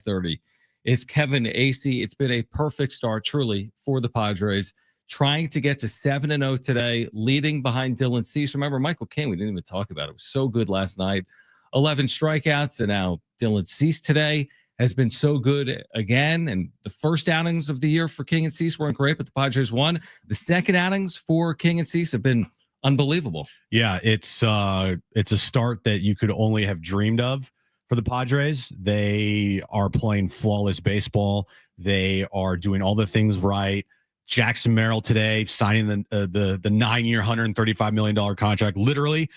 30 is Kevin Acee. It's been a perfect start, truly, for the Padres. Trying to get to 7-0 today, leading behind Dylan Cease. Remember, Michael King, we didn't even talk about it. It was so good last night. 11 strikeouts, and now Dylan Cease today has been so good again. And the first outings of the year for King and Cease weren't great, but the Padres won. The second outings for King and Cease have been unbelievable. Yeah, it's a start that you could only have dreamed of for the Padres. They are playing flawless baseball. They are doing all the things right. Jackson Merrill today signing the 9-year, $135 million contract. Literally,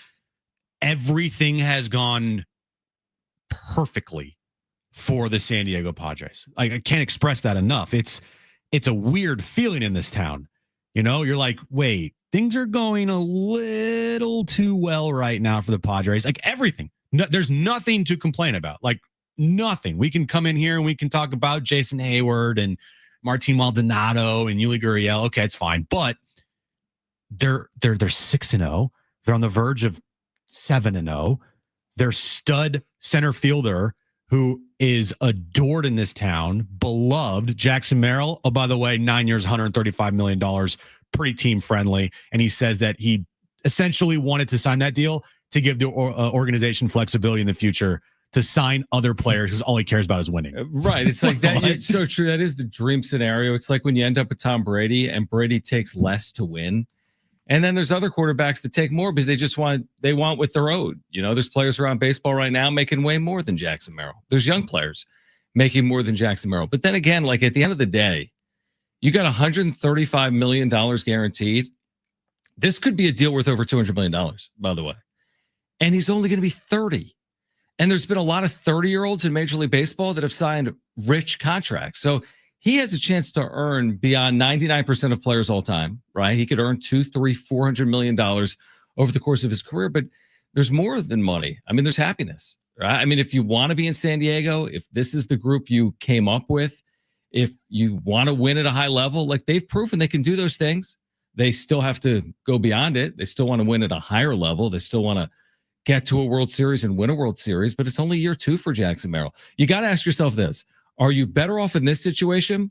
everything has gone perfectly for the San Diego Padres. I can't express that enough. It's a weird feeling in this town. You know, you're like, wait, things are going a little too well right now for the Padres. Like everything. No, there's nothing to complain about. Like nothing. We can come in here and we can talk about Jason Hayward and Martin Maldonado and Yuli Gurriel. Okay, it's fine. But they're 6-0. They're on the verge of 7-0. Their stud center fielder, who is adored in this town, beloved, Jackson Merrill. Oh, by the way, 9 years, $135 million, pretty team friendly. And he says that he essentially wanted to sign that deal to give the organization flexibility in the future to sign other players because all he cares about is winning. Right. It's like that. It's so true. That is the dream scenario. It's like when you end up with Tom Brady and Brady takes less to win. And then there's other quarterbacks that take more because they want what they're owed. You know, there's players around baseball right now making way more than Jackson Merrill. There's young players making more than Jackson Merrill. But then again, like at the end of the day, you got $135 million guaranteed. This could be a deal worth over $200 million, by the way. And he's only going to be 30. And there's been a lot of 30-year-olds in Major League Baseball that have signed rich contracts. So he has a chance to earn beyond 99% of players all time, right? He could earn $200, $300, $400 million over the course of his career, but there's more than money. I mean, there's happiness, right? I mean, if you want to be in San Diego, if this is the group you came up with, if you want to win at a high level, like they've proven they can do those things. They still have to go beyond it. They still want to win at a higher level. They still want to get to a World Series and win a World Series, but it's only year 2 for Jackson Merrill. You got to ask yourself this. Are you better off in this situation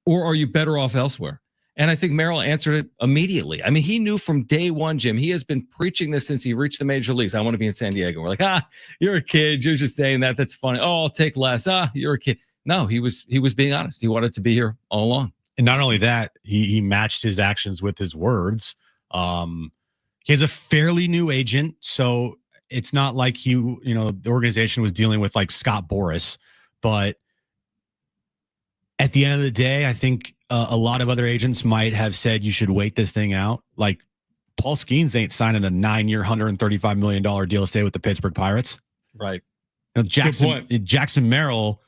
or are you better off elsewhere? And I think Merrill answered it immediately. I mean, he knew from day one, Jim, he has been preaching this since he reached the major leagues. I want to be in San Diego. We're like, you're a kid. You're just saying that. That's funny. Oh, I'll take less. You're a kid. No, he was being honest. He wanted to be here all along. And not only that, he matched his actions with his words. He has a fairly new agent, so it's not like the organization was dealing with like Scott Boras. But at the end of the day, I think a lot of other agents might have said you should wait this thing out. Like Paul Skeens ain't signing a 9-year, $135 million deal to stay with the Pittsburgh Pirates. Right. Jackson Merrill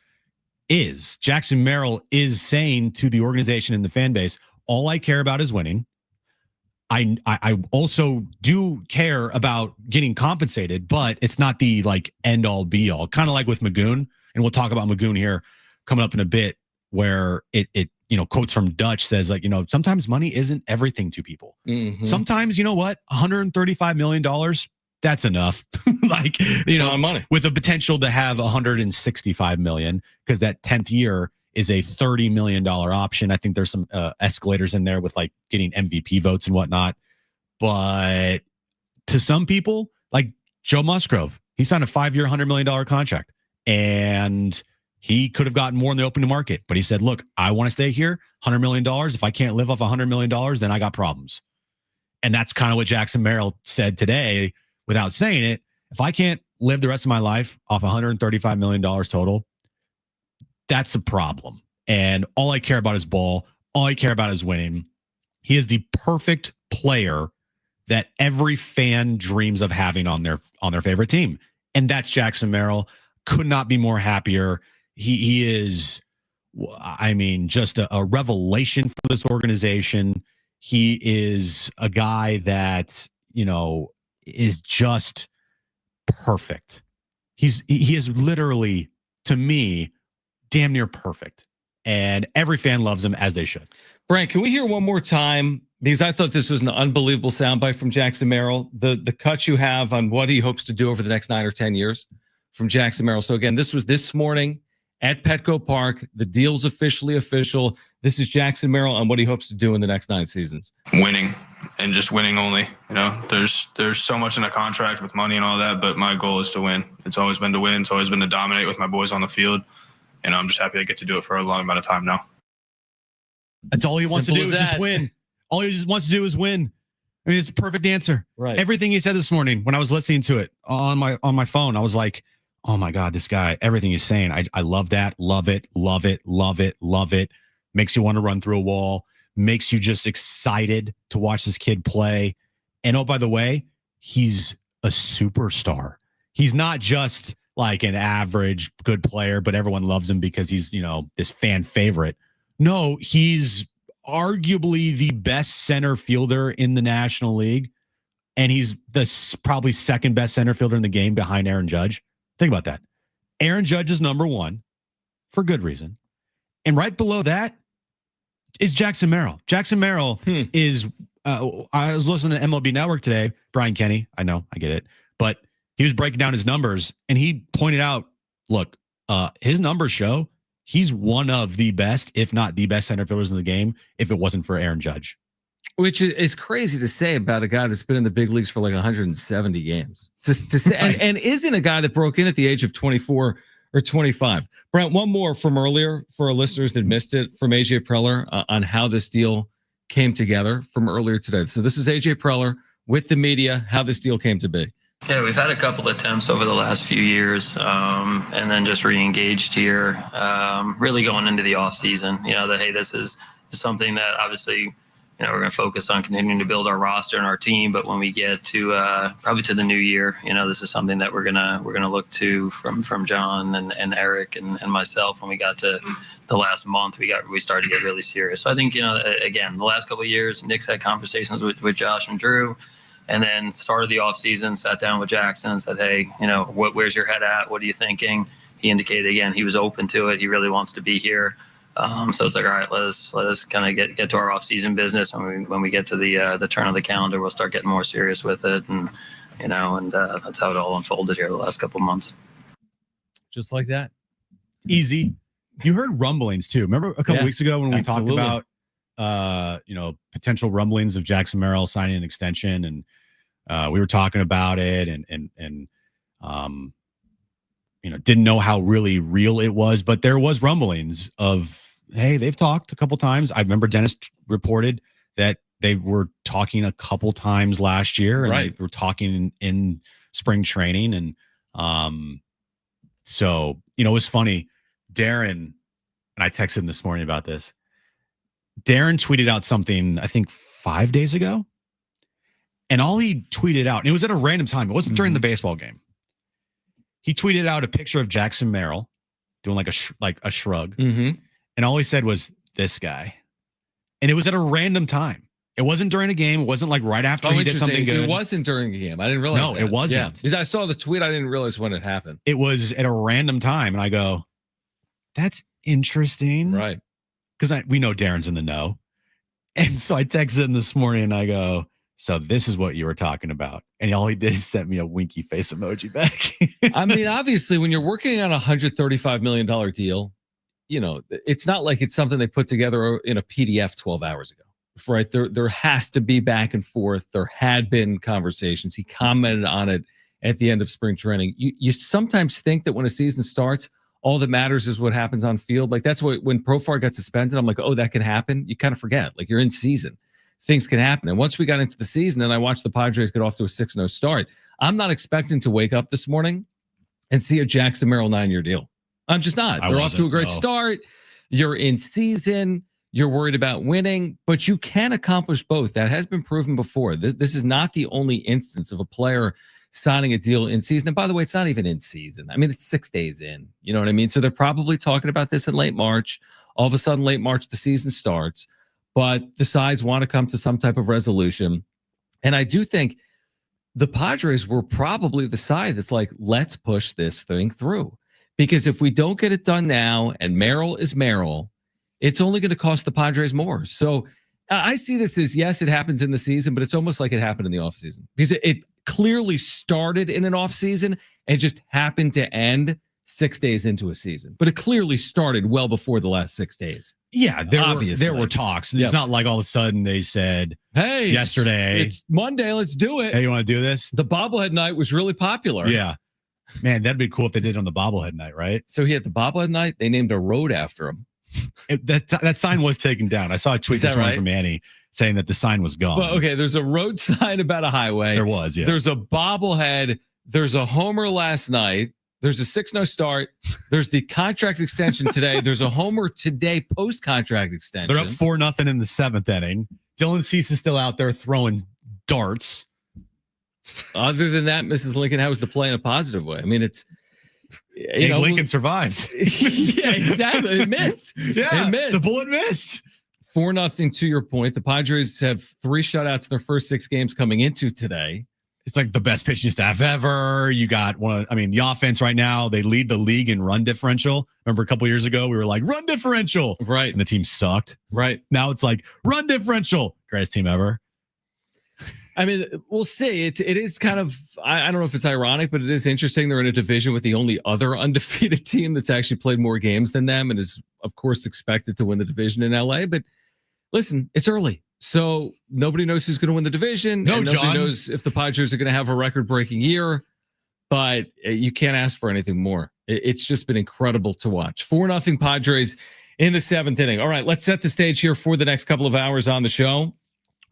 is. Jackson Merrill is saying to the organization and the fan base, all I care about is winning. I also do care about getting compensated, but it's not the like end all be all. Kind of like with Magoon, and we'll talk about Magoon here coming up in a bit, where it quotes from Dutch says like, sometimes money isn't everything to people. Mm-hmm. Sometimes, you know what, $135 million, that's enough. Like, money with the potential to have $165 million because that 10th year is a $30 million option. I think there's some escalators in there with like getting MVP votes and whatnot. But to some people, like Joe Musgrove, he signed a 5-year, $100 million contract, and he could have gotten more in the open market. But he said, look, I want to stay here, $100 million. If I can't live off $100 million, then I got problems. And that's kind of what Jackson Merrill said today without saying it. If I can't live the rest of my life off $135 million total, that's a problem. And all I care about is ball. All I care about is winning. He is the perfect player that every fan dreams of having on their favorite team. And that's Jackson Merrill. Could not be more happier. He is, I mean, just a revelation for this organization. He is a guy that, is just perfect. He is literally, to me, damn near perfect. And every fan loves him, as they should. Brent, can we hear one more time? Because I thought this was an unbelievable soundbite from Jackson Merrill. The cut you have on what he hopes to do over the next 9 or 10 years from Jackson Merrill. So again, this was this morning at Petco Park. The deal's officially official. This is Jackson Merrill on what he hopes to do in the next 9 seasons. Winning, and just winning only. There's so much in a contract with money and all that, but my goal is to win. It's always been to win. It's always been to dominate with my boys on the field, and I'm just happy I get to do it for a long amount of time now. That's all he wants to do is just win. All he just wants to do is win. I mean, it's a perfect answer. Right. Everything he said this morning when I was listening to it on my phone, I was like, oh my God, this guy, everything he's saying, I love that. Love it. Love it. Love it. Love it. Makes you want to run through a wall. Makes you just excited to watch this kid play. And oh, by the way, he's a superstar. He's not just like an average good player, but everyone loves him because he's, this fan favorite. No, he's arguably the best center fielder in the National League. And he's the probably second best center fielder in the game behind Aaron Judge. Think about that. Aaron Judge is number 1 for good reason. And right below that is Jackson Merrill. Jackson Merrill is, I was listening to MLB Network today, Brian Kenny. I know, I get it. But he was breaking down his numbers and he pointed out, look, his numbers show he's one of the best, if not the best center fielders in the game, if it wasn't for Aaron Judge. Which is crazy to say about a guy that's been in the big leagues for like 170 games. To say, Right. and isn't a guy that broke in at the age of 24 or 25. Brent, one more from earlier for our listeners that missed it from AJ Preller on how this deal came together from earlier today. So this is AJ Preller with the media, how this deal came to be. Yeah, we've had a couple attempts over the last few years, and then just re-engaged here, really going into the off season. That, hey, this is something that obviously, we're going to focus on continuing to build our roster and our team. But when we get to probably to the new year, this is something that we're gonna look to from Jon and Eric and myself. When we got to the last month, we started to get really serious. So I think again, the last couple of years, Nick's had conversations with Josh and Drew, and then started the off season, sat down with Jackson and said, hey, where's your head at? What are you thinking? He indicated again he was open to it. He really wants to be here. So it's like, all right, let us kind of get to our off-season business. And when we get to the turn of the calendar, we'll start getting more serious with it. And, that's how it all unfolded here the last couple of months. Just like that. Easy. You heard rumblings too. Remember a couple weeks ago when we talked about, potential rumblings of Jackson Merrill signing an extension, and we were talking about it and didn't know how really real it was, but there was rumblings of, hey, they've talked a couple times. I remember Dennis reported that they were talking a couple times last year, and they were talking in spring training. And so, it was funny. Darren, and I texted him this morning about this. Darren tweeted out something, I think 5 days ago. And all he tweeted out, and it was at a random time. It wasn't during the baseball game. He tweeted out a picture of Jackson Merrill doing like a shrug. Mm-hmm. And all he said was, this guy. And it was at a random time. It wasn't during a game. It wasn't like right after he did something good. It wasn't during the game. I didn't realize that. It wasn't. Yeah. Because I saw the tweet. I didn't realize when it happened. It was at a random time. And I go, that's interesting. Right. Because we know Darren's in the know. And so I texted him this morning and I go, so this is what you were talking about. And all he did is sent me a winky face emoji back. I mean, obviously, when you're working on a $135 million deal, it's not like it's something they put together in a PDF 12 hours ago, right? There has to be back and forth. There had been conversations. He commented on it at the end of spring training. You sometimes think that when a season starts, all that matters is what happens on field. Like that's what, when Profar got suspended, I'm like, oh, that can happen. You kind of forget, like you're in season. Things can happen. And once we got into the season and I watched the Padres get off to a 6-0 start, I'm not expecting to wake up this morning and see a Jackson Merrill 9-year deal. I'm just not. They're off to a great start. You're in season. You're worried about winning, but you can accomplish both. That has been proven before. This is not the only instance of a player signing a deal in season. And by the way, it's not even in season. I mean, it's 6 days in. You know what I mean? So they're probably talking about this in late March. All of a sudden, late March, the season starts. But the sides want to come to some type of resolution. And I do think the Padres were probably the side that's like, let's push this thing through. Because if we don't get it done now, and Merrill is Merrill, it's only going to cost the Padres more. So I see this as, yes, it happens in the season, but it's almost like it happened in the offseason. Because it clearly started in an offseason and just happened to end 6 days into a season, but it clearly started well before the last 6 days. Yeah, there Obviously. were talks. Yep. It's not like all of a sudden they said, Hey, yesterday, it's Monday, let's do it. hey, you want to do this? The bobblehead night was really popular. Yeah. Man, that'd be cool if they did it on the bobblehead night, right? So he had the bobblehead night. They named a road after him. That sign was taken down. I saw a tweet this morning from Annie saying that the sign was gone. Well, okay, there's a road sign about a highway. There was, yeah. There's a bobblehead. There's a homer last night. There's a 6-0 start. There's the contract extension today. There's a homer today post-contract extension. They're up 4-0 in the 7th inning. Dylan Cease is still out there throwing darts. Other than that, Mrs. Lincoln, how was the play in a positive way? I mean, it's Lincoln survived. Yeah, exactly. It missed. Yeah, it missed. The bullet missed. 4-0 to your point. The Padres have 3 shutouts in their first 6 games coming into today. It's like the best pitching staff ever. You got the offense right now, they lead the league in run differential. Remember a couple years ago, we were like, run differential. Right. And the team sucked. Right. Now it's like, run differential. Greatest team ever. I mean, we'll see. It is kind of, I don't know if it's ironic, but it is interesting. They're in a division with the only other undefeated team that's actually played more games than them and is, of course, expected to win the division in LA. But listen, it's early. So nobody knows who's going to win the division. No, and nobody John knows if the Padres are going to have a record-breaking year. But you can't ask for anything more. It's just been incredible to watch. 4-0 Padres in the 7th inning. All right, let's set the stage here for the next couple of hours on the show.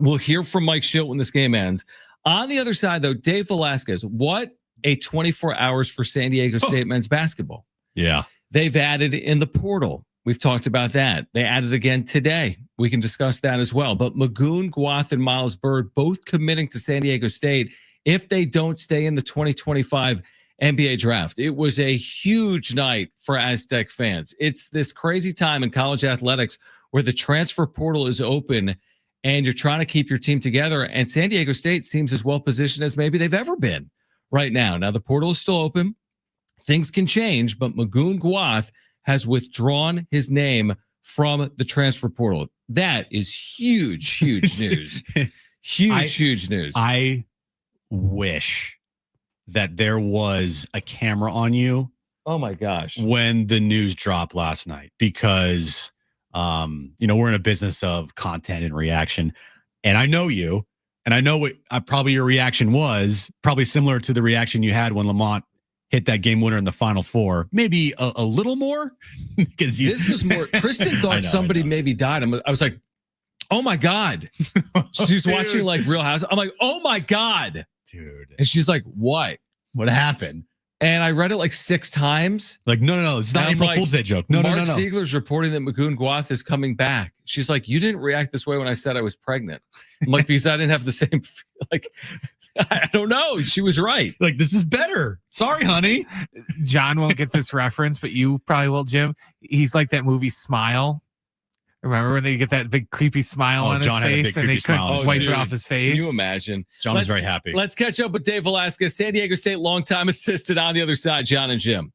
We'll hear from Mike Shildt when this game ends. On the other side, though, Dave Velasquez. What a 24 hours for San Diego State men's basketball. Yeah. They've added in the portal. We've talked about that. They added again today. We can discuss that as well. But Magoon Gwath and Miles Bird both committing to San Diego State if they don't stay in the 2025 NBA draft. It was a huge night for Aztec fans. It's this crazy time in college athletics where the transfer portal is open and you're trying to keep your team together. And San Diego State seems as well positioned as maybe they've ever been right now. Now, the portal is still open. Things can change, but Magoon Gwath has withdrawn his name from the transfer portal. That is huge news. Huge news. I wish that there was a camera on you. Oh my gosh. When the news dropped last night, because we're in a business of content and reaction. And I know you, and I know what probably your reaction was, probably similar to the reaction you had when Lamont hit that game winner in the Final Four. Maybe a little more. Because this was more. Kristen thought somebody maybe died. I was like, oh my God. She's watching like Real House. I'm like, oh my God. Dude. And she's like, what? What happened? And I read it like 6 times. Like, no. It's not April Fool's Day joke. No. Mark Zeigler's reporting that Magoon Gwath is coming back. She's like, you didn't react this way when I said I was pregnant. I'm like, because I didn't have the same, like, I don't know. She was right. Like, this is better. Sorry, honey. John won't get this reference, but you probably will, Jim. He's like that movie Smile. Remember when they get that big creepy smile on his face and they couldn't wipe it off his face? Can you imagine? John is very happy. Let's catch up with Dave Velasquez, San Diego State longtime assistant on the other side, Jon and Jim.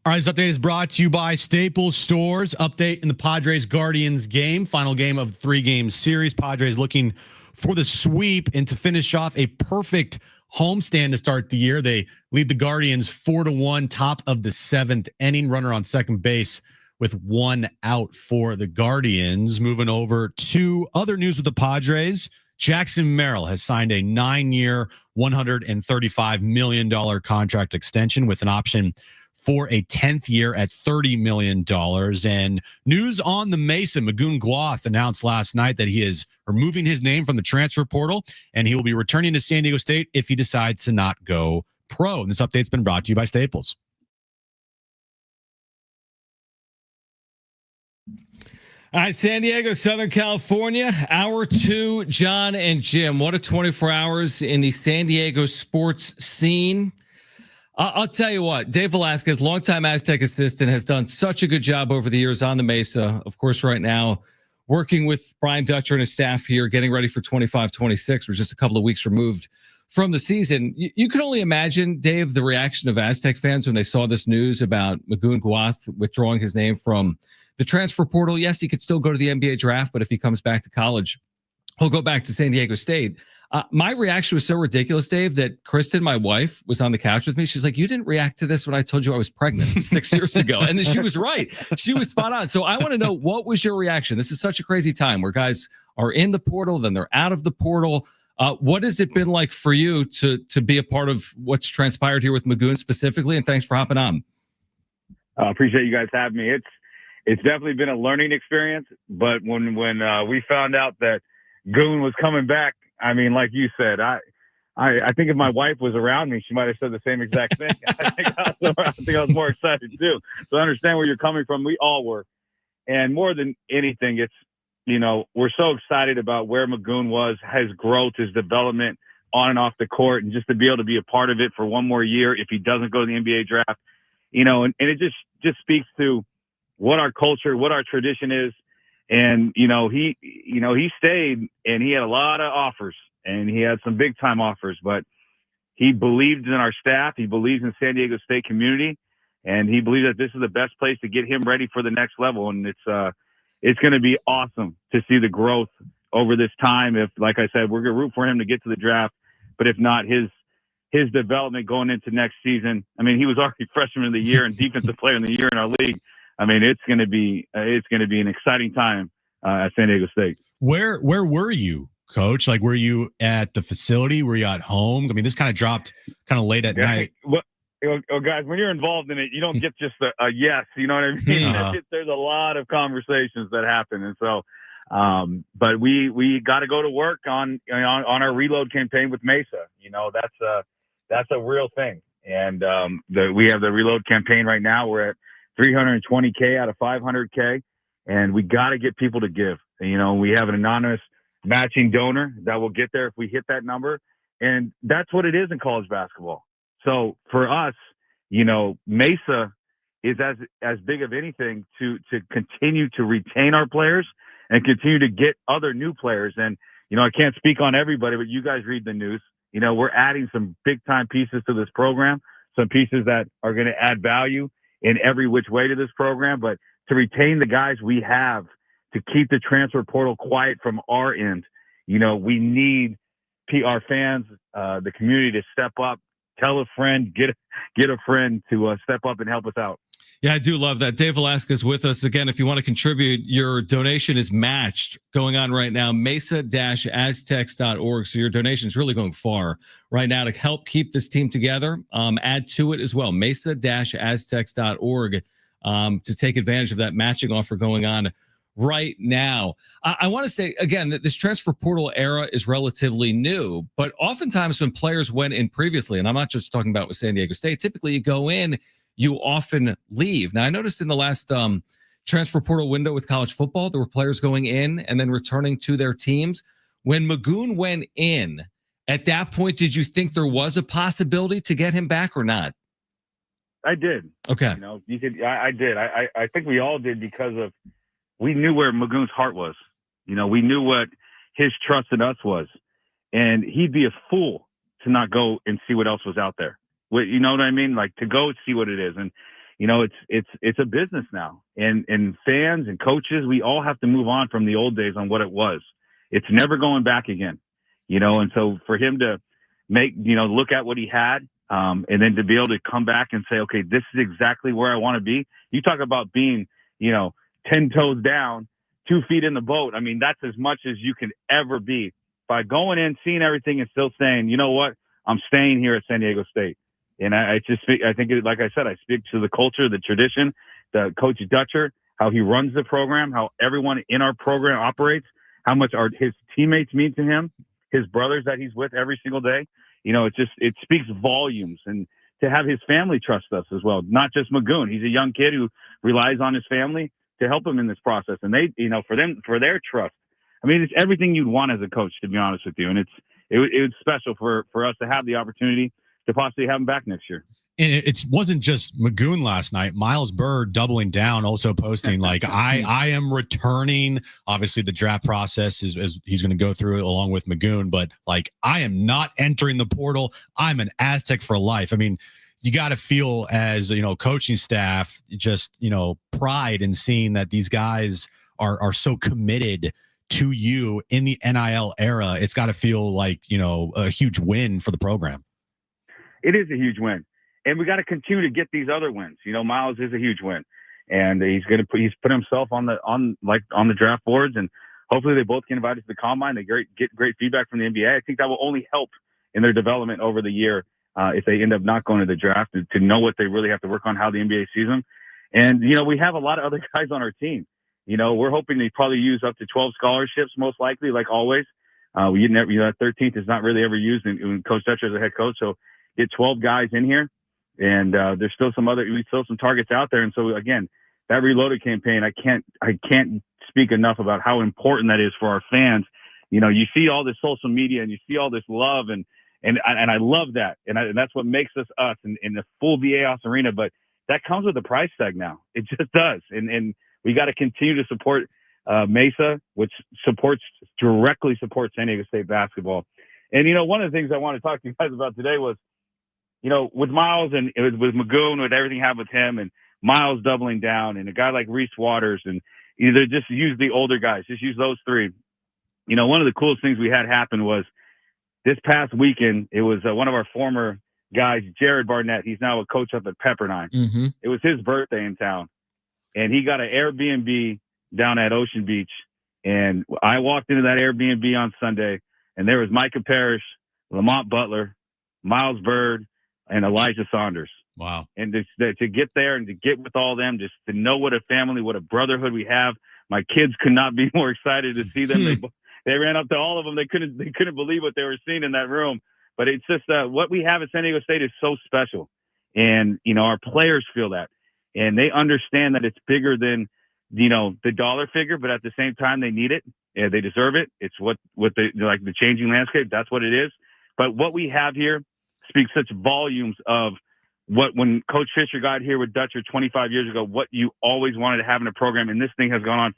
All right, this update is brought to you by Staples Stores. Update in the Padres Guardians game, final game of the 3-game series. Padres looking for the sweep and to finish off a perfect homestand to start the year. They lead the Guardians 4-1, top of the 7th inning. Runner on second base with 1 out for the Guardians. Moving over to other news with the Padres. Jackson Merrill has signed a 9-year, $135 million contract extension with an option for a 10th year at $30 million. And news on the Mesa, Magoon Gwath announced last night that he is removing his name from the transfer portal, and he will be returning to San Diego State if he decides to not go pro. And this update's been brought to you by Staples. All right, San Diego, Southern California, hour 2, Jon and Jim. What a 24 hours in the San Diego sports scene. I'll tell you what, Dave Velasquez, longtime Aztec assistant, has done such a good job over the years on the Mesa. Of course, right now, working with Brian Dutcher and his staff here, getting ready for 25-26. We're just a couple of weeks removed from the season. You can only imagine, Dave, the reaction of Aztec fans when they saw this news about Magoon Gwath withdrawing his name from the transfer portal. Yes, he could still go to the NBA draft, but if he comes back to college, he'll go back to San Diego State. My reaction was so ridiculous, Dave, that Kristen, my wife, was on the couch with me. She's like, you didn't react to this when I told you I was pregnant 6 years ago. And then she was right. She was spot on. So I want to know, what was your reaction? This is such a crazy time where guys are in the portal, then they're out of the portal. What has it been like for you to be a part of what's transpired here with Magoon specifically? And thanks for hopping on. I appreciate you guys having me. It's definitely been a learning experience. But when we found out that Goon was coming back, I mean, like you said, I think if my wife was around me, she might have said the same exact thing. I think I was more excited too. So I understand where you're coming from. We all were. And more than anything, it's, we're so excited about where Magoon was, his growth, his development on and off the court, and just to be able to be a part of it for one more year if he doesn't go to the NBA draft, and it just speaks to what our culture, what our tradition is. And, he stayed and he had a lot of offers and he had some big time offers, but he believed in our staff. He believes in San Diego State community, and he believes that this is the best place to get him ready for the next level. And it's going to be awesome to see the growth over this time. If, like I said, we're going to root for him to get to the draft, but if not, his development going into next season. I mean, he was already freshman of the year and defensive player of the year in our league. I mean, it's going to be an exciting time at San Diego State. Where were you, Coach? Like, were you at the facility? Were you at home? I mean, this kind of dropped kind of late at night. Well, guys, when you're involved in it, you don't get just a yes. You know what I mean? There's a lot of conversations that happen, and so, but we got to go to work on our reload campaign with Mesa. That's a real thing, and we have the reload campaign right now. We're at $320K out of $500K, and we got to get people to give. We have an anonymous matching donor that will get there if we hit that number, and that's what it is in college basketball. So for us, Mesa is as big of anything to continue to retain our players and continue to get other new players. And I can't speak on everybody, but you guys read the news. We're adding some big time pieces to this program, some pieces that are going to add value in every which way to this program, but to retain the guys we have, to keep the transfer portal quiet from our end, we need our fans, the community to step up, tell a friend, get a friend to step up and help us out. Yeah, I do love that. Dave Velasquez with us again. If you want to contribute, your donation is matched going on right now, mesa-aztecs.org. So your donation is really going far right now to help keep this team together. Add to it as well, mesa-aztecs.org, to take advantage of that matching offer going on right now. I want to say again that this transfer portal era is relatively new, but oftentimes when players went in previously, and I'm not just talking about with San Diego State, typically you go in, you often leave. Now, I noticed in the last transfer portal window with college football, there were players going in and then returning to their teams. When Magoon went in, at that point, did you think there was a possibility to get him back or not? I did. Okay. I did. I think we all did, because we knew where Magoon's heart was. We knew what his trust in us was, and he'd be a fool to not go and see what else was out there. You know what I mean? Like, to go see what it is. And, it's a business now, and fans and coaches, we all have to move on from the old days on what it was. It's never going back again, and so for him to look at what he had, and then to be able to come back and say, okay, this is exactly where I want to be. You talk about being, 10 toes down, 2 feet in the boat. I mean, that's as much as you can ever be by going in, seeing everything, and still saying, you know what, I'm staying here at San Diego State. And I think, like I said, I speak to the culture, the tradition, the Coach Dutcher, how he runs the program, how everyone in our program operates, how much his teammates mean to him, his brothers that he's with every single day. It speaks volumes. And to have his family trust us as well, not just Magoon. He's a young kid who relies on his family to help him in this process. And they, for their trust. I mean, it's everything you'd want as a coach, to be honest with you. And it was special for us to have the opportunity to possibly have him back next year. And it wasn't just Magoon last night. Miles Bird doubling down, also posting like, I am returning. Obviously, the draft process is he's going to go through it along with Magoon, but like, I am not entering the portal. I'm an Aztec for life. I mean, you got to feel as, coaching staff, just, pride in seeing that these guys are so committed to you in the NIL era. It's got to feel like, a huge win for the program. It is a huge win. And we got to continue to get these other wins. Miles is a huge win, and he's put himself on the draft boards, and hopefully they both get invited to the combine. They get great feedback from the NBA. I think that will only help in their development over the year if they end up not going to the draft, to know what they really have to work on, how the NBA sees them. And we have a lot of other guys on our team. We're hoping they probably use up to 12 scholarships, most likely, like always. We never, that 13th is not really ever used in Coach Dutcher as a head coach. So get 12 guys in here. And there's still some targets out there. And so again, that Reloaded campaign, I can't speak enough about how important that is for our fans. You see all this social media and you see all this love, and I love that. And that's what makes us us in the full VAOS arena. But that comes with a price tag now. It just does. And we got to continue to support Mesa, which directly supports San Diego State basketball. And, one of the things I want to talk to you guys about today was, with Miles and with Magoon, with everything happened with him, and Miles doubling down, and a guy like Reese Waters, and either just use the older guys, just use those three. One of the coolest things we had happen was this past weekend. It was one of our former guys, Jared Barnett. He's now a coach up at Pepperdine. Mm-hmm. It was his birthday in town, and he got an Airbnb down at Ocean Beach. And I walked into that Airbnb on Sunday, and there was Micah Parrish, Lamont Butler, Miles Bird, and Elijah Saunders. Wow. And to get there and to get with all them, just to know what a family, what a brotherhood we have. My kids could not be more excited to see them. They ran up to all of them. They couldn't believe what they were seeing in that room. But it's just what we have at San Diego State is so special. And, our players feel that. And they understand that it's bigger than, the dollar figure, but at the same time, they need it. Yeah, they deserve it. It's what the changing landscape. That's what it is. But what we have here speaks such volumes of when Coach Fisher got here with Dutcher 25 years ago, what you always wanted to have in a program. And this thing has gone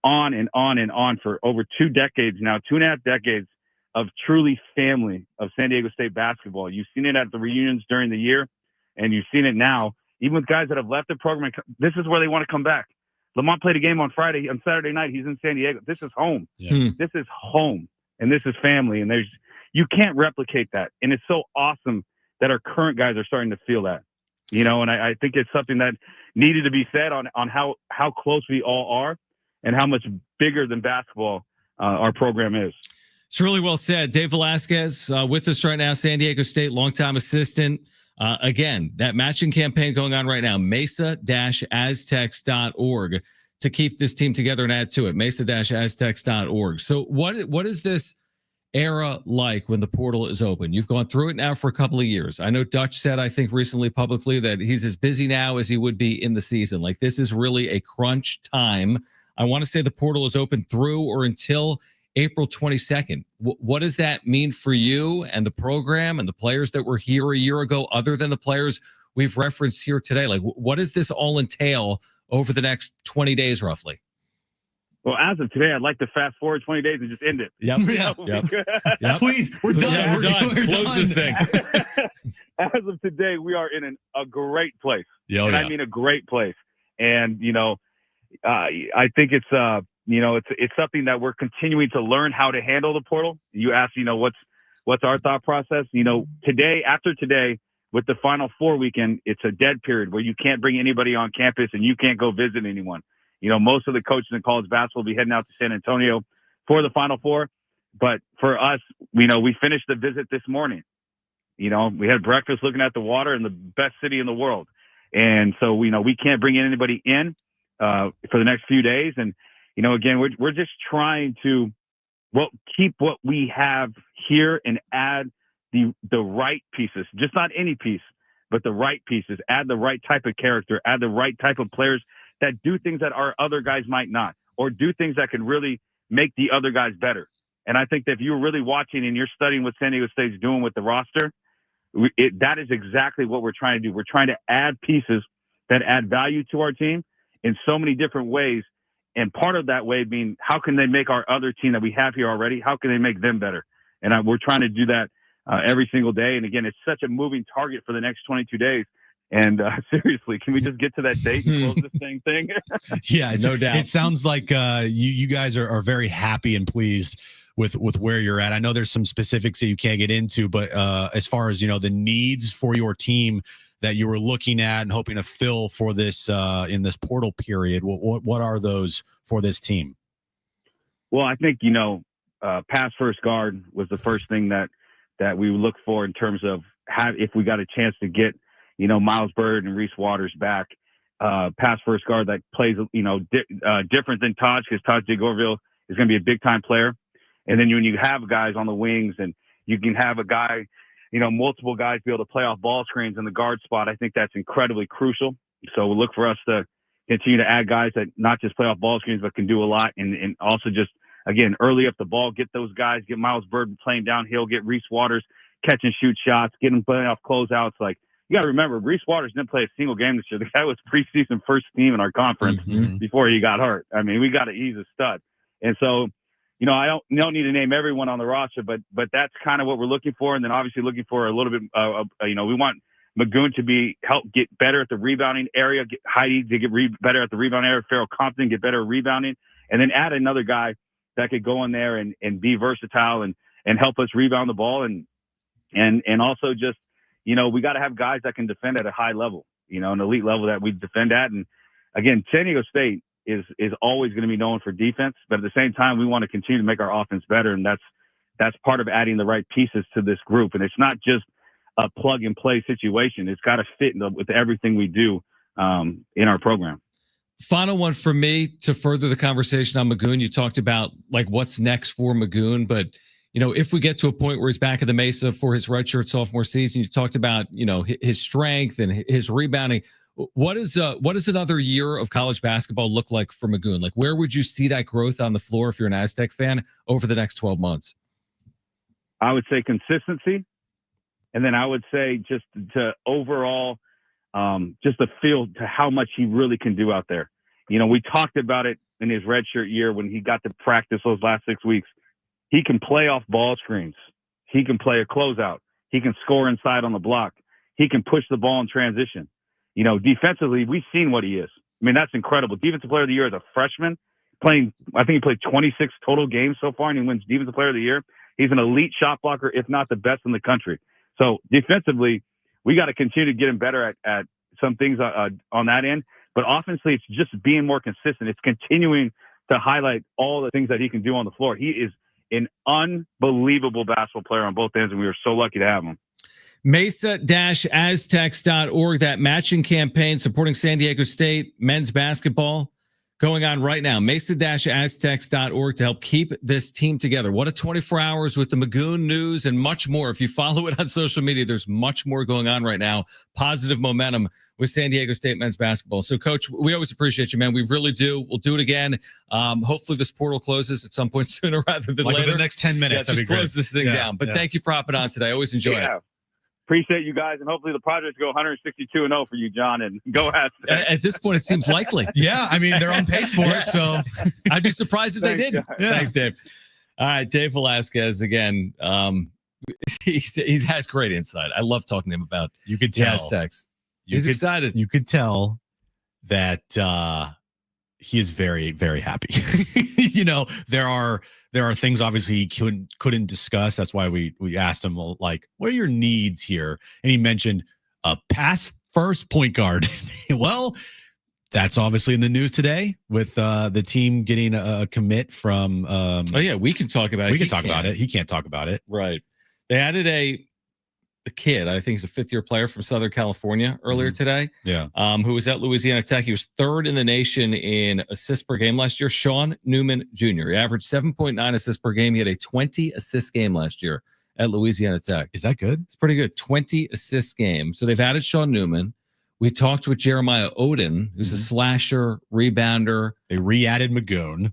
on and on for over 2 decades now, 2.5 decades of truly family of San Diego State basketball. You've seen it at the reunions during the year, and you've seen it now, even with guys that have left the program. This is where they want to come back. Lamont played a game on Saturday night. He's in San Diego. This is home. Yeah. This is home, and this is family. And you can't replicate that. And it's so awesome that our current guys are starting to feel that, and I think it's something that needed to be said on how close we all are and how much bigger than basketball our program is. It's really well said. Dave Velasquez with us right now, San Diego State longtime assistant. Again, that matching campaign going on right now, mesa-aztecs.org to keep this team together and add to it, mesa-aztecs.org. So what is this era like when the portal is open? You've gone through it now for a couple of years. I know Dutch said, I think recently publicly, that he's as busy now as he would be in the season. Like, this is really a crunch time. I want to say the portal is open through or until April 22nd. What does that mean for you and the program and the players that were here a year ago, other than the players we've referenced here today? Like, what does this all entail over the next 20 days, roughly? Well, as of today, I'd like to fast forward 20 days and just end it. Yep. Yep. Please, we're done. Yeah, we're done. We're Close done. this thing. As of today, we are in a great place. Yeah, I mean a great place. And, I think it's, it's something that we're continuing to learn how to handle the portal. You asked, what's our thought process? After today, with the Final Four weekend, it's a dead period where you can't bring anybody on campus and you can't go visit anyone. Most of the coaches in college basketball will be heading out to San Antonio for the Final Four. But for us, we finished the visit this morning. We had breakfast looking at the water in the best city in the world. And so, we can't bring anybody in for the next few days. And, again, we're just trying to keep what we have here and add the right pieces, just not any piece, but the right pieces, add the right type of character, add the right type of players that do things that our other guys might not, or do things that can really make the other guys better. And I think that if you're really watching and you're studying what San Diego State's doing with the roster, that is exactly what we're trying to do. We're trying to add pieces that add value to our team in so many different ways. And part of that way being, how can they make our other team that we have here already, how can they make them better? And we're trying to do that every single day. And again, it's such a moving target for the next 22 days. And seriously, can we just get to that date and close this thing? Yeah, no doubt. It sounds like you guys are very happy and pleased with where you're at. I know there's some specifics that you can't get into, but as far as, the needs for your team that you were looking at and hoping to fill for this in this portal period, what are those for this team? Well, I think, pass first guard was the first thing that we would look for in terms of if we got a chance to get, Miles Bird and Reese Waters back, pass first guard that plays, different than Taj, because Taj DeGorville is going to be a big time player. And then when you have guys on the wings and you can have a guy, multiple guys be able to play off ball screens in the guard spot, I think that's incredibly crucial. So we'll look for us to continue to add guys that not just play off ball screens, but can do a lot. And also just, again, early up the ball, get those guys, get Miles Bird playing downhill, get Reese Waters catch and shoot shots, get him playing off closeouts. Like, you got to remember, Reese Waters didn't play a single game this year. The guy was preseason first team in our conference before he got hurt. I mean, he's a stud. And so, I don't need to name everyone on the roster, but that's kind of what we're looking for. And then obviously looking for a little bit, we want Magoon to help get better at the rebounding area, get Heidi to get better at the rebound area, Farrell Compton get better at rebounding, and then add another guy that could go in there and be versatile and help us rebound the ball. And also just, we got to have guys that can defend at a high level, an elite level that we defend at. And again, San Diego State is always going to be known for defense, but at the same time, we want to continue to make our offense better. And that's part of adding the right pieces to this group. And it's not just a plug and play situation. It's got to fit with everything we do in our program. Final one for me to further the conversation on Magoon. You talked about like what's next for Magoon, but if we get to a point where he's back at the Mesa for his redshirt sophomore season, you talked about his strength and his rebounding. What is another year of college basketball look like for Magoon? Like, where would you see that growth on the floor if you're an Aztec fan over the next 12 months? I would say consistency, and then I would say just to overall, just a feel to how much he really can do out there. We talked about it in his redshirt year when he got to practice those last 6 weeks. He can play off ball screens. He can play a closeout. He can score inside on the block. He can push the ball in transition. Defensively, we've seen what he is. I mean, that's incredible. Defensive player of the year as a freshman, I think he played 26 total games so far, and he wins defensive player of the year. He's an elite shot blocker, if not the best in the country. So defensively, we got to continue to get him better at some things on that end. But offensively, it's just being more consistent. It's continuing to highlight all the things that he can do on the floor. He is an unbelievable basketball player on both ends, and we are so lucky to have him. Mesa-Aztecs.org, that matching campaign supporting San Diego State men's basketball going on right now. Mesa-Aztecs.org to help keep this team together. What a 24 hours with the Magoon news and much more. If you follow it on social media, there's much more going on right now. Positive momentum with San Diego State men's basketball. So, Coach, we always appreciate you, man. We really do. We'll do it again. Hopefully this portal closes at some point sooner rather than later. Within the next 10 minutes. Yeah, just close this thing down. But thank you for hopping on today. I always enjoy it. appreciate you guys, and hopefully the Padres go 162-0 for you, John, and go Aztecs. At this point, it seems likely. Yeah, I mean, they're on pace for it, so I'd be surprised if they didn't. Guys. Yeah. Thanks, Dave. All right, Dave Velasquez again. He has great insight. I love talking to him about you could the tell. Aztecs. He's excited. You could tell that he is very, very happy. There are things obviously he couldn't discuss. That's why we asked him, like, what are your needs here? And he mentioned a pass first point guard. Well, that's obviously in the news today with the team getting a commit from. We can talk about it. We can talk about it. He can't talk about it. Right. They added a kid, I think he's a fifth-year player from Southern California earlier today. Yeah. Who was at Louisiana Tech. He was third in the nation in assists per game last year. Sean Newman Jr. He averaged 7.9 assists per game. He had a 20 assist game last year at Louisiana Tech. Is that good? It's pretty good. 20 assist game. So they've added Sean Newman. We talked with Jeremiah Odin, who's a slasher, rebounder. They re-added Magoon.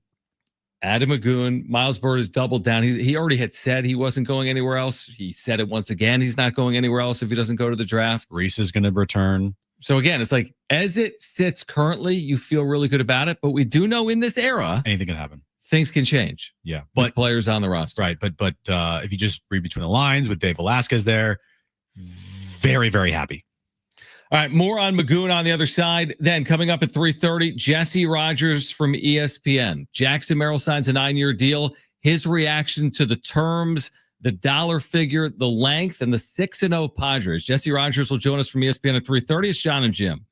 Adam Magoon. Miles Bird has doubled down. He already had said he wasn't going anywhere else. He said it once again. He's not going anywhere else if he doesn't go to the draft. Reese is going to return. So again, it's like as it sits currently, you feel really good about it. But we do know in this era, anything can happen. Things can change. Yeah, but players on the roster, right? But if you just read between the lines with Dave Velasquez there, very, very happy. All right, more on Magoon on the other side. Then coming up at 3:30, Jesse Rogers from ESPN. Jackson Merrill signs a 9-year deal. His reaction to the terms, the dollar figure, the length, and the 6-0 Padres. Jesse Rogers will join us from ESPN at 3:30. It's Jon and Jim.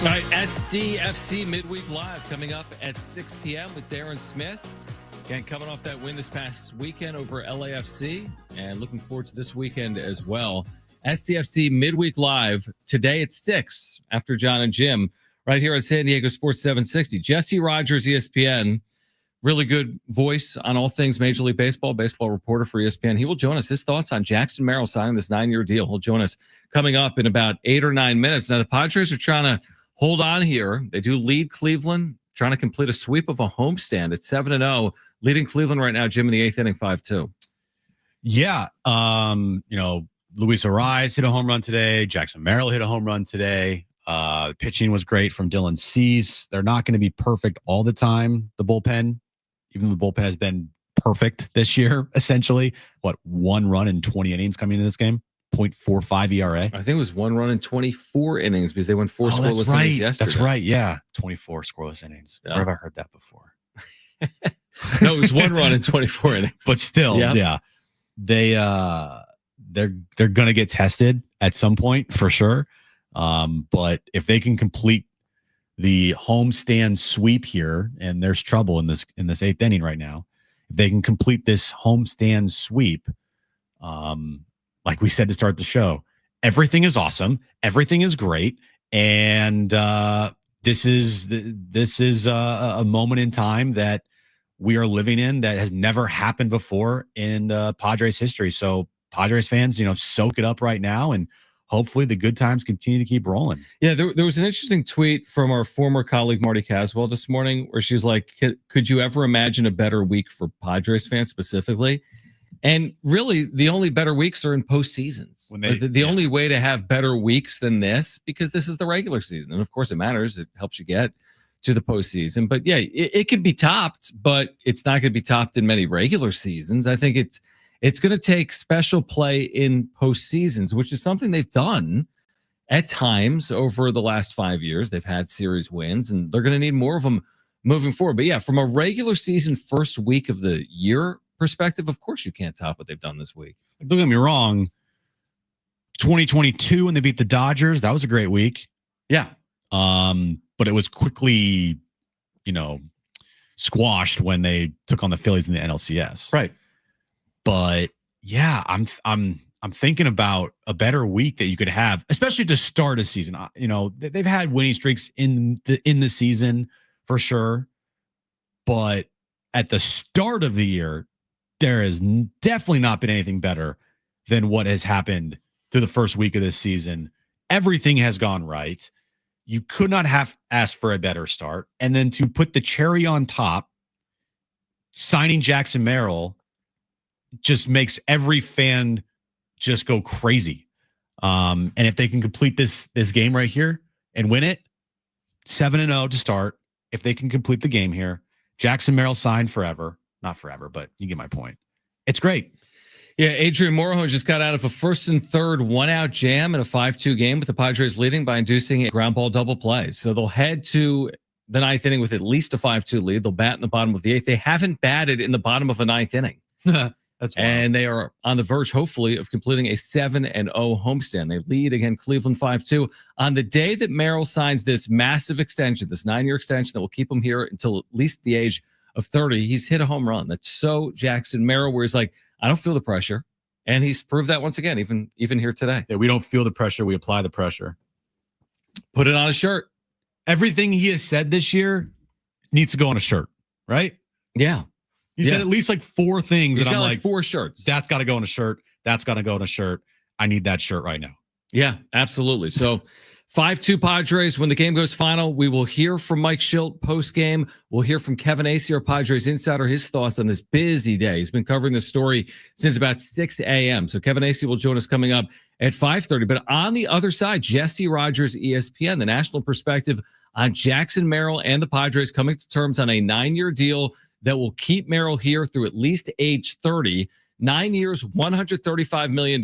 All right, SDFC Midweek Live coming up at 6 p.m. with Darren Smith. Again, coming off that win this past weekend over LAFC and looking forward to this weekend as well. SDFC Midweek Live today at 6 after Jon and Jim right here on San Diego Sports 760. Jesse Rogers, ESPN, really good voice on all things Major League Baseball, baseball reporter for ESPN. He will join us. His thoughts on Jackson Merrill signing this 9-year deal. He'll join us coming up in about 8 or 9 minutes. Now, the Padres are trying to hold on here. They do lead Cleveland, trying to complete a sweep of a homestand at 7-0, leading Cleveland right now, Jim, in the 8th inning, 5-2. Yeah. Luis Ariz hit a home run today. Jackson Merrill hit a home run today. Pitching was great from Dylan Cease. They're not going to be perfect all the time, the bullpen, even though the bullpen has been perfect this year, essentially. 1 run in 20 innings coming into this game? 0.45 ERA. I think it was 1 run in 24 innings because they went 4 scoreless innings yesterday. That's right. Yeah. 24 scoreless innings. Yeah. Where have I heard that before? No, it was 1 run in 24 innings. But still, yeah. They're going to get tested at some point for sure. But if they can complete the homestand sweep here, and there's trouble in this 8th inning right now, if they can complete this homestand sweep, like we said to start the show, everything is awesome, everything is great, and this is a moment in time that we are living in that has never happened before in Padres history. So Padres fans, soak it up right now, and hopefully the good times continue to keep rolling. Yeah, there was an interesting tweet from our former colleague Marty Caswell this morning where she's like, could you ever imagine a better week for Padres fans specifically? And really, the only better weeks are in postseasons. The only way to have better weeks than this, because this is the regular season. And of course, it matters. It helps you get to the postseason. But yeah, it could be topped, but it's not going to be topped in many regular seasons. I think it's going to take special play in postseasons, which is something they've done at times over the last 5 years. They've had series wins, and they're going to need more of them moving forward. But yeah, from a regular season first week of the year perspective, of course you can't top what they've done this week. Don't get me wrong. 2022 when they beat the Dodgers, that was a great week. Yeah. But it was quickly, squashed when they took on the Phillies in the NLCS. Right. But yeah, I'm thinking about a better week that you could have, especially to start a season. They've had winning streaks in the season for sure, but at the start of the year, there has definitely not been anything better than what has happened through the first week of this season. Everything has gone right. You could not have asked for a better start. And then to put the cherry on top, signing Jackson Merrill just makes every fan just go crazy. And if they can complete this game right here and win it, 7-0 to start. If they can complete the game here, Jackson Merrill signed forever. Not forever, but you get my point. It's great. Yeah, Adrian Morejon just got out of a 1st and 3rd 1-out jam in a 5-2 game with the Padres leading by inducing a ground ball double play. So they'll head to the 9th inning with at least a 5-2 lead. They'll bat in the bottom of the 8th. They haven't batted in the bottom of a 9th inning. That's wild. And they are on the verge, hopefully, of completing a 7-0 homestand. They lead again Cleveland 5-2. On the day that Merrill signs this massive extension, this 9-year extension that will keep him here until at least the age of 30, he's hit a home run. That's so Jackson Merrill, where he's like, I don't feel the pressure. And he's proved that once again, even here today. Yeah, we don't feel the pressure. We apply the pressure. Put it on a shirt. Everything he has said this year needs to go on a shirt, right? Yeah. He said at least like 4 things. He's and I'm got like 4 shirts. That's got to go on a shirt. That's got to go on a shirt. I need that shirt right now. Yeah, absolutely. So 5-2 Padres. When the game goes final, we will hear from Mike Shildt post-game. We'll hear from Kevin Acee, our Padres insider, his thoughts on this busy day. He's been covering this story since about 6 a.m. So Kevin Acee will join us coming up at 5:30. But on the other side, Jesse Rogers, ESPN, the national perspective on Jackson Merrill and the Padres coming to terms on a 9-year deal that will keep Merrill here through at least age 30. 9 years, $135 million.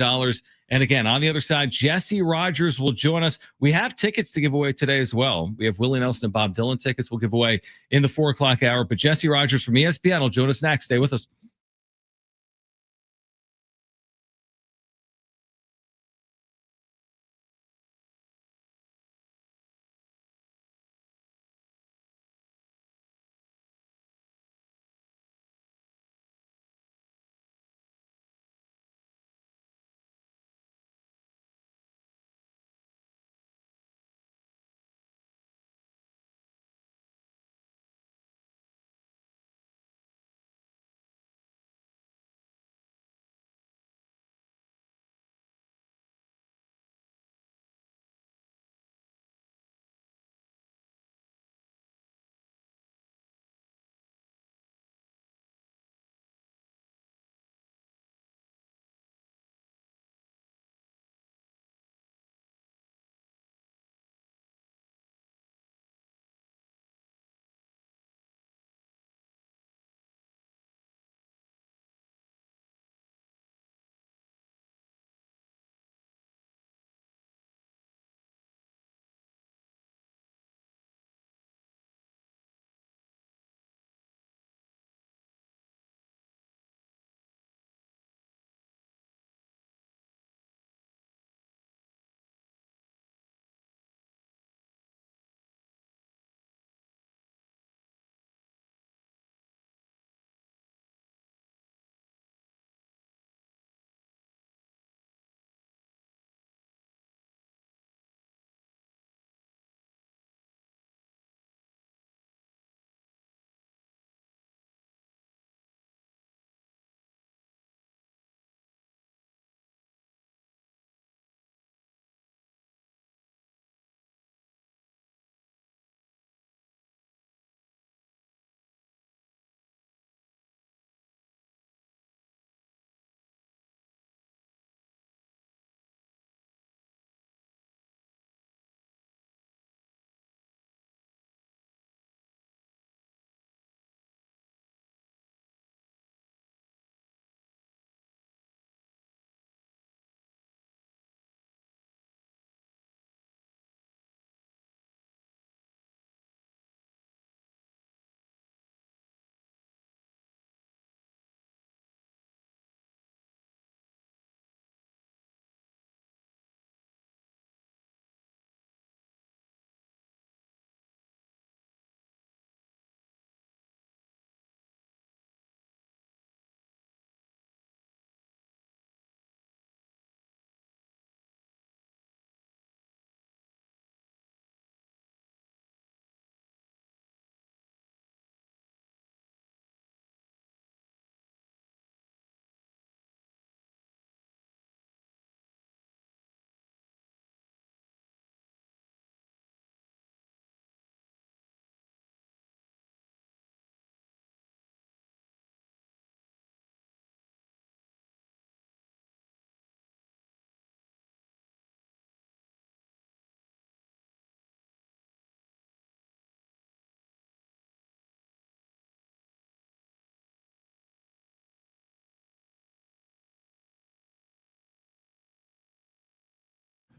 And again, on the other side, Jesse Rogers will join us. We have tickets to give away today as well. We have Willie Nelson and Bob Dylan tickets we'll give away in the 4 o'clock hour. But Jesse Rogers from ESPN will join us next. Stay with us.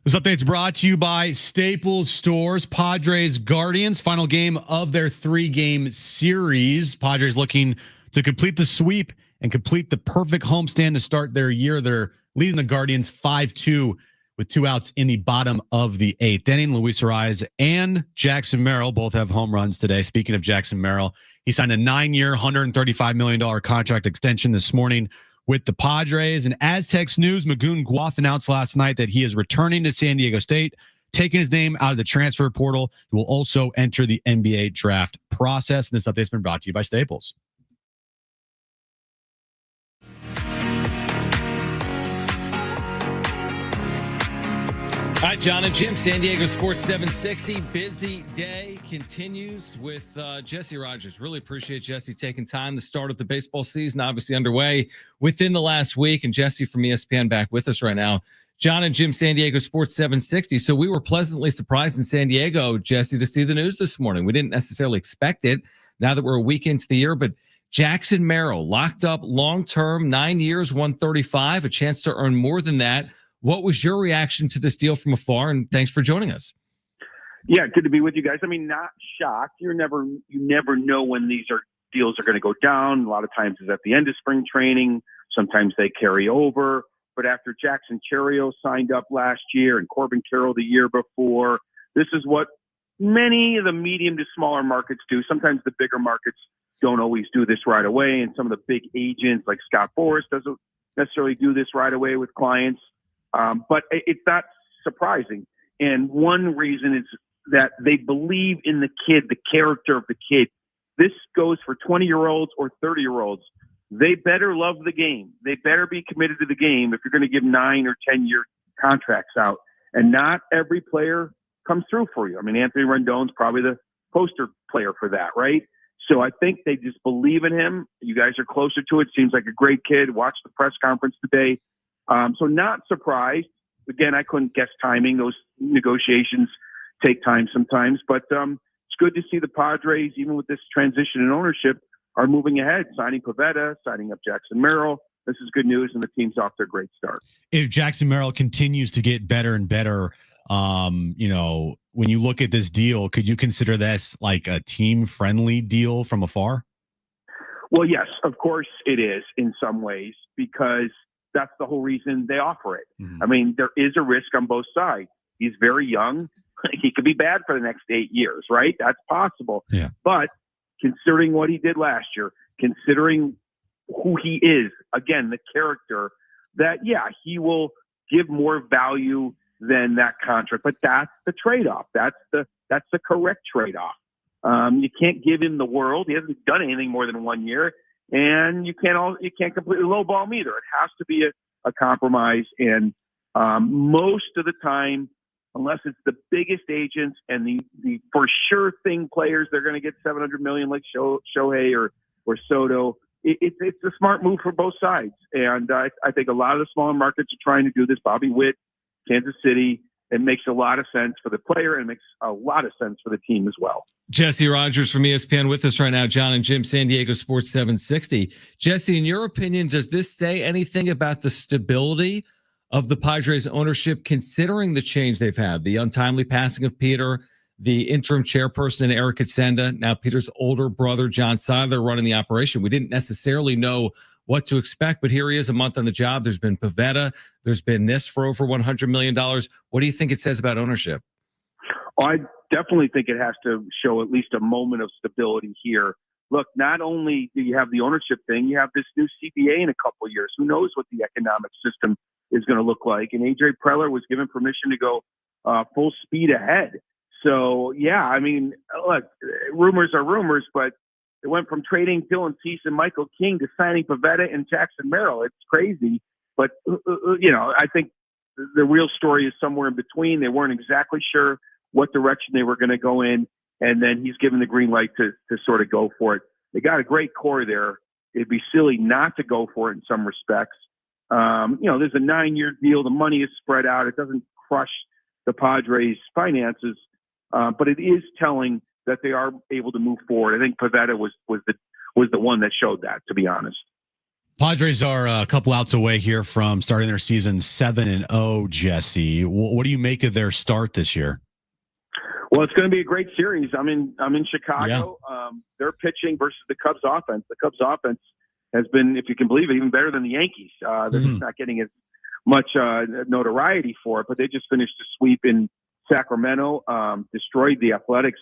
This update's brought to you by Staples Stores. Padres Guardians, final game of their 3-game series. Padres looking to complete the sweep and complete the perfect homestand to start their year. They're leading the Guardians 5-2 with 2 outs in the bottom of the 8th inning. Luis Ariz and Jackson Merrill both have home runs today. Speaking of Jackson Merrill, he signed a 9-year, $135 million contract extension this morning with the Padres. And Aztecs news, Magoon Gwath announced last night that he is returning to San Diego State, taking his name out of the transfer portal. He will also enter the NBA draft process. And this update's been brought to you by Staples. All right, Jon and Jim, San Diego Sports 760. Busy day continues with Jesse Rogers. Really appreciate Jesse taking time. The start of the baseball season obviously underway within the last week. And Jesse from ESPN back with us right now. Jon and Jim, San Diego Sports 760. So we were pleasantly surprised in San Diego, Jesse, to see the news this morning. We didn't necessarily expect it now that we're a week into the year, but Jackson Merrill locked up long-term, 9 years, 135, a chance to earn more than that. What was your reaction to this deal from afar? And thanks for joining us. Yeah, good to be with you guys. I mean, not shocked. You never know when these deals are going to go down. A lot of times it's at the end of spring training. Sometimes they carry over. But after Jackson Merrill signed up last year and Corbin Carroll the year before, this is what many of the medium to smaller markets do. Sometimes the bigger markets don't always do this right away. And some of the big agents like Scott Forrest doesn't necessarily do this right away with clients. But it's not surprising. And one reason is that they believe in the kid, the character of the kid. This goes for 20-year-olds or 30-year-olds. They better love the game. They better be committed to the game if you're going to give 9 or 10-year contracts out. And not every player comes through for you. I mean, Anthony Rendon's probably the poster player for that, right? So I think they just believe in him. You guys are closer to it. Seems like a great kid. Watched the press conference today. So not surprised. Again, I couldn't guess timing. Those negotiations take time sometimes, but it's good to see the Padres, even with this transition in ownership, are moving ahead, signing Pivetta, signing up Jackson Merrill. This is good news, and the team's off to a great start. If Jackson Merrill continues to get better and better, when you look at this deal, could you consider this like a team-friendly deal from afar? Well, yes, of course it is in some ways, because that's the whole reason they offer it. Mm-hmm. I mean, there is a risk on both sides. He's very young. He could be bad for the next 8 years, right? That's possible. Yeah. But considering what he did last year, considering who he is, again, the character, that, yeah, he will give more value than that contract. But that's the trade-off. That's the correct trade-off. You can't give him the world. He hasn't done anything more than 1 year. And you can't completely lowball him either. It has to be a compromise. And most of the time, unless it's the biggest agents and the for sure thing players, they're going to get $700 million like Shohei or Soto. It's a smart move for both sides. And I think a lot of the smaller markets are trying to do this. Bobby Witt, Kansas City. It makes a lot of sense for the player, and it makes a lot of sense for the team as well. Jesse Rogers from ESPN with us right now. Jon and Jim, San Diego Sports 760. Jesse, in your opinion, does this say anything about the stability of the Padres ownership, considering the change they've had, the untimely passing of Peter, the interim chairperson, Eric Katsenda, now Peter's older brother, John Zeigler, running the operation? We didn't necessarily know what to expect, but here he is a month on the job. There's been Pivetta. There's been this for over $100 million. What do you think it says about ownership? Well, I definitely think it has to show at least a moment of stability here. Look, not only do you have the ownership thing, you have this new CBA in a couple of years. Who knows what the economic system is going to look like? And AJ Preller was given permission to go full speed ahead. So, yeah, I mean, look, rumors are rumors, but it went from trading Dylan Cease and Michael King to signing Pivetta and Jackson Merrill. It's crazy. But, I think the real story is somewhere in between. They weren't exactly sure what direction they were going to go in. And then he's given the green light to sort of go for it. They got a great core there. It'd be silly not to go for it in some respects. There's a 9-year deal. The money is spread out. It doesn't crush the Padres' finances, but it is telling that they are able to move forward. I think Pivetta was the one that showed that, to be honest. Padres are a couple outs away here from starting their season 7-0, Jesse. What do you make of their start this year? Well, it's going to be a great series. I'm in Chicago. Yeah. They're pitching versus the Cubs offense. The Cubs offense has been, if you can believe it, even better than the Yankees. They're just not getting as much notoriety for it, but they just finished a sweep in Sacramento, destroyed the Athletics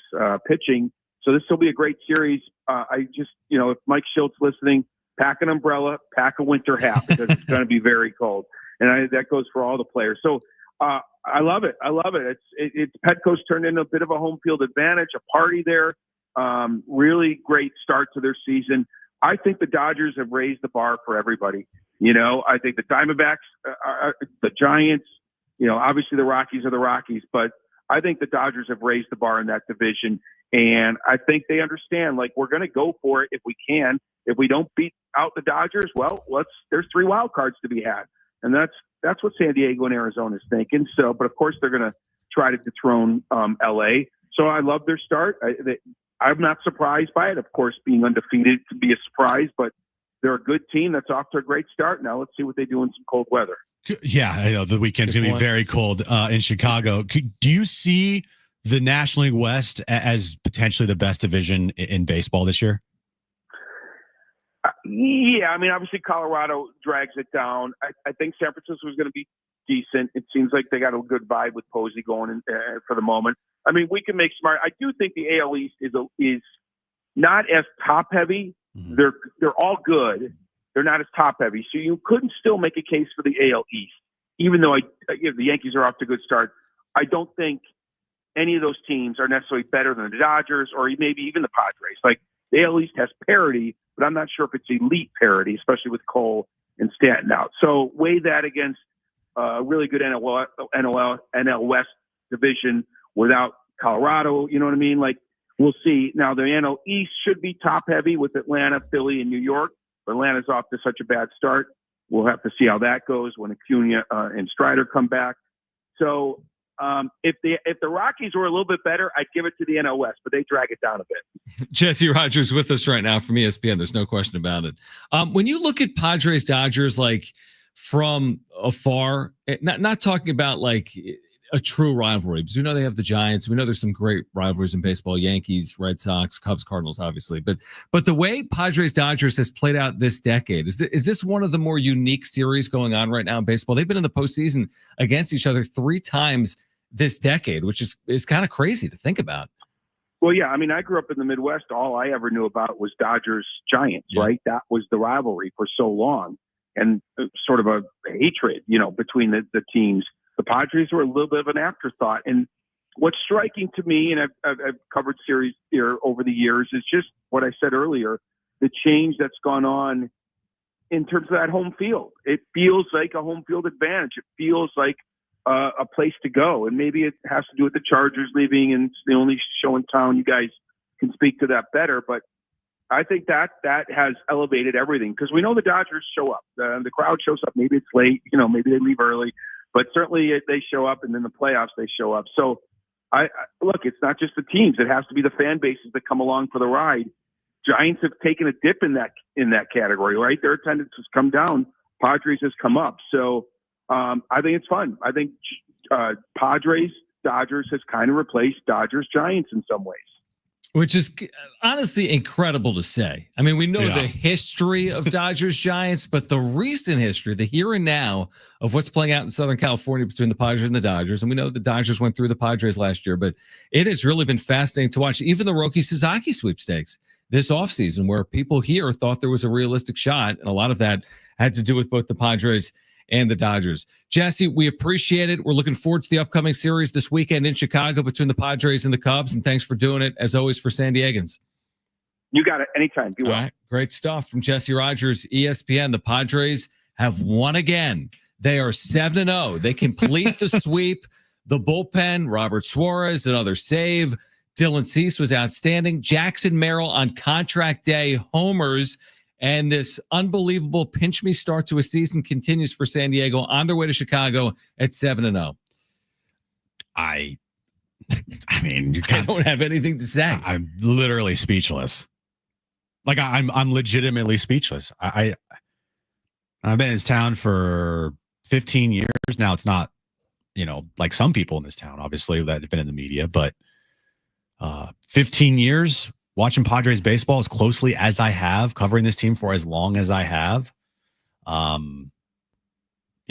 pitching. So this will be a great series. I just, if Mike Shilt's listening, pack an umbrella, pack a winter hat, because it's going to be very cold. And that goes for all the players. So I love it. It's Petco's turned into a bit of a home field advantage, a party there. Really great start to their season. I think the Dodgers have raised the bar for everybody. I think the Diamondbacks, the Giants, obviously the Rockies are the Rockies, but I think the Dodgers have raised the bar in that division. And I think they understand, we're going to go for it if we can. If we don't beat out the Dodgers, well, there's 3 wild cards to be had. And that's what San Diego and Arizona is thinking. So, but of course they're going to try to dethrone LA. So I love their start. I'm not surprised by it. Of course, being undefeated could be a surprise, but they're a good team that's off to a great start. Now let's see what they do in some cold weather. Yeah, I know the weekend's going to be very cold in Chicago. Do you see the National League West as potentially the best division in baseball this year? Yeah, I mean, obviously Colorado drags it down. I think San Francisco is going to be decent. It seems like they got a good vibe with Posey going in, for the moment. I mean, we can make smart. I do think the AL East is not as top heavy. Mm-hmm. They're all good. They're not as top heavy. So you couldn't still make a case for the AL East, even though the Yankees are off to a good start. I don't think any of those teams are necessarily better than the Dodgers or maybe even the Padres. The AL East has parity, but I'm not sure if it's elite parity, especially with Cole and Stanton out. So weigh that against a really good NL West division without Colorado. You know what I mean? We'll see. Now the NL East should be top heavy with Atlanta, Philly, and New York. But Atlanta's off to such a bad start. We'll have to see how that goes when Acuna and Strider come back. So if the Rockies were a little bit better, I'd give it to the NL West, but they drag it down a bit. Jesse Rogers with us right now from ESPN. There's no question about it. When you look at Padres Dodgers from afar, not talking about a true rivalry, because we know they have the Giants. We know there's some great rivalries in baseball: Yankees, Red Sox, Cubs, Cardinals, obviously. But the way Padres Dodgers has played out this decade, is this one of the more unique series going on right now in baseball? They've been in the postseason against each other 3 times this decade, which is kind of crazy to think about. Well, yeah, I mean, I grew up in the Midwest. All I ever knew about was Dodgers Giants, right? That was the rivalry for so long, and sort of a hatred, between the teams. The Padres were a little bit of an afterthought. And what's striking to me, and I've covered series here over the years, is just what I said earlier, the change that's gone on in terms of that home field. It feels like a home field advantage. It feels like a place to go. And maybe it has to do with the Chargers leaving, and it's the only show in town. You guys can speak to that better. But I think that has elevated everything, because we know the Dodgers show up. The crowd shows up. Maybe it's late. Maybe they leave early. But certainly they show up, and then the playoffs they show up. So I look, it's not just the teams; it has to be the fan bases that come along for the ride. Giants have taken a dip in that category, right? Their attendance has come down. Padres has come up. So I think it's fun. I think Padres Dodgers has kind of replaced Dodgers Giants in some ways. Which is honestly incredible to say. I mean, we know the history of Dodgers Giants, but the recent history, the here and now of what's playing out in Southern California between the Padres and the Dodgers. And we know the Dodgers went through the Padres last year, but it has really been fascinating to watch. Even the Roki Sasaki sweepstakes this offseason, where people here thought there was a realistic shot. And a lot of that had to do with both the Padres and the Dodgers. Jesse, we appreciate it. We're looking forward to the upcoming series this weekend in Chicago between the Padres and the Cubs. And thanks for doing it, as always, for San Diegans. You got it. Anytime. Be well. All right. Great stuff from Jesse Rogers, ESPN. The Padres have won again. They are 7-0. They complete the sweep. The bullpen, Robert Suarez, another save. Dylan Cease was outstanding. Jackson Merrill on contract day homers. And this unbelievable pinch me start to a season continues for San Diego on their way to Chicago at 7-0. I mean, I don't have anything to say. I'm literally speechless. I'm legitimately speechless. I've been in this town for 15 years. Now it's not, like some people in this town, obviously, that have been in the media, but 15 years watching Padres baseball as closely as I have, covering this team for as long as I have. Yeah,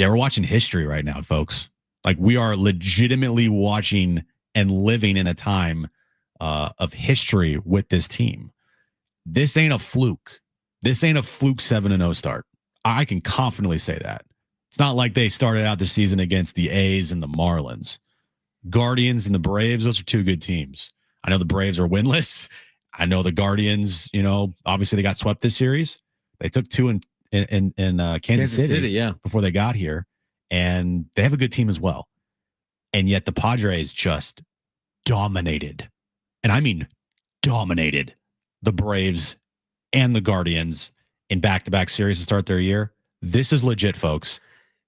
we're watching history right now, folks. Like, we are legitimately watching and living in a time of history with this team. This ain't a fluke. This ain't a fluke 7-0 start. I can confidently say that. It's not like they started out the season against the A's and the Marlins. Guardians and the Braves, those are two good teams. I know the Braves are winless. I know the Guardians, obviously they got swept this series. They took two in Kansas City before they got here, and they have a good team as well. And yet the Padres just dominated, and I mean dominated, the Braves and the Guardians in back-to-back series to start their year. This is legit, folks.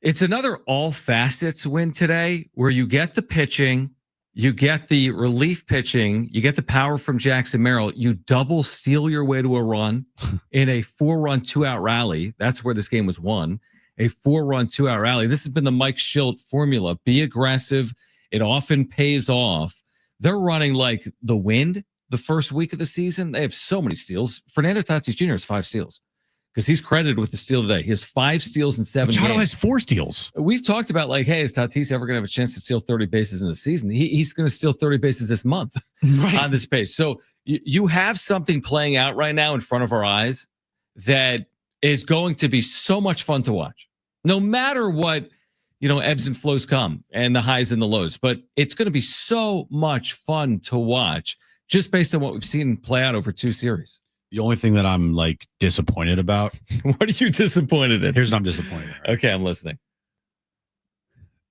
It's another all facets win today where you get the pitching, you get the relief pitching, you get the power from Jackson Merrill, you double steal your way to a run in a 4-run 2-out rally. That's where this game was won. A 4-run 2-out rally. This has been the Mike Shildt formula. Be aggressive. It often pays off. They're running like the wind the first week of the season. They have so many steals. Fernando Tatis Jr. has 5 steals because he's credited with the steal today. He has 5 steals in 7 games. Machado has 4 steals. We've talked about, like, hey, is Tatis ever going to have a chance to steal 30 bases in a season? He's going to steal 30 bases this month on this pace. So you have something playing out right now in front of our eyes that is going to be so much fun to watch. No matter what, ebbs and flows come and the highs and the lows. But it's going to be so much fun to watch just based on what we've seen play out over 2 series. The only thing that I'm like disappointed about. What are you disappointed in? Here's what I'm disappointed in. Right? Okay, I'm listening.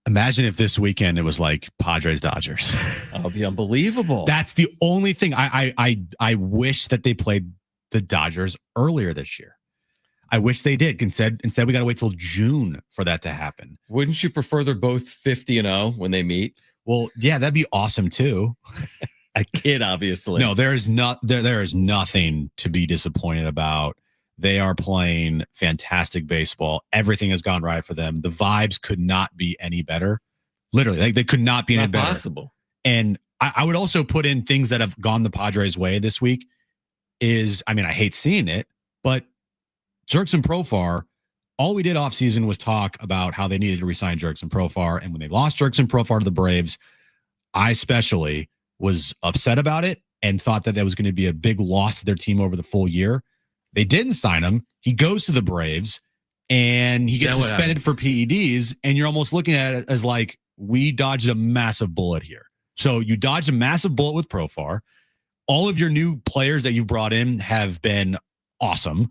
Imagine if this weekend it was like Padres Dodgers. That'll be unbelievable. That's the only thing. I wish that they played the Dodgers earlier this year. I wish they did. Instead we got to wait till June for that to happen. Wouldn't you prefer they're both 50-0 when they meet? Well, yeah, that'd be awesome too. I kid, obviously. No, there is nothing to be disappointed about. They are playing fantastic baseball. Everything has gone right for them. The vibes could not be any better. Literally, like they could not be any better. Possible. And I would also put in things that have gone the Padres' way this week. I hate seeing it, but Jerks and Profar, all we did offseason was talk about how they needed to resign Jerks and Profar. And when they lost Jerks and Profar to the Braves, I especially was upset about it and thought that was going to be a big loss to their team over the full year. They didn't sign him. He goes to the Braves and he gets suspended for PEDs. And you're almost looking at it as like, we dodged a massive bullet here. So you dodged a massive bullet with Profar. All of your new players that you've brought in have been awesome.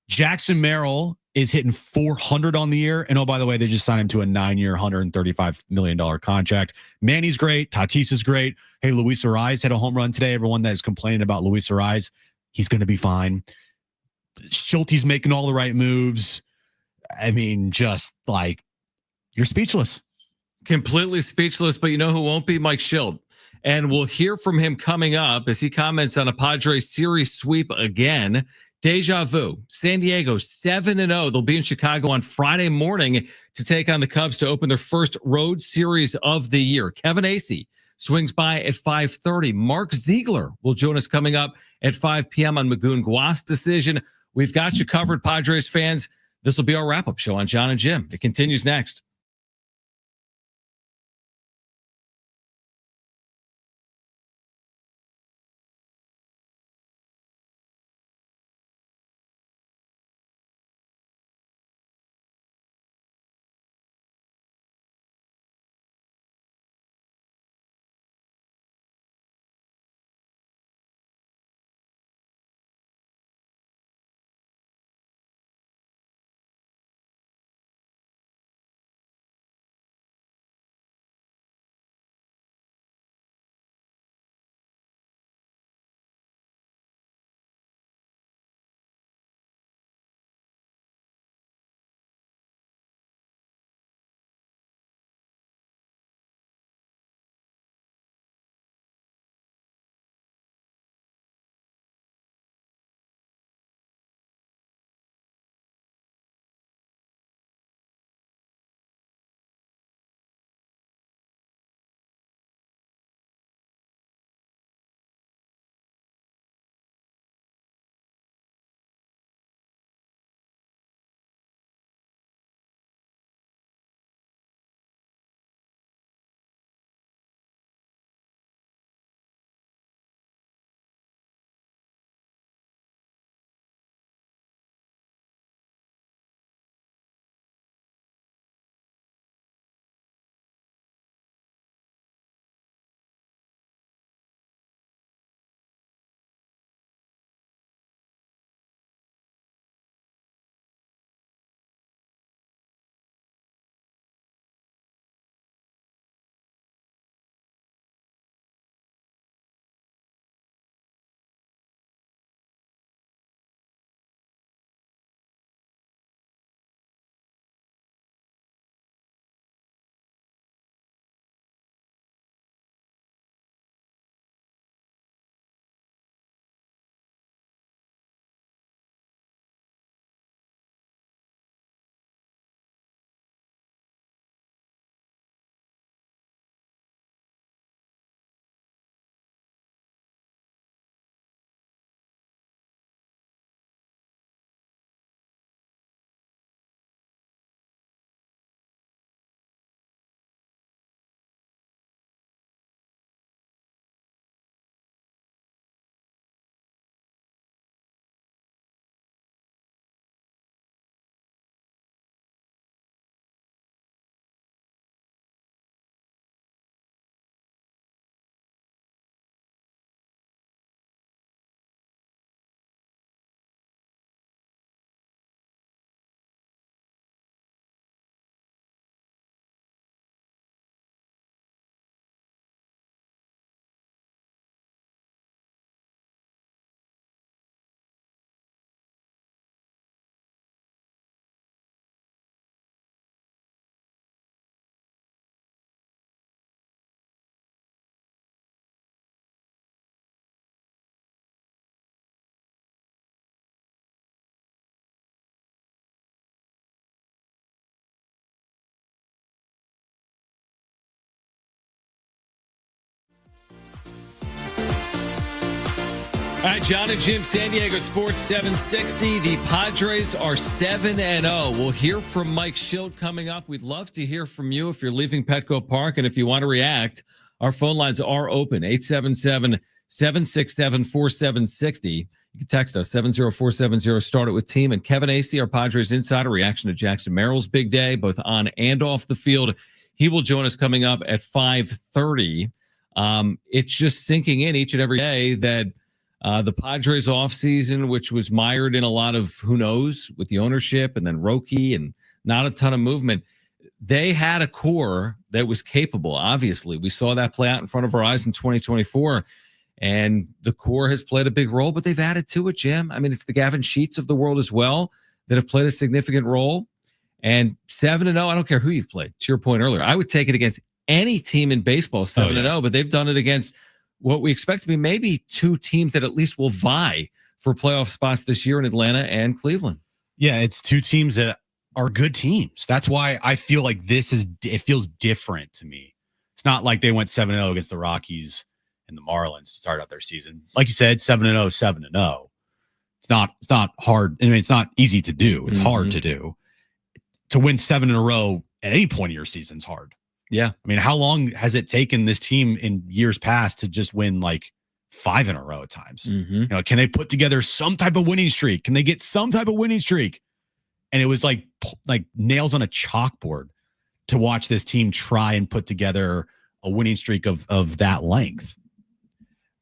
Jackson Merrill is hitting 400 on the year. And oh, by the way, they just signed him to a 9-year, $135 million contract. Manny's great. Tatis is great. Hey, Luis Ariz had a home run today. Everyone that is complaining about Luis Ariz, he's going to be fine. Shilt's making all the right moves. I mean, just like, you're speechless. Completely speechless, but you know who won't be? Mike Shildt. And we'll hear from him coming up as he comments on a Padres series sweep again. Deja vu. San Diego 7-0. They'll be in Chicago on Friday morning to take on the Cubs to open their first road series of the year. Kevin Acee swings by at 5:30. Mark Zeigler will join us coming up at 5 p.m. on Magoon Gwath's decision. We've got you covered, Padres fans. This will be our wrap-up show on Jon and Jim. It continues next. All right, Jon and Jim, San Diego Sports 760. The Padres are 7-0. We'll hear from Mike Shildt coming up. We'd love to hear from you if you're leaving Petco Park. And if you want to react, our phone lines are open, 877-767-4760. You can text us, 70470, start it with team. And Kevin Acee, our Padres insider, reaction to Jackson Merrill's big day, both on and off the field. He will join us coming up at 5:30. It's just sinking in each and every day that the Padres offseason, which was mired in a lot of who knows with the ownership and then Roki and not a ton of movement, they had a core that was capable. Obviously, we saw that play out in front of our eyes in 2024, and the core has played a big role, but they've added to it, Jim. I mean, it's the Gavin Sheets of the world as well that have played a significant role. And 7-0, I don't care who you've played. To your point earlier, I would take it against any team in baseball, 7-0, but they've done it against what we expect to be maybe two teams that at least will vie for playoff spots this year in Atlanta and Cleveland. Yeah, it's two teams that are good teams. That's why I feel like it feels different to me. It's not like they went 7-0 against the Rockies and the Marlins to start out their season. Like you said, 7-0, 7-0. It's not hard. I mean, it's not easy to do. It's hard to do. To win 7 in a row at any point in your season is hard. Yeah. I mean, how long has it taken this team in years past to just win like 5 in a row at times? You know, can they put together some type of winning streak? Can they get some type of winning streak? And it was like nails on a chalkboard to watch this team try and put together a winning streak of that length.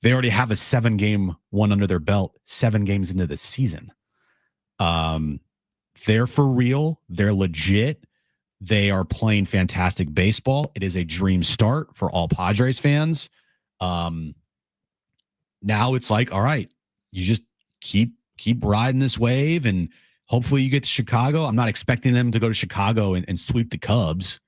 They already have a 7-game one under their belt, 7 games into the season. They're for real. They're legit. They are playing fantastic baseball. It is a dream start for all Padres fans. Now it's like, all right, you just keep riding this wave, and hopefully you get to Chicago. I'm not expecting them to go to Chicago and sweep the Cubs,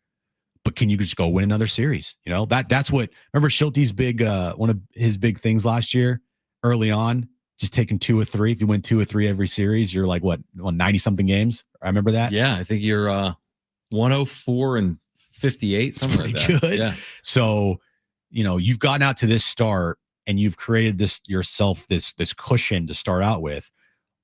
but can you just go win another series? You know, that's what, remember Shilt's big, one of his big things last year early on, just taking 2 or 3. If you win 2 or 3 every series, you're like, what, 90 something games? I remember that. Yeah. I think you're, 104 and 58, something like that. Good. Yeah. So, you know, you've gotten out to this start and you've created this cushion to start out with.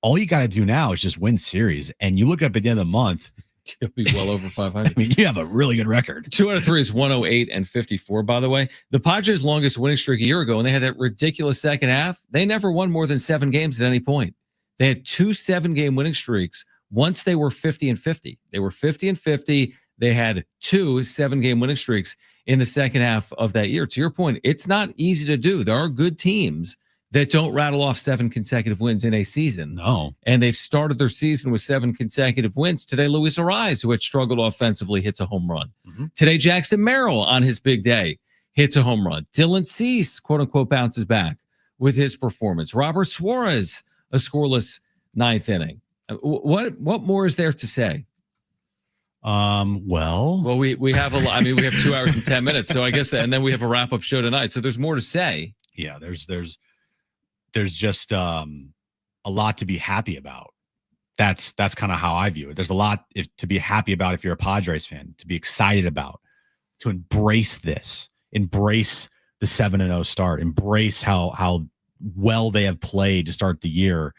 All you got to do now is just win series. And you look up at the end of the month, you'll be well over 500. I mean, you have a really good record. 2 out of 3 is 108 and 54, by the way. The Padres' longest winning streak a year ago, and they had that ridiculous second half. They never won more than 7 games at any point. They had 2 7-game winning streaks. Once they were 50 and 50, they were 50 and 50. They had 2 7-game winning streaks in the second half of that year. To your point, it's not easy to do. There are good teams that don't rattle off 7 consecutive wins in a season. No. And they've started their season with 7 consecutive wins. Today, Luis Ariz, who had struggled offensively, hits a home run. Today, Jackson Merrill on his big day hits a home run. Dylan Cease, quote unquote, bounces back with his performance. Robert Suarez, a scoreless 9th inning. What more is there to say? Well, we have a lot. I mean, we have 2 hours and 10 minutes. So I guess and then we have a wrap-up show tonight. So there's more to say. Yeah, there's just a lot to be happy about. That's kind of how I view it. There's a lot to be happy about if you're a Padres fan, to be excited about, to embrace this, embrace the 7-0 start, embrace how well they have played to start the year,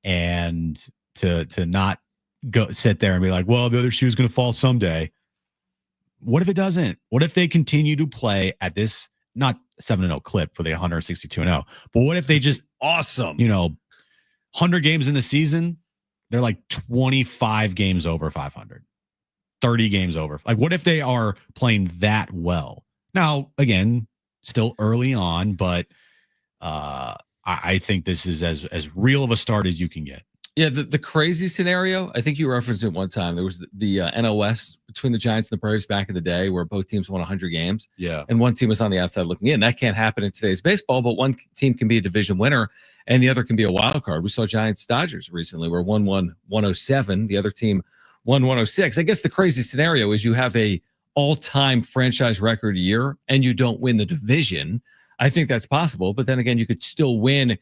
and to not go sit there and be like, well, the other shoe is going to fall someday. What if it doesn't? What if they continue to play at this not 7-0 clip for the 162-0, but what if they just awesome, 100 games in the season, they're like 25 games over 500, 30 games over. Like, what if they are playing that well? Now, again, still early on, but I think this is as real of a start as you can get. Yeah, the crazy scenario, I think you referenced it one time. There was the NOS between the Giants and the Braves back in the day where both teams won 100 games. Yeah. And one team was on the outside looking in. That can't happen in today's baseball, but one team can be a division winner and the other can be a wild card. We saw Giants-Dodgers recently where one won 107, the other team won 106. I guess the crazy scenario is you have a all-time franchise record year and you don't win the division. I think that's possible, but then again, you could still win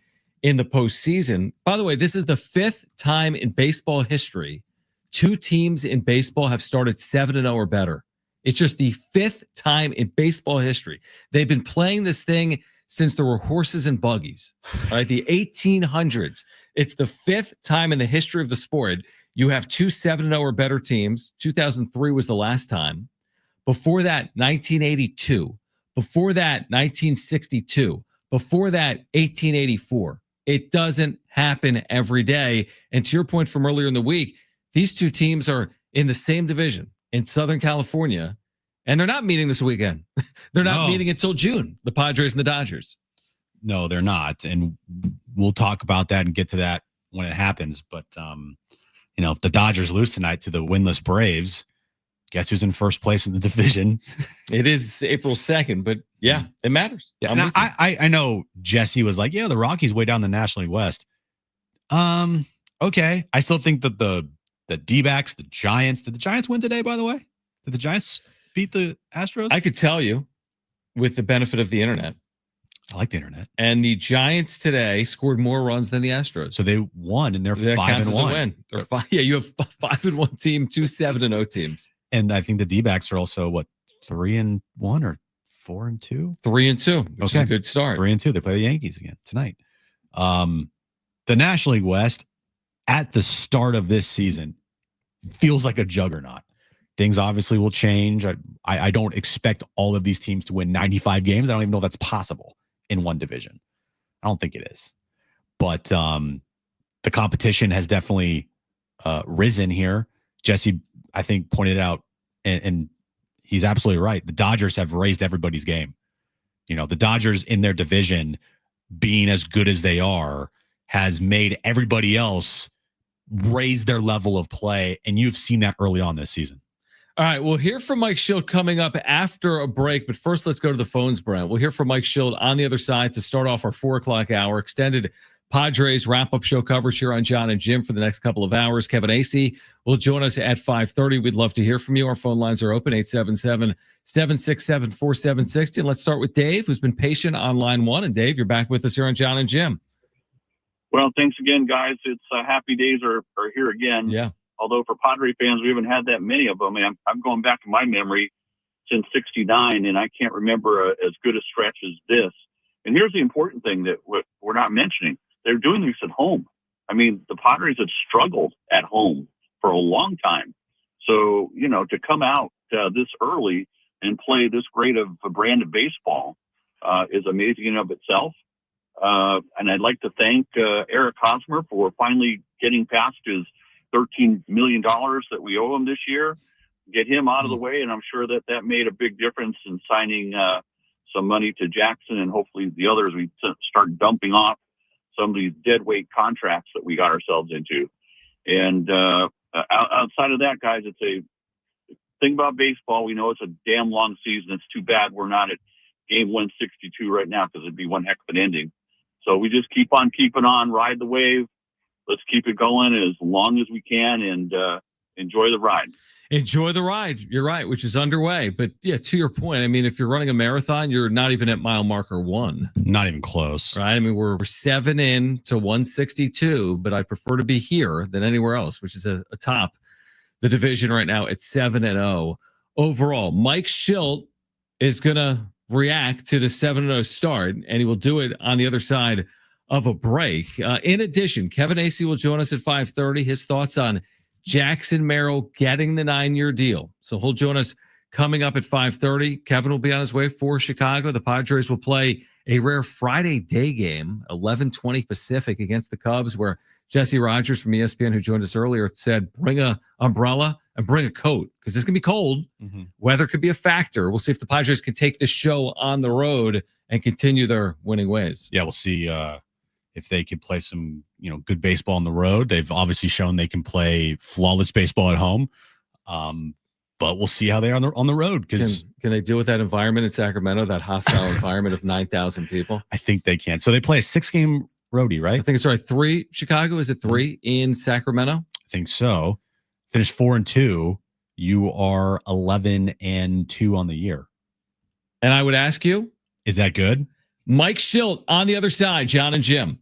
in the postseason. By the way, this is the 5th time in baseball history 2 teams in baseball have started 7-0 or better. It's just the 5th time in baseball history. They've been playing this thing since there were horses and buggies. All right, the 1800s. It's the 5th time in the history of the sport you have 2 7-0 or better teams. 2003 was the last time. Before that, 1982. Before that, 1962. Before that, 1884. It doesn't happen every day. And to your point from earlier in the week, these two teams are in the same division in Southern California, and they're not meeting this weekend. They're not meeting until June, the Padres and the Dodgers. No, they're not. And we'll talk about that and get to that when it happens. But, if the Dodgers lose tonight to the winless Braves, guess who's in first place in the division? It is April 2nd, but yeah, it matters. Yeah, and I know Jesse was like, yeah, the Rockies way down the National League West. Okay. I still think that the D-backs, the Giants, did the Giants win today, by the way? Did the Giants beat the Astros? I could tell you with the benefit of the internet. I like the internet. And the Giants today scored more runs than the Astros. So they won, and they're 5-1. They're 5. Yeah, you have 5-1 team, 2 7-0 teams. And I think the D-backs are also 3-1 or 4-2? 3-2, which is a good start. 3-2. They play the Yankees again tonight. The National League West at the start of this season feels like a juggernaut. Things obviously will change. I don't expect all of these teams to win 95 games. I don't even know if that's possible in one division. I don't think it is. But the competition has definitely risen here. Jesse, I think, pointed out, and he's absolutely right. The Dodgers have raised everybody's game. The Dodgers in their division being as good as they are has made everybody else raise their level of play. And you've seen that early on this season. All right, we'll hear from Mike Shildt coming up after a break. But first, let's go to the phones, Brent. We'll hear from Mike Shildt on the other side to start off our 4 o'clock hour. Extended Padres wrap-up show coverage here on Jon and Jim for the next couple of hours. Kevin Acee will join us at 5:30. We'd love to hear from you. Our phone lines are open, 877-767-4760. And let's start with Dave, who's been patient on line 1. And Dave, you're back with us here on Jon and Jim. Well, thanks again, guys. It's happy days are here again. Yeah. Although for Padre fans, we haven't had that many of them. I mean, I'm going back to my memory since '69, and I can't remember as good a stretch as this. And here's the important thing that we're not mentioning. They're doing this at home. I mean, the Padres have struggled at home for a long time. So, to come out this early and play this great of a brand of baseball is amazing in and of itself. And I'd like to thank Eric Hosmer for finally getting past his $13 million that we owe him this year, get him out of the way. And I'm sure that made a big difference in signing some money to Jackson, and hopefully the others, we start dumping off some of these dead weight contracts that we got ourselves into. And outside of that, guys, it's a thing about baseball. We know it's a damn long season. It's too bad we're not at game 162 right now, because it'd be one heck of an ending. So we just keep on keeping on, ride the wave. Let's keep it going as long as we can, and enjoy the ride. Enjoy the ride. You're right, which is underway. But yeah, to your point, I mean, if you're running a marathon, you're not even at mile marker 1. Not even close. Right? I mean, we're 7 in to 162, but I prefer to be here than anywhere else, which is atop the division right now at 7-0 overall. Mike Shildt is going to react to the 7-0 start, and he will do it on the other side of a break. In addition, Kevin Acee will join us at 5:30. His thoughts on Jackson Merrill getting the 9-year deal. So he'll join us coming up at 5:30. Kevin will be on his way for Chicago. The Padres will play a rare Friday day game, 11:20 Pacific, against the Cubs, where Jesse Rogers from ESPN, who joined us earlier, said bring a umbrella and bring a coat, because it's going to be cold. Mm-hmm. Weather could be a factor. We'll see if the Padres can take this show on the road and continue their winning ways. Yeah, we'll see if they could play some, good baseball on the road. They've obviously shown they can play flawless baseball at home. But we'll see how they are on the road. Because can they deal with that environment in Sacramento, that hostile environment of 9,000 people? I think they can. So they play a 6-game roadie, right? I think it's right. 3 Chicago. Is it 3 in Sacramento? I think so. Finish 4-2. You are 11-2 on the year. And I would ask you, is that good? Mike Shildt on the other side, Jon and Jim.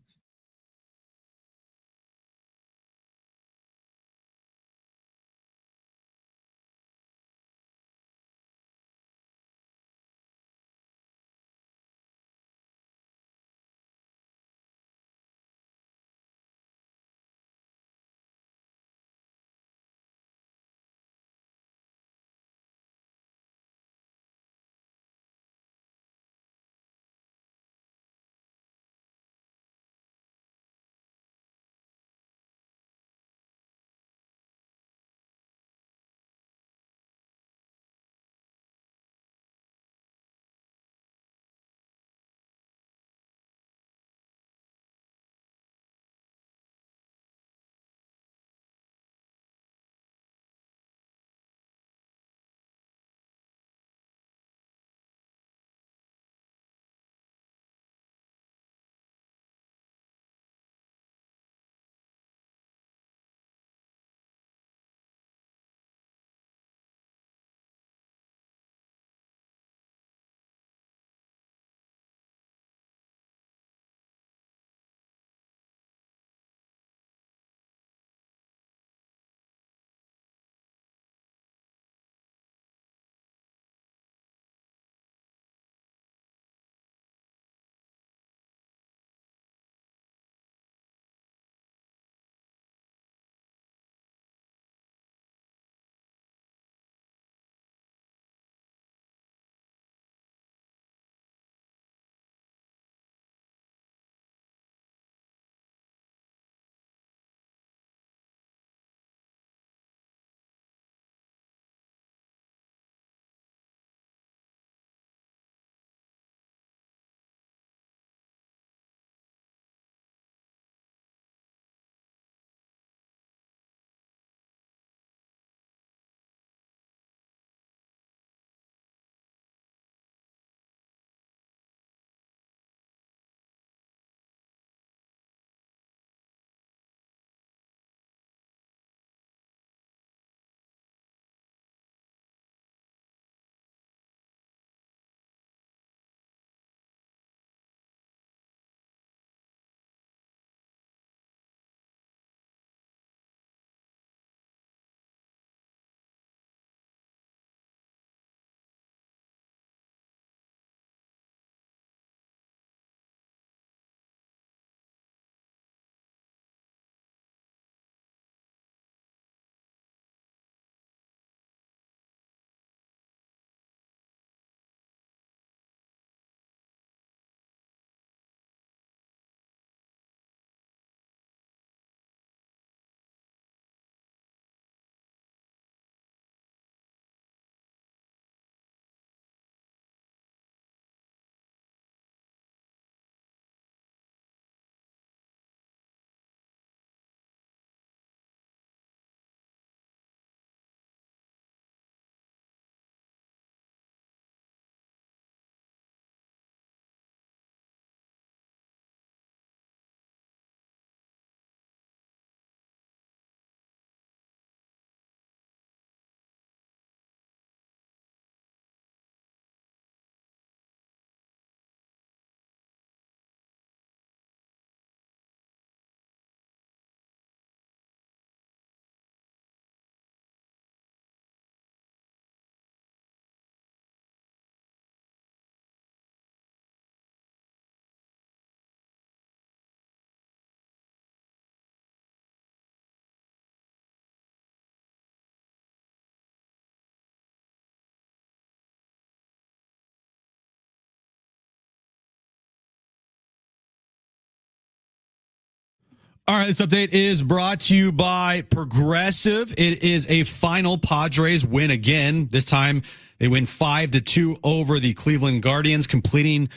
All right, this update is brought to you by Progressive. It is a final Padres win again. This time they win 5-2 over the Cleveland Guardians, completing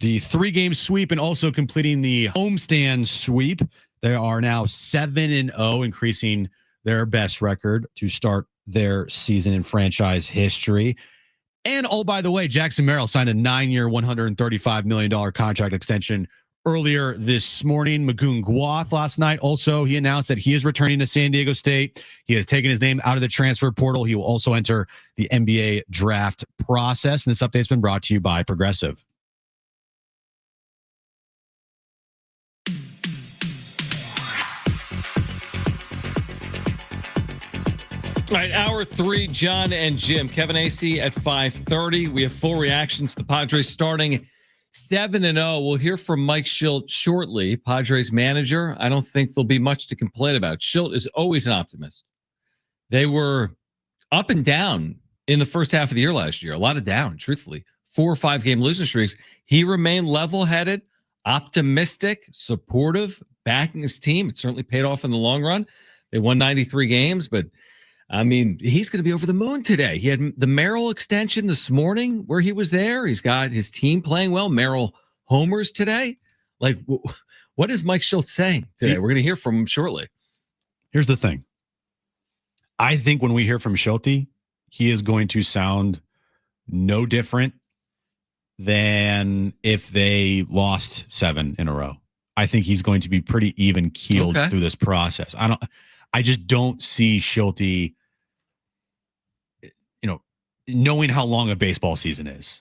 the 3-game sweep and also completing the homestand sweep. They are now 7-0, increasing their best record to start their season in franchise history. And oh, by the way, Jackson Merrill signed a 9-year, $135 million contract extension earlier this morning. Magoon Gwath last night also, he announced that he is returning to San Diego State. He has taken his name out of the transfer portal. He will also enter the NBA draft process. And this update has been brought to you by Progressive. All right, hour 3, Jon and Jim. Kevin Acee at 5:30. We have full reaction to the Padres starting 7-0. We'll hear from Mike Shildt shortly, Padres manager. I don't think there'll be much to complain about. Shildt is always an optimist. They were up and down in the first half of the year last year. A lot of down, truthfully. 4 or 5 game losing streaks. He remained level-headed, optimistic, supportive, backing his team. It certainly paid off in the long run. They won 93 games, but I mean, he's going to be over the moon today. He had the Merrill extension this morning where he was there. He's got his team playing well. Merrill homers today. Like, what is Mike Shildt saying today? We're going to hear from him shortly. Here's the thing. I think when we hear from Shildt, he is going to sound no different than if they lost 7 in a row. I think he's going to be pretty even keeled through this process. I just don't see Shildt, knowing how long a baseball season is,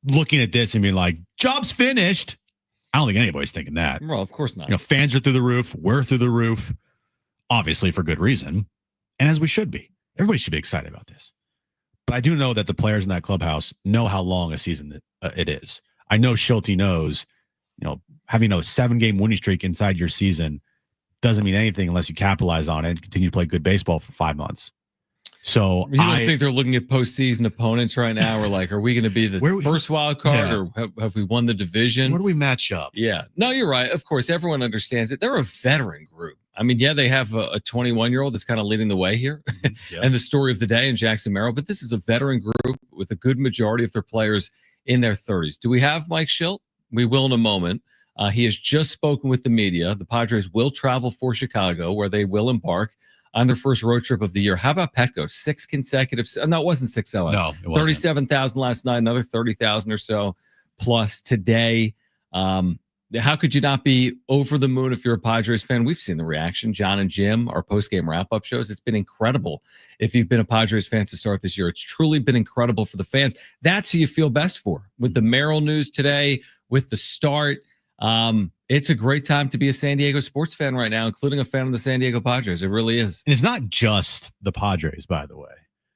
looking at this and being like, job's finished. I don't think anybody's thinking that. Well, of course not. Fans are through the roof. We're through the roof, obviously for good reason. And as we should be. Everybody should be excited about this. But I do know that the players in that clubhouse know how long a season it is. I know Shildt knows, having a 7-game winning streak inside your season doesn't mean anything unless you capitalize on it and continue to play good baseball for 5 months. So you don't think they're looking at postseason opponents right now? We're like, are we going to be the first wild card, or have we won the division? Where do we match up? Yeah, no, you're right. Of course, everyone understands it. They're a veteran group. I mean, yeah, they have a 21-year-old that's kind of leading the way here, and the story of the day in Jackson Merrill. But this is a veteran group with a good majority of their players in their 30s. Do we have Mike Shildt? We will in a moment. He has just spoken with the media. The Padres will travel for Chicago, where they will embark on their first road trip of the year. How about Petco? 6 consecutive. No, it wasn't 6 sellouts. No, it wasn't. 37,000 last night, another 30,000 or so plus today. How could you not be over the moon if you're a Padres fan? We've seen the reaction. Jon and Jim, our post-game wrap-up shows. It's been incredible if you've been a Padres fan to start this year. It's truly been incredible for the fans. That's who you feel best for. With the Merrill news today, with the start, it's a great time to be a San Diego sports fan right now, including a fan of the San Diego Padres. It really is. And it's not just the Padres, by the way.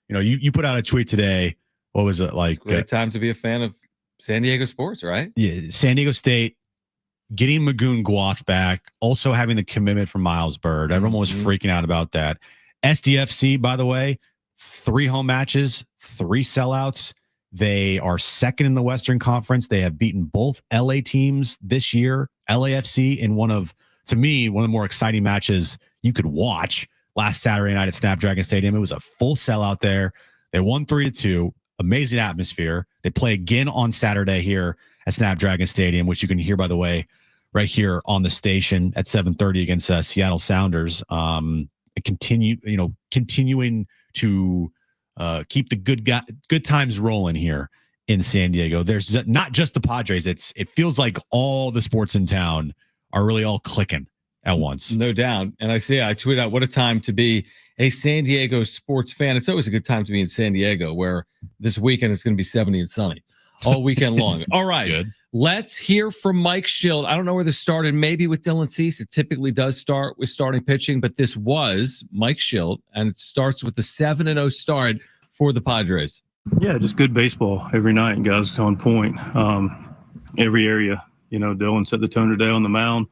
You put out a tweet today. What was it like? It's a great time to be a fan of San Diego sports, right? Yeah, San Diego State getting Magoon Gwath back, also having the commitment from Miles Bird. Everyone was freaking out about that. SDFC, by the way, 3 home matches, 3 sellouts. They are second in the Western Conference. They have beaten both LA teams this year. LAFC in one of the more exciting matches you could watch last Saturday night at Snapdragon Stadium. It was a full sellout there. They won 3-2. Amazing atmosphere. They play again on Saturday here at Snapdragon Stadium, which you can hear, by the way, right here on the station at 7:30 against Seattle Sounders. Continuing to keep the good times rolling here in San Diego. There's not just the Padres. It feels like all the sports in town are really all clicking at once. No doubt. And I tweet out, what a time to be a San Diego sports fan. It's always a good time to be in San Diego, where this weekend it's going to be 70 and sunny all weekend long. All right. Good. Let's hear from Mike Shildt. I don't know where this started. Maybe with Dylan Cease. It typically does start with starting pitching, but this was Mike Shildt, and it starts with the 7-0 start for the Padres. Yeah, just good baseball every night, guys. On point. Every area. Dylan set the tone today on the mound.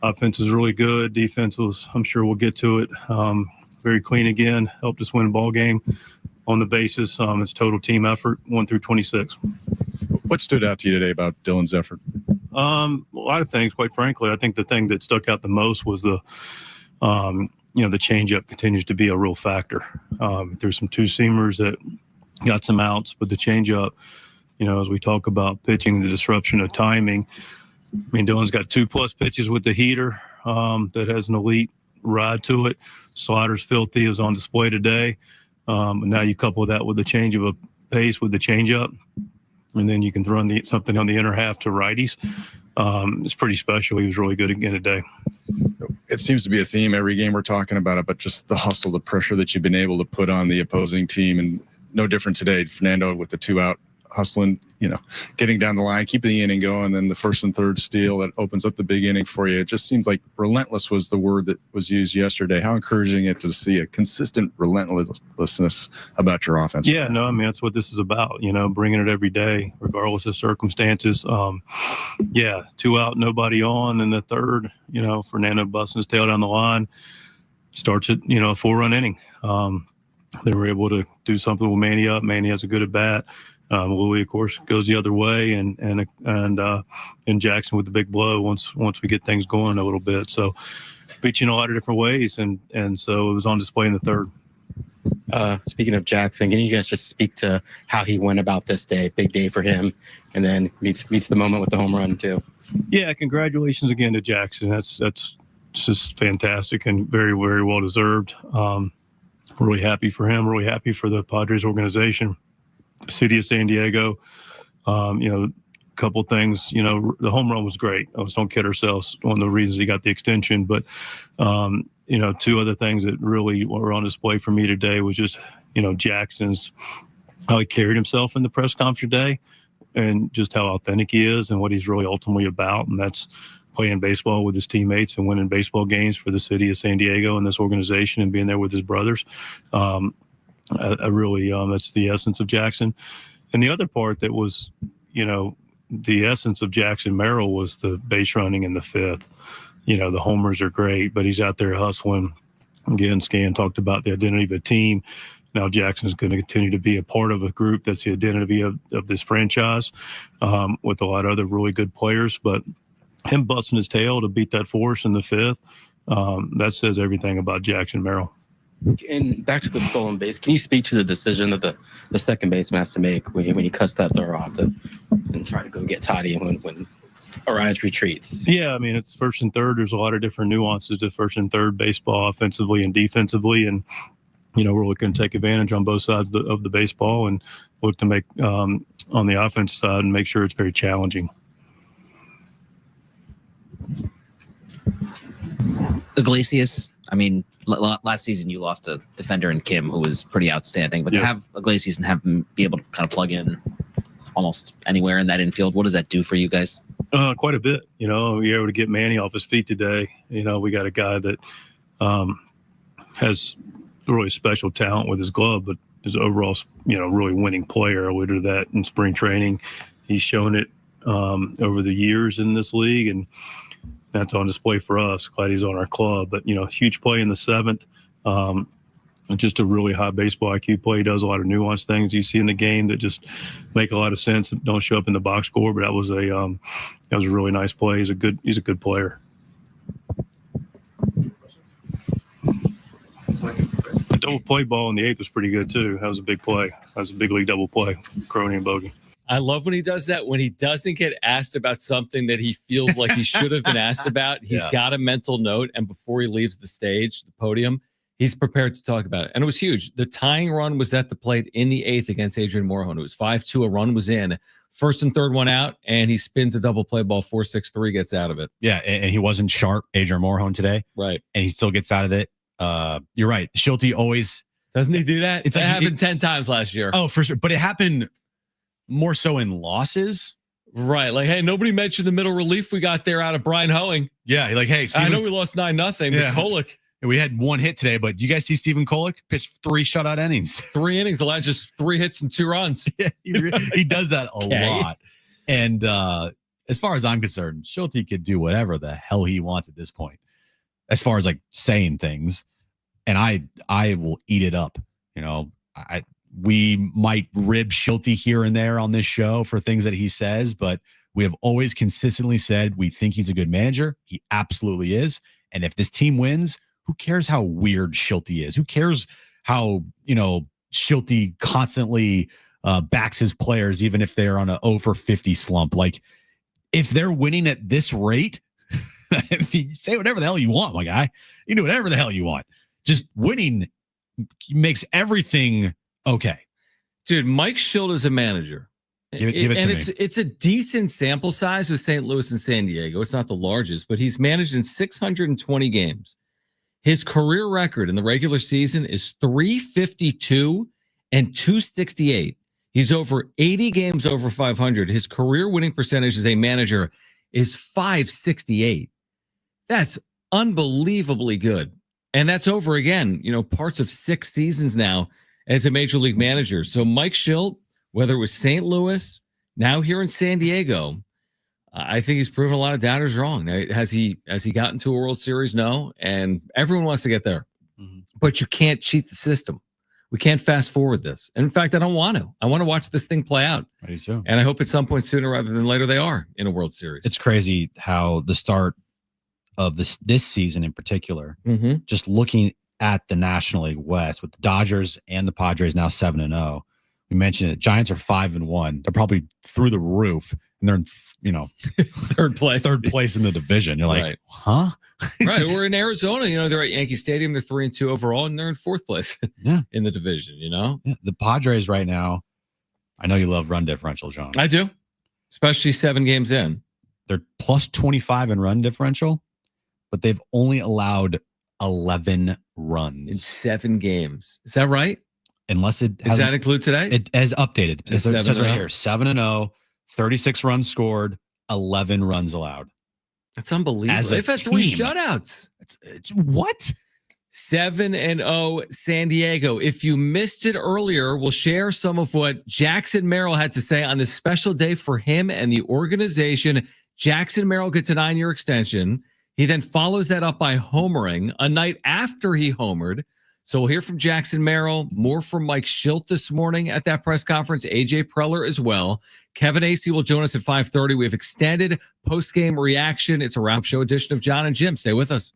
Offense was really good. Defense was, I'm sure we'll get to it, very clean again. Helped us win a ball game on the basis. It's total team effort, 1 through 26. What stood out to you today about Dylan's effort? Well, lot of things, quite frankly. I think the thing that stuck out the most was the changeup continues to be a real factor. There's some two-seamers that got some outs, but the changeup, as we talk about pitching, the disruption of timing, I mean, Dylan's got 2+ pitches with the heater that has an elite ride to it. Slider's filthy. It was on display today. And now you couple that with the change of a pace with the changeup, and then you can throw something on the inner half to righties. It's pretty special. He was really good again today. It seems to be a theme every game we're talking about it, but just the hustle, the pressure that you've been able to put on the opposing team, and no different today. Fernando with the 2 out, hustling, getting down the line, keeping the inning going, then the first and third steal that opens up the big inning for you. It just seems like relentless was the word that was used yesterday. How encouraging it to see a consistent relentlessness about your offense. Yeah, no, I mean, that's what this is about, bringing it every day, regardless of circumstances. 2 out, nobody on in the third, Fernando busting his tail down the line, starts it, a 4-run inning. They were able to do something with Manny up. Manny has a good at bat. Louis, of course, goes the other way, and Jackson with the big blow once we get things going a little bit. So, pitching a lot of different ways, and so it was on display in the third. Speaking of Jackson, can you guys just speak to how he went about this day? Big day for him, and then meets the moment with the home run too. Yeah, congratulations again to Jackson. That's just fantastic and very, very well deserved. Really happy for him. Really happy for the Padres organization. The city of San Diego, a couple things, the home run was great. Let's don't kid ourselves. One of the reasons he got the extension, but, 2 other things that really were on display for me today was just, Jackson's, how he carried himself in the press conference today, and just how authentic he is and what he's really ultimately about. And that's playing baseball with his teammates and winning baseball games for the city of San Diego and this organization, and being there with his brothers. I really, that's the essence of Jackson. And the other part that was, the essence of Jackson Merrill was the base running in the 5th. The homers are great, but he's out there hustling. Again, Scan talked about the identity of a team. Now Jackson's going to continue to be a part of a group that's the identity of this franchise, with a lot of other really good players. But him busting his tail to beat that force in the 5th, that says everything about Jackson Merrill. And back to the stolen base, can you speak to the decision that the second baseman has to make when he cuts that throw off and try to go get Toddy when Orions retreats? Yeah, I mean, it's first and third. There's a lot of different nuances to first and third baseball, offensively and defensively. And, we're looking to take advantage on both sides of the baseball and look to make, on the offense side, and make sure it's very challenging. Iglesias, I mean, last season you lost a defender in Kim who was pretty outstanding, but to have Iglesias and have him be able to kind of plug in almost anywhere in that infield, what does that do for you guys? Quite a bit. You're able to get Manny off his feet today. We got a guy that has really special talent with his glove, but is overall, really winning player. I alluded to that in spring training. He's shown it over the years in this league, and that's on display for us. Glad he's on our club. But, huge play in the 7th. Just a really high baseball IQ play. He does a lot of nuanced things you see in the game that just make a lot of sense and don't show up in the box score. But that was a really nice play. He's a good player. The double play ball in the 8th was pretty good too. That was a big play. That was a big league double play. Crony and Bogey. I love when he does that. When he doesn't get asked about something that he feels like he should have been asked about, he's got a mental note. And before he leaves the stage, the podium, he's prepared to talk about it. And it was huge. The tying run was at the plate in the 8th against Adrian Morejon. It was 5-2. A run was in. First and third one out, and he spins a double play ball, 4-6-3, gets out of it. Yeah, and he wasn't sharp, Adrian Morejon, today. Right. And he still gets out of it. You're right. Shildt always... Doesn't he do that? It happened 10 times last year. Oh, for sure. But it happened more so in losses. Right. Like, hey, nobody mentioned the middle relief we got there out of Brian Hoeing. Yeah. Like, hey, I know we lost 9-0, but Kolek. We had one hit today, but do you guys see Stephen Kolek pitched 3 shutout innings? 3 innings, allowed just 3 hits and 2 runs. Yeah, he does that a lot. And as far as I'm concerned, Shildt could do whatever the hell he wants at this point, as far as like saying things. And I will eat it up. We might rib Shildt here and there on this show for things that he says, but We have always consistently said we think he's a good manager. He absolutely is. And if this team wins, who cares how weird Shildt is? Who cares how, Shildt constantly backs his players, even if they're on a 0 for 50 slump? Like, if they're winning at this rate, if you say whatever the hell you want, my guy, you do whatever the hell you want. Just winning makes everything okay. Dude, Mike Shildt is a manager. Give it to me. It's a decent sample size with St. Louis and San Diego. It's not the largest, but he's managed in 620 games. His career record in the regular season is 352 and 268. He's over 80 games over 500. His career winning percentage as a manager is 568. That's unbelievably good. And that's over, again, parts of 6 seasons now as a major league manager. So Mike Shildt, whether it was St. Louis, now here in San Diego, I think he's proven a lot of doubters wrong. Has he gotten to a World Series? No. And everyone wants to get there. Mm-hmm. But you can't cheat the system. We can't fast forward this. And in fact, I don't want to. I want to watch this thing play out. I do too. And I hope at some point sooner rather than later they are in a World Series. It's crazy how the start of this season in particular, just looking at the National League West with the Dodgers and the Padres now 7-0. We mentioned it. Giants are 5-1. They're probably through the roof, and they're in, third place in the division. You're like, right. Huh? Right. We're in Arizona. They're at Yankee Stadium. They're 3-2 overall, and they're in 4th place. In the division. Yeah. The Padres right now. I know you love run differential, John. I do, especially 7 games in. They're plus 25 in run differential, but they've only allowed 11 runs in 7 games. Is that right? Unless it does that include today? It has updated. It says right here 7-0, 36 runs scored, 11 runs allowed. That's unbelievable. They've had 3 shutouts. What? 7-0 San Diego. If you missed it earlier, we'll share some of what Jackson Merrill had to say on this special day for him and the organization. Jackson Merrill gets a 9-year extension. He then follows that up by homering a night after he homered. So we'll hear from Jackson Merrill, more from Mike Shildt this morning at that press conference, AJ Preller as well. Kevin Acee will join us at 5:30. We have extended post-game reaction. It's a wrap show edition of Jon and Jim. Stay with us.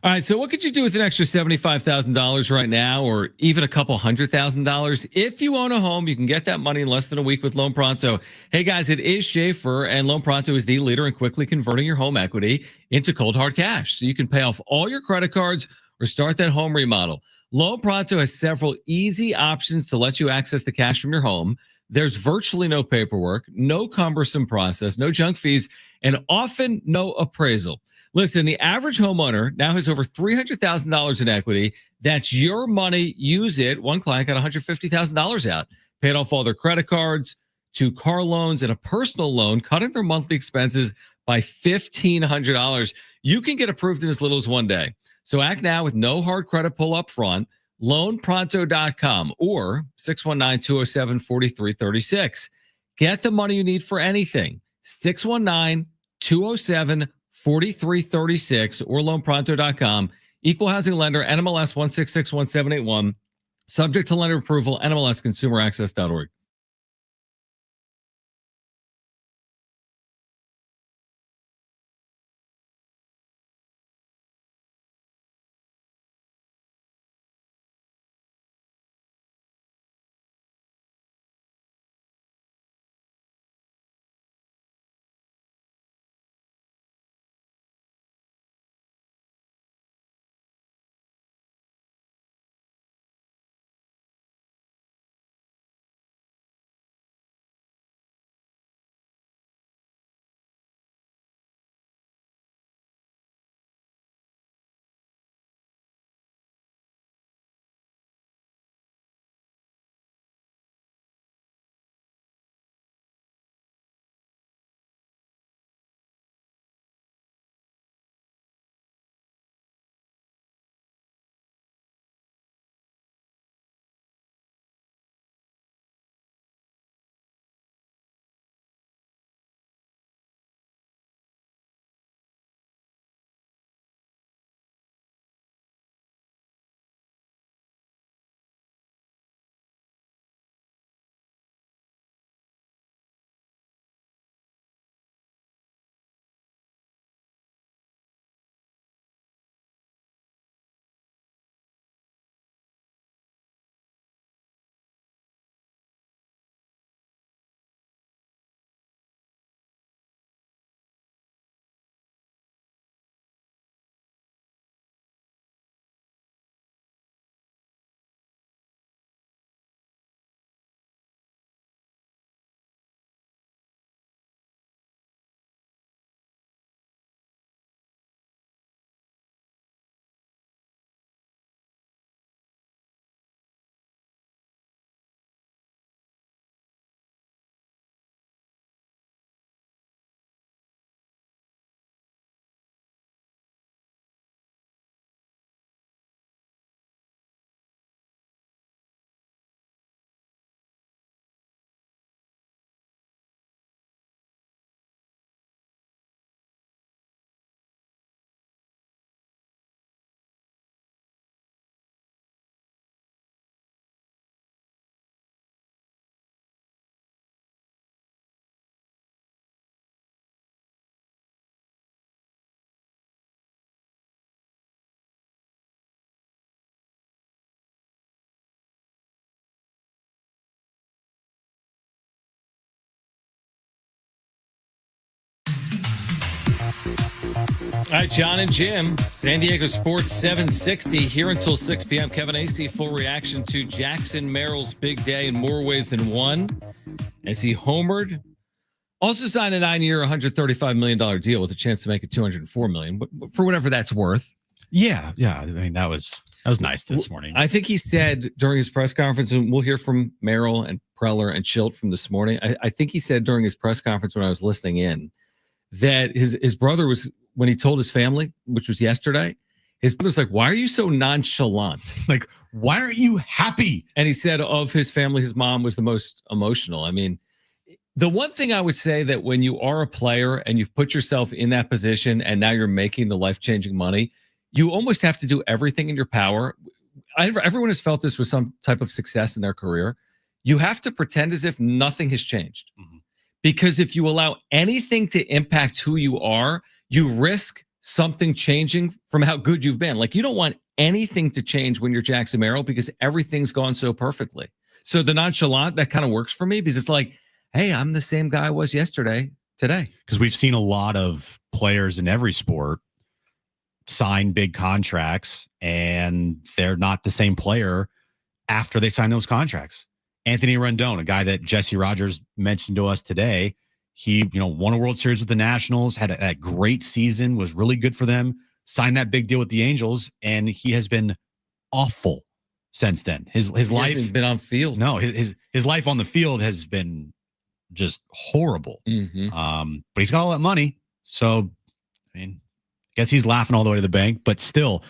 All right, so what could you do with an extra $75,000 right now, or even a couple $100,000? If you own a home, you can get that money in less than a week with Loan Pronto. Hey guys, it is Schaefer, and Loan Pronto is the leader in quickly converting your home equity into cold hard cash, so you can pay off all your credit cards or start that home remodel. Loan Pronto has several easy options to let you access the cash from your home. There's virtually no paperwork, no cumbersome process, no junk fees, and often no appraisal. Listen, the average homeowner now has over $300,000 in equity. That's your money. Use it. One client got $150,000 out, paid off all their credit cards, 2 car loans, and a personal loan, cutting their monthly expenses by $1,500. You can get approved in as little as 1 day. So act now with no hard credit pull up front. LoanPronto.com or 619-207-4336. Get the money you need for anything. 619-207-4336 or loanpronto.com. Equal housing lender, NMLS 1661781. Subject to lender approval, NMLSconsumeraccess.org. All right, Jon and Jim, San Diego Sports 760 here until 6 p.m. Kevin Acee, full reaction to Jackson Merrill's big day in more ways than one as he homered. Also signed a 9-year, $135 million deal with a chance to make it $204 million, for whatever that's worth. Yeah. I mean, that was nice this morning. I think he said during his press conference, and we'll hear from Merrill and Preller and Shildt from this morning. I think he said during his press conference when I was listening in that his brother was, when he told his family, which was yesterday, his brother's like, why are you so nonchalant? Like, why aren't you happy? And he said of his family, his mom was the most emotional. I mean, the one thing I would say that when you are a player and you've put yourself in that position and now you're making the life-changing money, you almost have to do everything in your power. Everyone has felt this with some type of success in their career. You have to pretend as if nothing has changed. Mm-hmm. Because if you allow anything to impact who you are, you risk something changing from how good you've been. Like, you don't want anything to change when you're Jackson Merrill because everything's gone so perfectly. So the nonchalant, that kind of works for me because it's like, hey, I'm the same guy I was yesterday, today. Because we've seen a lot of players in every sport sign big contracts and they're not the same player after they sign those contracts. Anthony Rendon, a guy that Jesse Rogers mentioned to us today, he, won a World Series with the Nationals, had a great season, was really good for them, signed that big deal with the Angels, and he has been awful since then. His life hasn't been on field. No, his life on the field has been just horrible. Mm-hmm. But he's got all that money, so I mean, I guess he's laughing all the way to the bank. But still,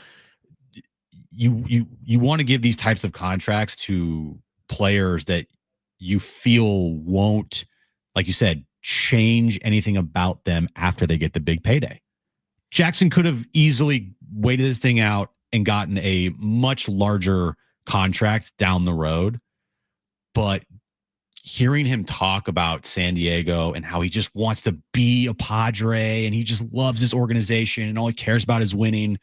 you want to give these types of contracts to players that you feel won't, like you said, change anything about them after they get the big payday. Jackson could have easily waited this thing out and gotten a much larger contract down the road. But hearing him talk about San Diego and how he just wants to be a Padre and he just loves his organization and all he cares about is winning,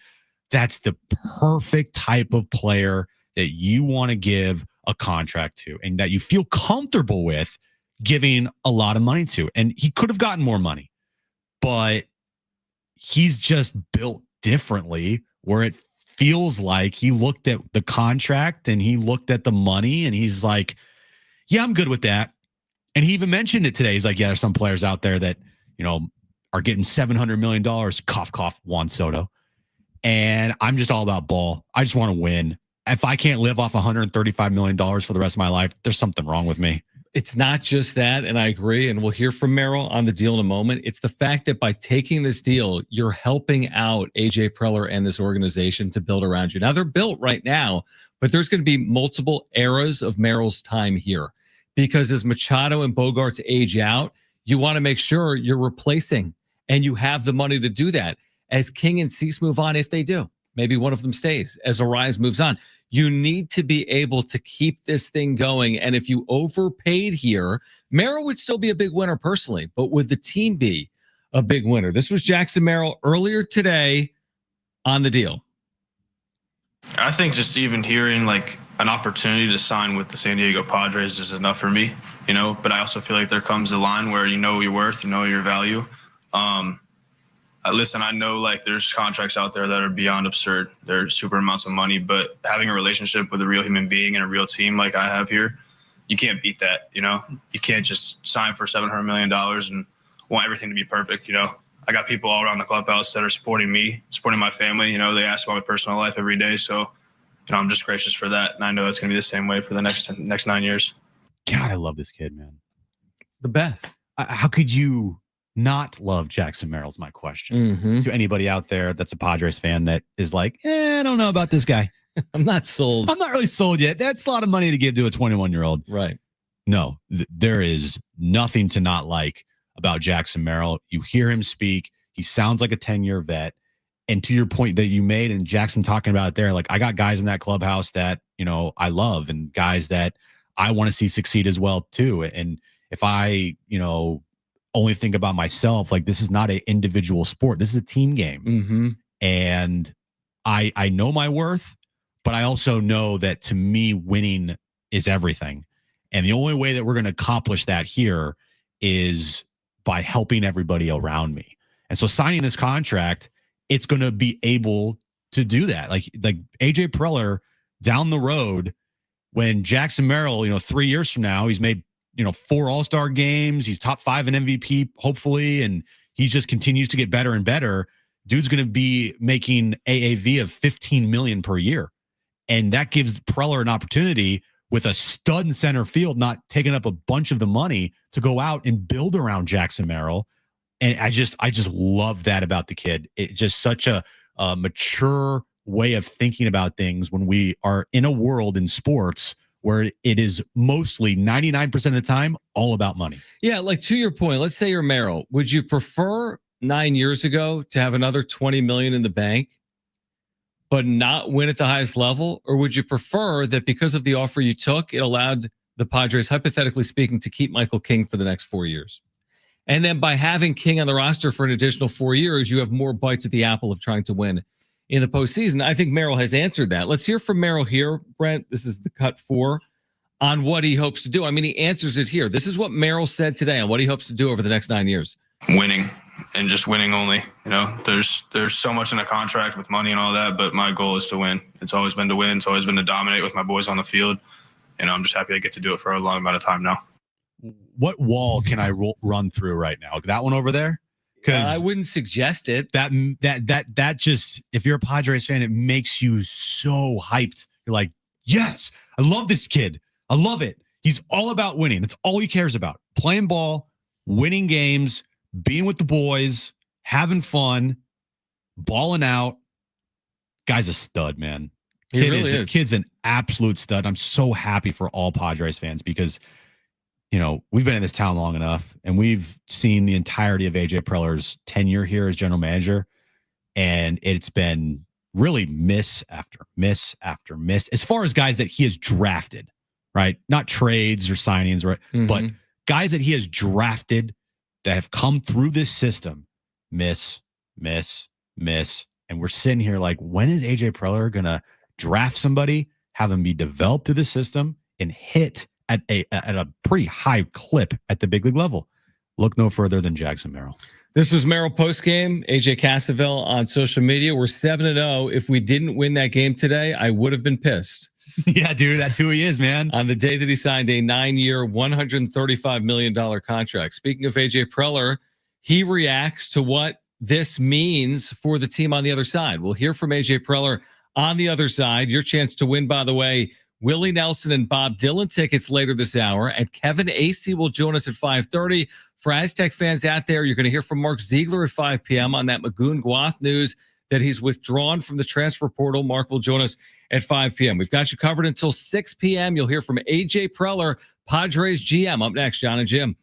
that's the perfect type of player that you want to give a contract to and that you feel comfortable with giving a lot of money to. And he could have gotten more money, but he's just built differently where it feels like he looked at the contract and he looked at the money and he's like, yeah, I'm good with that. And he even mentioned it today. He's like, yeah, there's some players out there that, are getting $700 million, cough, cough, Juan Soto. And I'm just all about ball. I just want to win. If I can't live off $135 million for the rest of my life, there's something wrong with me. It's not just that, and I agree, and we'll hear from Merrill on the deal in a moment. It's the fact that by taking this deal, you're helping out AJ Preller and this organization to build around you. Now, they're built right now, but there's going to be multiple eras of Merrill's time here because as Machado and Bogarts age out, you want to make sure you're replacing, and you have the money to do that. As King and Cease move on, if they do, maybe one of them stays. As Ariz moves on, you need to be able to keep this thing going. And if you overpaid here, Merrill would still be a big winner personally, but would the team be a big winner? This was Jackson Merrill earlier today on the deal. I think just even hearing like an opportunity to sign with the San Diego Padres is enough for me, but I also feel like there comes a line where you know your worth, you know your value. Listen, I know like there's contracts out there that are beyond absurd. They're super amounts of money, but having a relationship with a real human being and a real team like I have here, you can't beat that. You can't just sign for $700 million and want everything to be perfect. I got people all around the clubhouse that are supporting me, supporting my family. They ask about my personal life every day. So, I'm just gracious for that. And I know it's going to be the same way for the next 9 years. God, I love this kid, man. The best. How could you not love Jackson Merrill is my question to anybody out there that's a Padres fan that is like, I don't know about this guy. I'm not sold. I'm not really sold yet. That's a lot of money to give to a 21-year-old. Right. No, there is nothing to not like about Jackson Merrill. You hear him speak. He sounds like a 10-year vet. And to your point that you made and Jackson talking about it there, like I got guys in that clubhouse that, I love and guys that I want to see succeed as well too. And if I, only think about myself, like this is not an individual sport. This is a team game. And I know my worth, but I also know that to me, winning is everything. And the only way that we're going to accomplish that here is by helping everybody around me. And so signing this contract it's going to be able to do that. Like AJ Preller down the road, when Jackson Merrill, 3 years from now, he's made, 4 All-Star games. He's top 5 in MVP, hopefully. And he just continues to get better and better. Dude's going to be making AAV of $15 million per year. And that gives Preller an opportunity with a stud in center field, not taking up a bunch of the money, to go out and build around Jackson Merrill. And I just love that about the kid. It's just such a mature way of thinking about things when we are in a world in sports where it is mostly 99% of the time all about money. Yeah, like to your point, let's say you're Merrill. Would you prefer 9 years ago to have another $20 million in the bank but not win at the highest level? Or would you prefer that because of the offer you took, it allowed the Padres, hypothetically speaking, to keep Michael King for the next 4 years? And then by having King on the roster for an additional 4 years, you have more bites at the apple of trying to win in the postseason. I think Merrill has answered that. Let's hear from Merrill here, Brent. This is the cut 4 on what he hopes to do. I mean, he answers it here. This is what Merrill said today on what he hopes to do over the next 9 years. Winning, and just winning only. There's so much in a contract with money and all that, but my goal is to win. It's always been to win. It's always been to dominate with my boys on the field. And I'm just happy I get to do it for a long amount of time now. What wall can I run through right now? That one over there? Because I wouldn't suggest it. That just, if you're a Padres fan, it makes you so hyped. You're like, yes, I love this kid. I love it. He's all about winning. That's all he cares about. Playing ball, winning games, being with the boys, having fun, balling out. Guy's a stud, man. He really is. Kid's an absolute stud. I'm so happy for all Padres fans because, we've been in this town long enough and we've seen the entirety of AJ Preller's tenure here as general manager. And it's been really miss after miss after miss as far as guys that he has drafted, right? Not trades or signings, right? Mm-hmm. But guys that he has drafted that have come through this system, miss. And we're sitting here like, when is AJ Preller going to draft somebody, have them be developed through the system and hit at a pretty high clip at the big league level? Look no further than Jackson Merrill. This was Merrill postgame. AJ Cassavell on social media. We're 7-0. If we didn't win that game today, I would have been pissed. Yeah, dude, that's who he is, man. On the day that he signed a 9-year, $135 million contract. Speaking of AJ Preller, he reacts to what this means for the team on the other side. We'll hear from AJ Preller on the other side. Your chance to win, by the way, Willie Nelson and Bob Dylan tickets later this hour. And Kevin Acee will join us at 5:30. For Aztec fans out there, you're going to hear from Mark Zeigler at 5 p.m. on that Magoon Gwath news that he's withdrawn from the transfer portal. Mark will join us at 5 p.m. We've got you covered until 6 p.m. You'll hear from AJ Preller, Padres GM. Up next, Jon and Jim.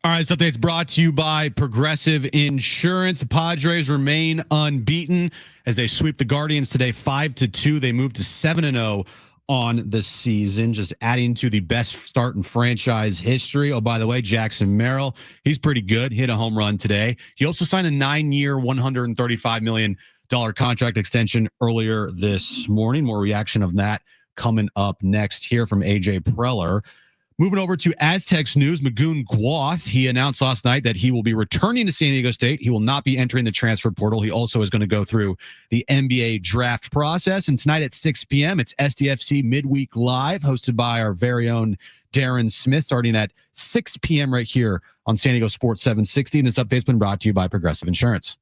All right, this update's brought to you by Progressive Insurance. The Padres remain unbeaten as they sweep the Guardians today 5-2. They move to 7-0 on the season, just adding to the best start in franchise history. Oh, by the way, Jackson Merrill, he's pretty good. Hit a home run today. He also signed a 9-year, $135 million contract extension earlier this morning. More reaction of that coming up next here from AJ Preller. Moving over to Aztecs news, Magoon Gwath, he announced last night that he will be returning to San Diego State. He will not be entering the transfer portal. He also is going to go through the NBA draft process. And tonight at 6 p.m., it's SDFC Midweek Live, hosted by our very own Darren Smith, starting at 6 p.m. right here on San Diego Sports 760. And this update's been brought to you by Progressive Insurance.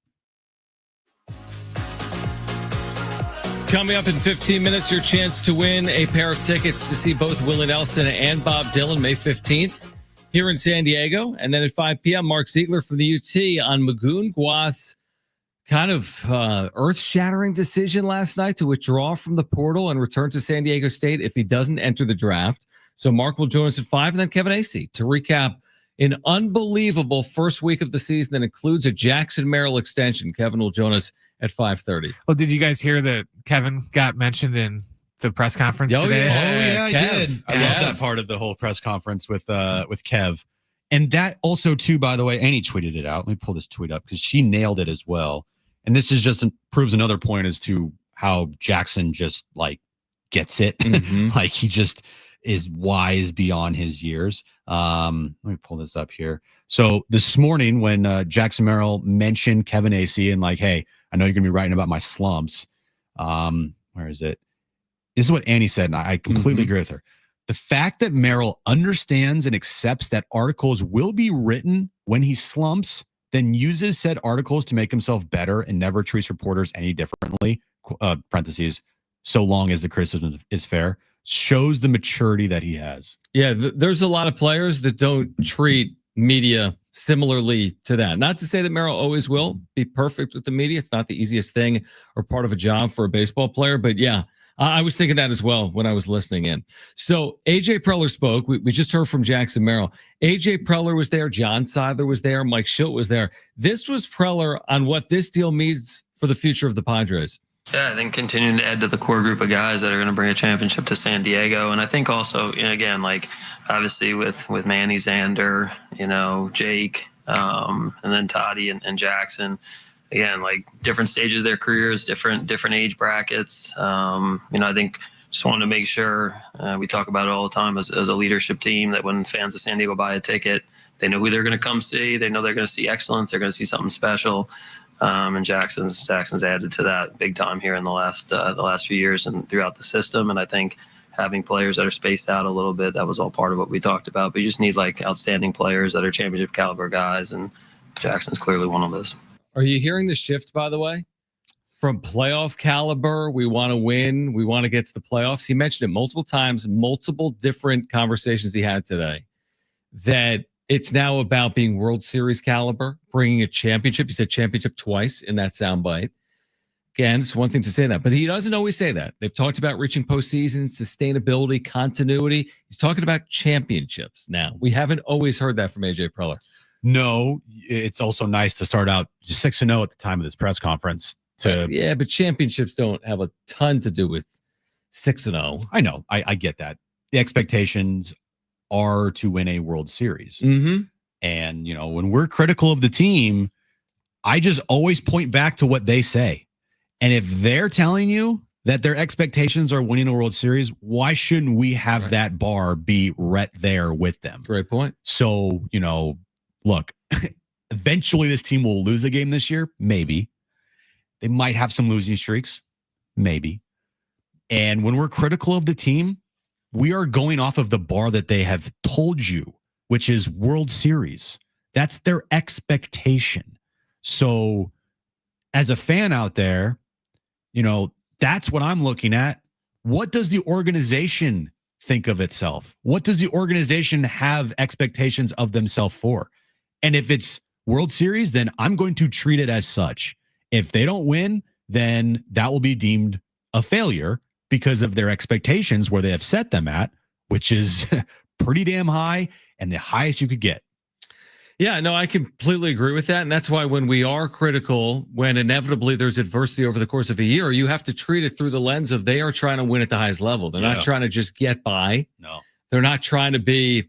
Coming up in 15 minutes, your chance to win a pair of tickets to see both Willie Nelson and Bob Dylan May 15th here in San Diego. And then at 5 p.m., Mark Zeigler from the UT on Magoon Gwath's kind of earth-shattering decision last night to withdraw from the portal and return to San Diego State if he doesn't enter the draft. So Mark will join us at 5, and then Kevin Acee to recap an unbelievable first week of the season that includes a Jackson Merrill extension. Kevin will join us at 5:30. Well, did you guys hear that Kevin got mentioned in the press conference today? I did. I love that part of the whole press conference with Kev. And that also, too, by the way, Annie tweeted it out. Let me pull this tweet up because she nailed it as well. And this is just proves another point as to how Jackson just like gets it. Mm-hmm. Like he just is wise beyond his years. Let me pull this up here. So this morning when Jackson Merrill mentioned Kevin Acee and like, hey, I know you're going to be writing about my slumps. Where is it? This is what Annie said, and I completely agree with her. The fact that Merrill understands and accepts that articles will be written when he slumps, then uses said articles to make himself better and never treats reporters any differently, parentheses, so long as the criticism is fair, shows the maturity that he has. Yeah, there's a lot of players that don't treat media similarly to that. Not to say that Merrill always will be perfect with the media. It's not the easiest thing or part of a job for a baseball player. But yeah, I was thinking that as well when I was listening in. So AJ Preller spoke. We just heard from Jackson Merrill. AJ Preller was there. John Zeigler was there. Mike Shildt was there. This was Preller on what this deal means for the future of the Padres. Yeah, I think continuing to add to the core group of guys that are going to bring a championship to San Diego. And I think also, again, like obviously with Manny, Xander, Jake, and then Toddy and Jackson, again, like different stages of their careers, different age brackets. I think just wanted to make sure we talk about it all the time as a leadership team that when fans of San Diego buy a ticket, they know who they're going to come see. They know they're going to see excellence. They're going to see something special. And Jackson's added to that big time here in the last few years and throughout the system. And I think having players that are spaced out a little bit, that was all part of what we talked about. But you just need like outstanding players that are championship caliber guys, and Jackson's clearly one of those. Are you hearing the shift, by the way? From playoff caliber, we want to win, we want to get to the playoffs. He mentioned it multiple times, multiple different conversations he had today, that it's now about being World Series caliber, bringing a championship. He said championship twice in that soundbite. Again, it's one thing to say that, but he doesn't always say that. They've talked about reaching postseason, sustainability, continuity. He's talking about championships now. We haven't always heard that from AJ Preller. No, it's also nice to start out just 6-0 at the time of this press conference. Yeah, but championships don't have a ton to do with 6-0. I know. I get that. The expectations are to win a World Series. Mm-hmm. And, when we're critical of the team, I just always point back to what they say. And if they're telling you that their expectations are winning a World Series, why shouldn't we have that bar be right there with them? Great point. So, look, eventually this team will lose a game this year. Maybe. They might have some losing streaks. Maybe. And when we're critical of the team, we are going off of the bar that they have told you, which is World Series. That's their expectation. So as a fan out there, that's what I'm looking at. What does the organization think of itself? What does the organization have expectations of themselves for? And if it's World Series, then I'm going to treat it as such. If they don't win, then that will be deemed a failure because of their expectations where they have set them at, which is pretty damn high and the highest you could get. Yeah, no, I completely agree with that. And that's why when we are critical, when inevitably there's adversity over the course of a year, you have to treat it through the lens of they are trying to win at the highest level. They're not trying to just get by. No. They're not trying to be,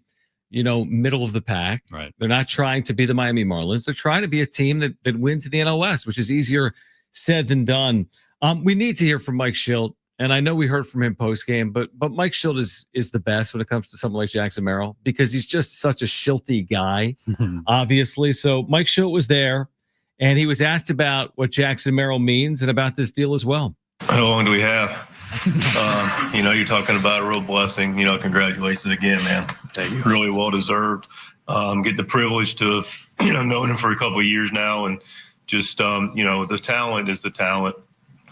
middle of the pack. Right. They're not trying to be the Miami Marlins. They're trying to be a team that wins in the NL West, which is easier said than done. We need to hear from Mike Shildt. And I know we heard from him post-game, but Mike Shildt is the best when it comes to someone like Jackson Merrill because he's just such a Shilty guy, obviously. So Mike Shildt was there, and he was asked about what Jackson Merrill means and about this deal as well. How long do we have? You're talking about a real blessing. Congratulations again, man. Thank you. Really well deserved. Get the privilege to have, known him for a couple of years now, and just the talent is the talent.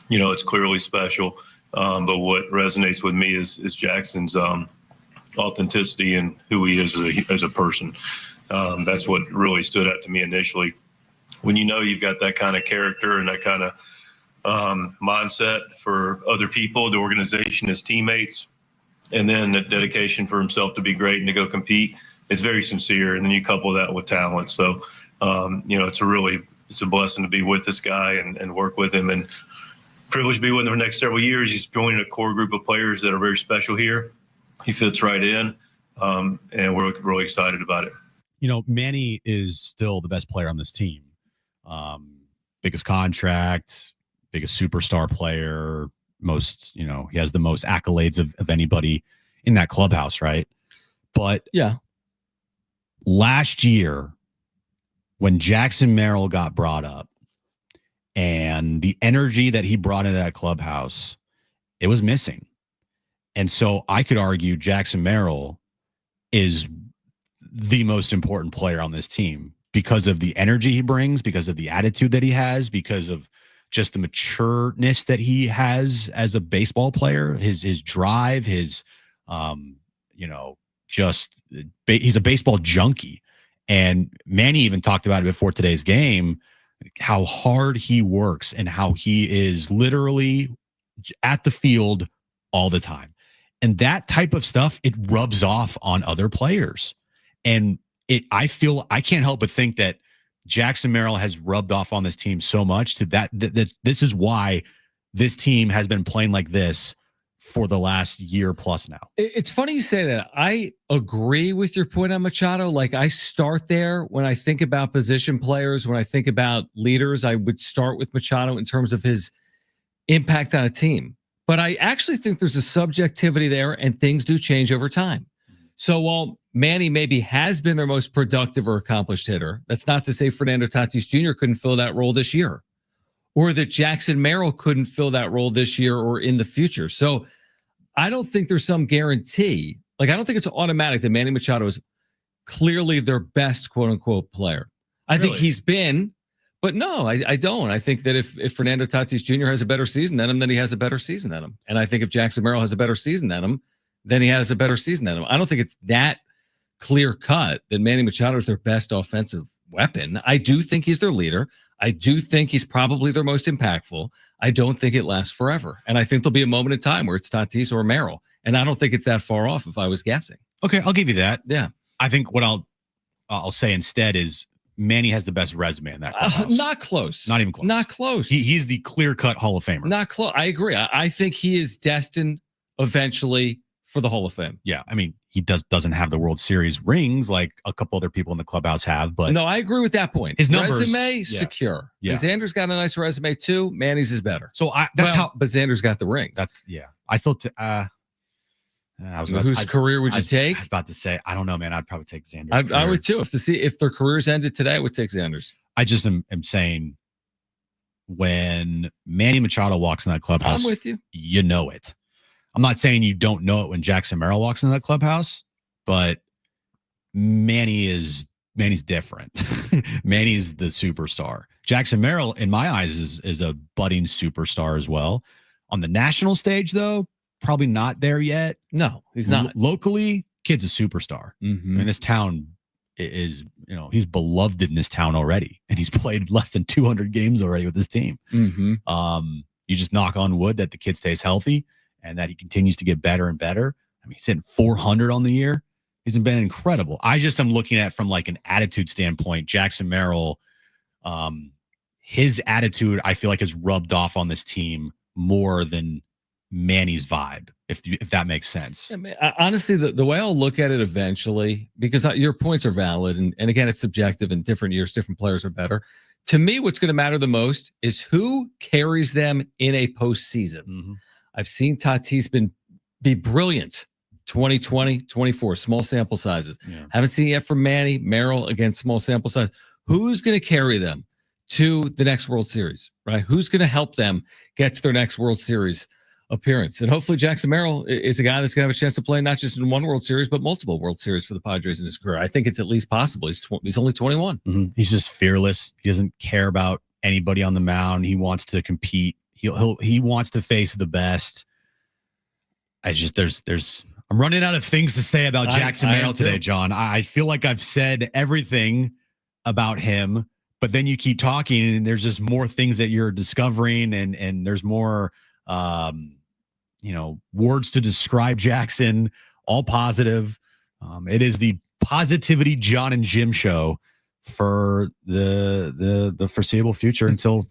It's clearly special. But what resonates with me is Jackson's authenticity and who he is as a person. That's what really stood out to me initially. When you've got that kind of character and that kind of mindset for other people, the organization, his teammates, and then the dedication for himself to be great and to go compete, it's very sincere. And then you couple that with talent. So, it's a blessing to be with this guy and work with him, and privileged to be with him for the next several years. He's joining a core group of players that are very special here. He fits right in, and we're really excited about it. Manny is still the best player on this team. Biggest contract, biggest superstar player, most, he has the most accolades of anybody in that clubhouse, right? But yeah, last year when Jackson Merrill got brought up, and the energy that he brought into that clubhouse, it was missing. And so I could argue Jackson Merrill is the most important player on this team because of the energy he brings, because of the attitude that he has, because of just the matureness that he has as a baseball player, his drive, his, he's a baseball junkie. And Manny even talked about it before today's game, how hard he works and how he is literally at the field all the time. And that type of stuff, it rubs off on other players. And I can't help but think that Jackson Merrill has rubbed off on this team so much that this is why this team has been playing like this for the last year plus now. It's funny you say that. I agree with your point on Machado. Like, I start there when I think about position players, when I think about leaders, I would start with Machado in terms of his impact on a team. But I actually think there's a subjectivity there, and things do change over time. So while Manny maybe has been their most productive or accomplished hitter, that's not to say Fernando Tatis Jr. couldn't fill that role this year, or that Jackson Merrill couldn't fill that role this year or in the future. So I don't think there's some guarantee. Like, I don't think it's automatic that Manny Machado is clearly their best quote unquote player. I think he's been, but no, I don't. I think that if Fernando Tatis Jr. has a better season than him, then he has a better season than him. And I think if Jackson Merrill has a better season than him, then he has a better season than him. I don't think it's that clear cut that Manny Machado is their best offensive weapon. I do think he's their leader. I do think he's probably their most impactful. I don't think it lasts forever. And I think there'll be a moment in time where it's Tatis or Merrill. And I don't think it's that far off if I was guessing. Okay, I'll give you that. Yeah. I think what I'll say instead is Manny has the best resume in that clubhouse. Not close. Not even close. Not close. He's the clear-cut Hall of Famer. Not close. I agree. I think he is destined eventually for the Hall of Fame. Yeah, I mean, he doesn't have the World Series rings like a couple other people in the clubhouse have, but no, I agree with that point. His numbers, resume secure. Yeah. Xander's got a nice resume too. Manny's is better. So but Xander's got the rings. I still whose career would you take? I was about to say, I don't know, man. I'd probably take Xander's. I would too. If their careers ended today, I would take Xander's. I just am saying, when Manny Machado walks in that clubhouse, I'm with you. You know it. I'm not saying you don't know it when Jackson Merrill walks into that clubhouse, but Manny's different. Manny's the superstar. Jackson Merrill, in my eyes, is a budding superstar as well. On the national stage, though, probably not there yet. No, he's not. Locally, kid's a superstar. Mm-hmm. I mean, this town is, he's beloved in this town already, and he's played less than 200 games already with this team. Mm-hmm. You just knock on wood that the kid stays healthy and that he continues to get better and better. I mean, he's hitting 400 on the year. He's been incredible. I just am looking at from like an attitude standpoint. Jackson Merrill, his attitude, I feel like has rubbed off on this team more than Manny's vibe, if that makes sense. I mean, honestly, the way I'll look at it eventually, because your points are valid, and again, it's subjective, and different years, different players are better. To me, what's going to matter the most is who carries them in a postseason. Mm-hmm. I've seen Tatis be brilliant. 2020, 24, small sample sizes. Yeah. Haven't seen it yet from Manny, Merrill, again, small sample size. Who's going to carry them to the next World Series, right? Who's going to help them get to their next World Series appearance? And hopefully Jackson Merrill is a guy that's going to have a chance to play not just in one World Series, but multiple World Series for the Padres in his career. I think it's at least possible. He's only 21. Mm-hmm. He's just fearless. He doesn't care about anybody on the mound. He wants to compete. He wants to face the best. I'm running out of things to say about Jackson Merrill today, John. I feel like I've said everything about him, but then you keep talking and there's just more things that you're discovering and there's more, words to describe Jackson, all positive. It is the Positivity Jon and Jim show for the foreseeable future until,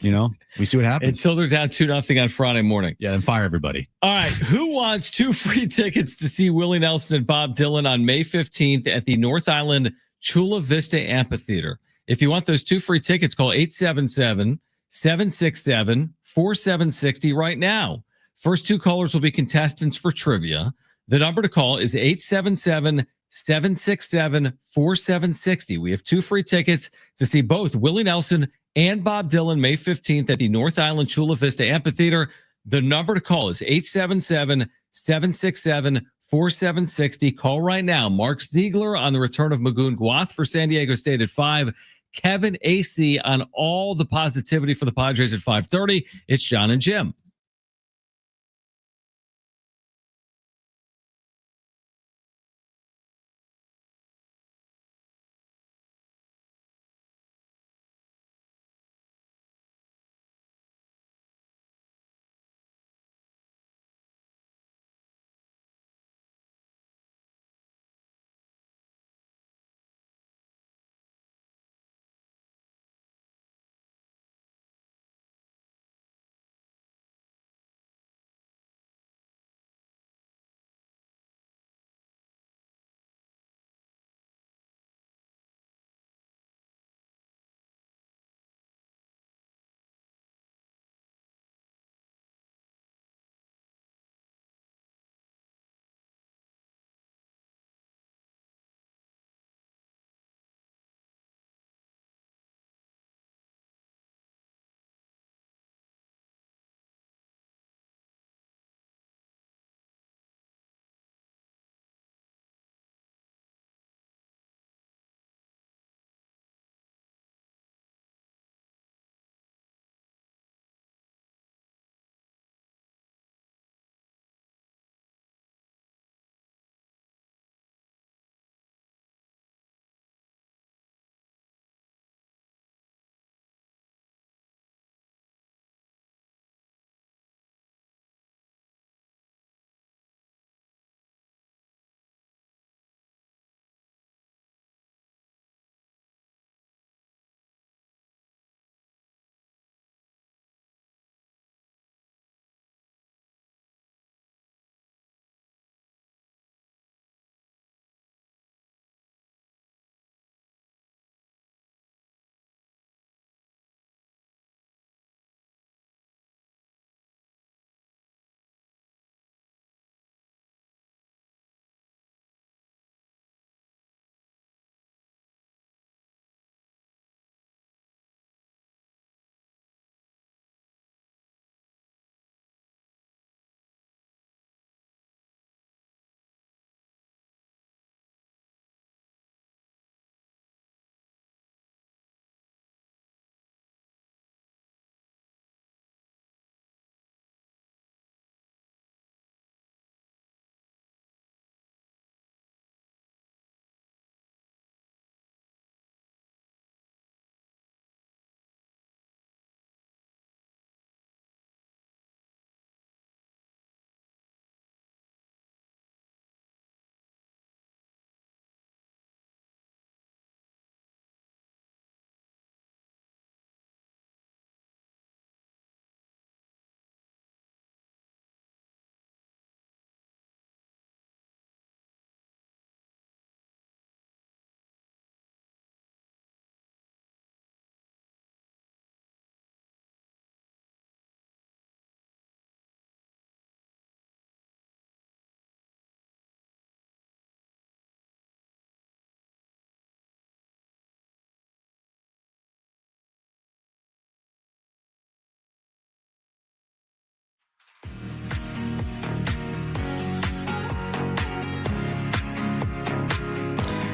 we see what happens. Until they're down 2-0 on Friday morning. Yeah, then fire everybody. All right. Who wants 2 free tickets to see Willie Nelson and Bob Dylan on May 15th at the North Island Chula Vista Amphitheater? If you want those 2 free tickets, call 877-767-4760 right now. First 2 callers will be contestants for trivia. The number to call is 877-767-4760. We have 2 free tickets to see both Willie Nelson and Bob Dylan May 15th at the North Island Chula Vista Amphitheater. The number to call is 877-767-4760. Call right now. Mark Zeigler on the return of Magoon Gwath for San Diego State at 5. Kevin Acee on all the positivity for the Padres at 5:30. It's Jon and Jim.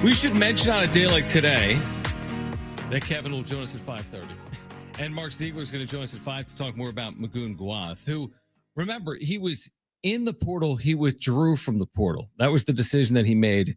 We should mention on a day like today that Kevin will join us at 5:30. And Mark Zeigler is going to join us at 5 to talk more about Magoon Gwath, who, remember, he was in the portal. He withdrew from the portal. That was the decision that he made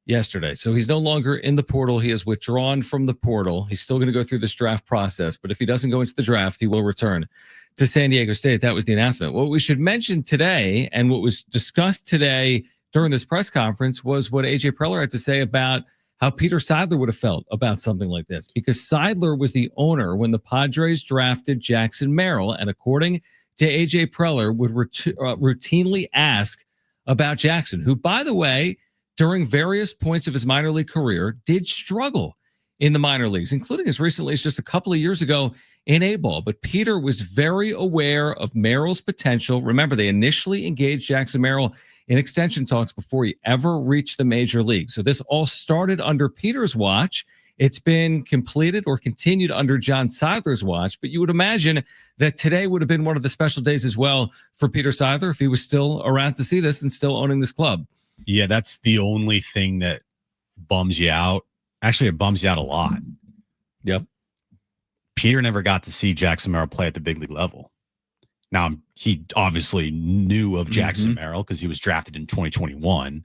yesterday. So he's no longer in the portal. He has withdrawn from the portal. He's still going to go through this draft process. But if he doesn't go into the draft, he will return to San Diego State. That was the announcement. What we should mention today and what was discussed today during this press conference was what AJ Preller had to say about how Peter Zeigler would have felt about something like this, because Zeigler was the owner when the Padres drafted Jackson Merrill, and according to AJ Preller, would routinely ask about Jackson, who, by the way, during various points of his minor league career, did struggle in the minor leagues, including as recently as just a couple of years ago in A-ball. But Peter was very aware of Merrill's potential. Remember, they initially engaged Jackson Merrill in extension talks before he ever reached the major league. So this all started under Peter's watch. It's been completed or continued under Jon Zeigler's watch. But you would imagine that today would have been one of the special days as well for Peter Zeigler if he was still around to see this and still owning this club. Yeah, that's the only thing that bums you out. Actually, it bums you out a lot. Yep. Peter never got to see Jackson Merrill play at the big league level. Now, he obviously knew of Jackson Merrill because he was drafted in 2021.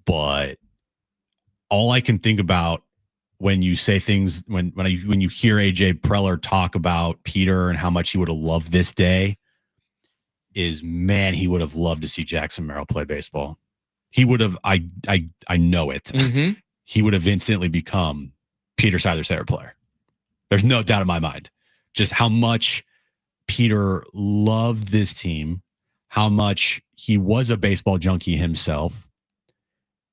But all I can think about when you say things, when you hear AJ Preller talk about Peter and how much he would have loved this day, is, man, he would have loved to see Jackson Merrill play baseball. He would have, I know it. He would have instantly become Peter Zeigler's favorite player. There's no doubt in my mind. Just how much Peter loved this team, how much he was a baseball junkie himself,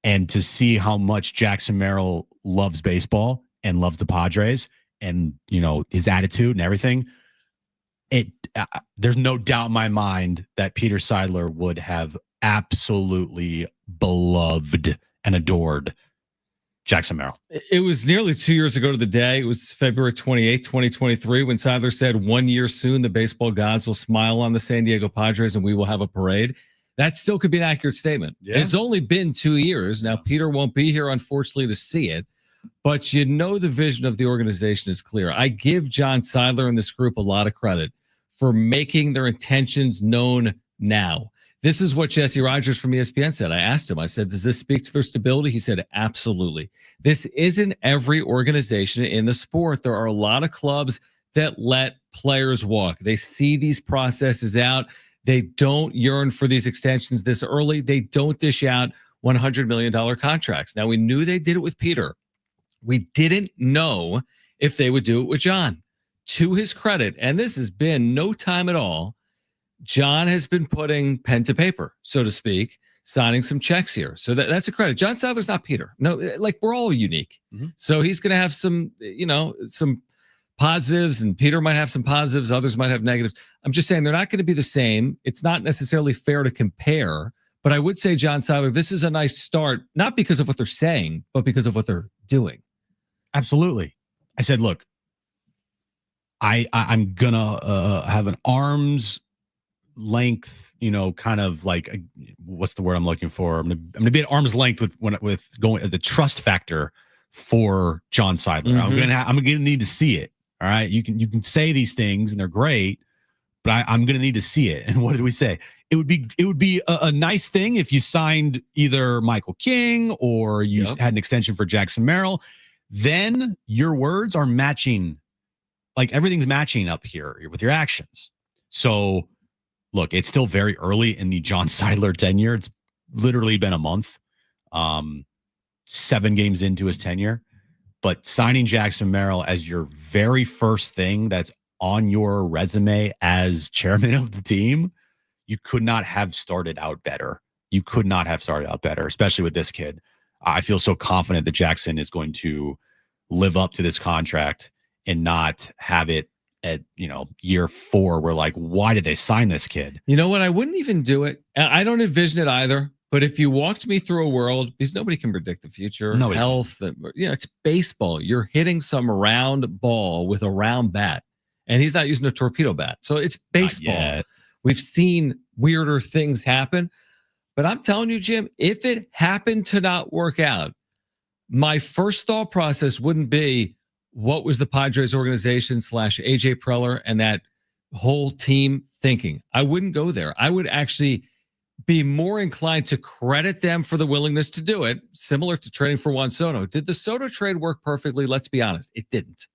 and to see how much Jackson Merrill loves baseball and loves the Padres and, you know, his attitude and everything. There's no doubt in my mind that Peter Zeigler would have absolutely beloved and adored Jackson Merrill. It was nearly 2 years ago to the day. It was February 28th, 2023, when Zeigler said, 1 year soon, the baseball gods will smile on the San Diego Padres and we will have a parade. That still could be an accurate statement. Yeah. It's only been 2 years. Now, Peter won't be here, unfortunately, to see it, but you know the vision of the organization is clear. I give Jon Zeigler and this group a lot of credit for making their intentions known now. This is what Jesse Rogers from ESPN said. I asked him, I said, does this speak to their stability? He said, absolutely. This isn't every organization in the sport. There are a lot of clubs that let players walk. They see these processes out. They don't yearn for these extensions this early. They don't dish out $100 million contracts. Now, we knew they did it with Peter. We didn't know if they would do it with Jon. To his credit, and this has been no time at all, Jon has been putting pen to paper, so to speak, signing some checks here. So that's a credit. Jon Zeigler's not Peter. No, like, we're all unique. So he's going to have some, you know, some positives, and Peter might have some positives. Others might have negatives. I'm just saying they're not going to be the same. It's not necessarily fair to compare, but I would say, Jon Zeigler, this is a nice start, not because of what they're saying, but because of what they're doing. Absolutely. I said, look, I'm going to have an arm's length, you know, kind of like, what's the word I'm looking for? I'm going to be at arm's length with going the trust factor for Jon Zeigler. I'm going to need to see it. All right. You can say these things and they're great, but I'm going to need to see it. And what did we say? It would be a nice thing if you signed either Michael King or you had an extension for Jackson Merrill. Then your words are matching, like everything's matching up here with your actions. So look, it's still very early in the Jon Zeigler tenure. It's literally been a month, 7 games into his tenure. But signing Jackson Merrill as your very first thing that's on your resume as chairman of the team, you could not have started out better. You could not have started out better, especially with this kid. I feel so confident that Jackson is going to live up to this contract and not have it at, you know, year 4. We're like, why did they sign this kid? You know what? I wouldn't even do it. I don't envision it either. But if you walked me through a world, because nobody can predict the future, health, you know, it's baseball. You're hitting some round ball with a round bat, and he's not using a torpedo bat. So it's baseball. We've seen weirder things happen. But I'm telling you, Jim, if it happened to not work out, my first thought process wouldn't be what was the Padres organization / AJ Preller and that whole team thinking. I wouldn't go there. I would actually be more inclined to credit them for the willingness to do it, similar to trading for Juan Soto. Did the Soto trade work perfectly? Let's be honest. It didn't.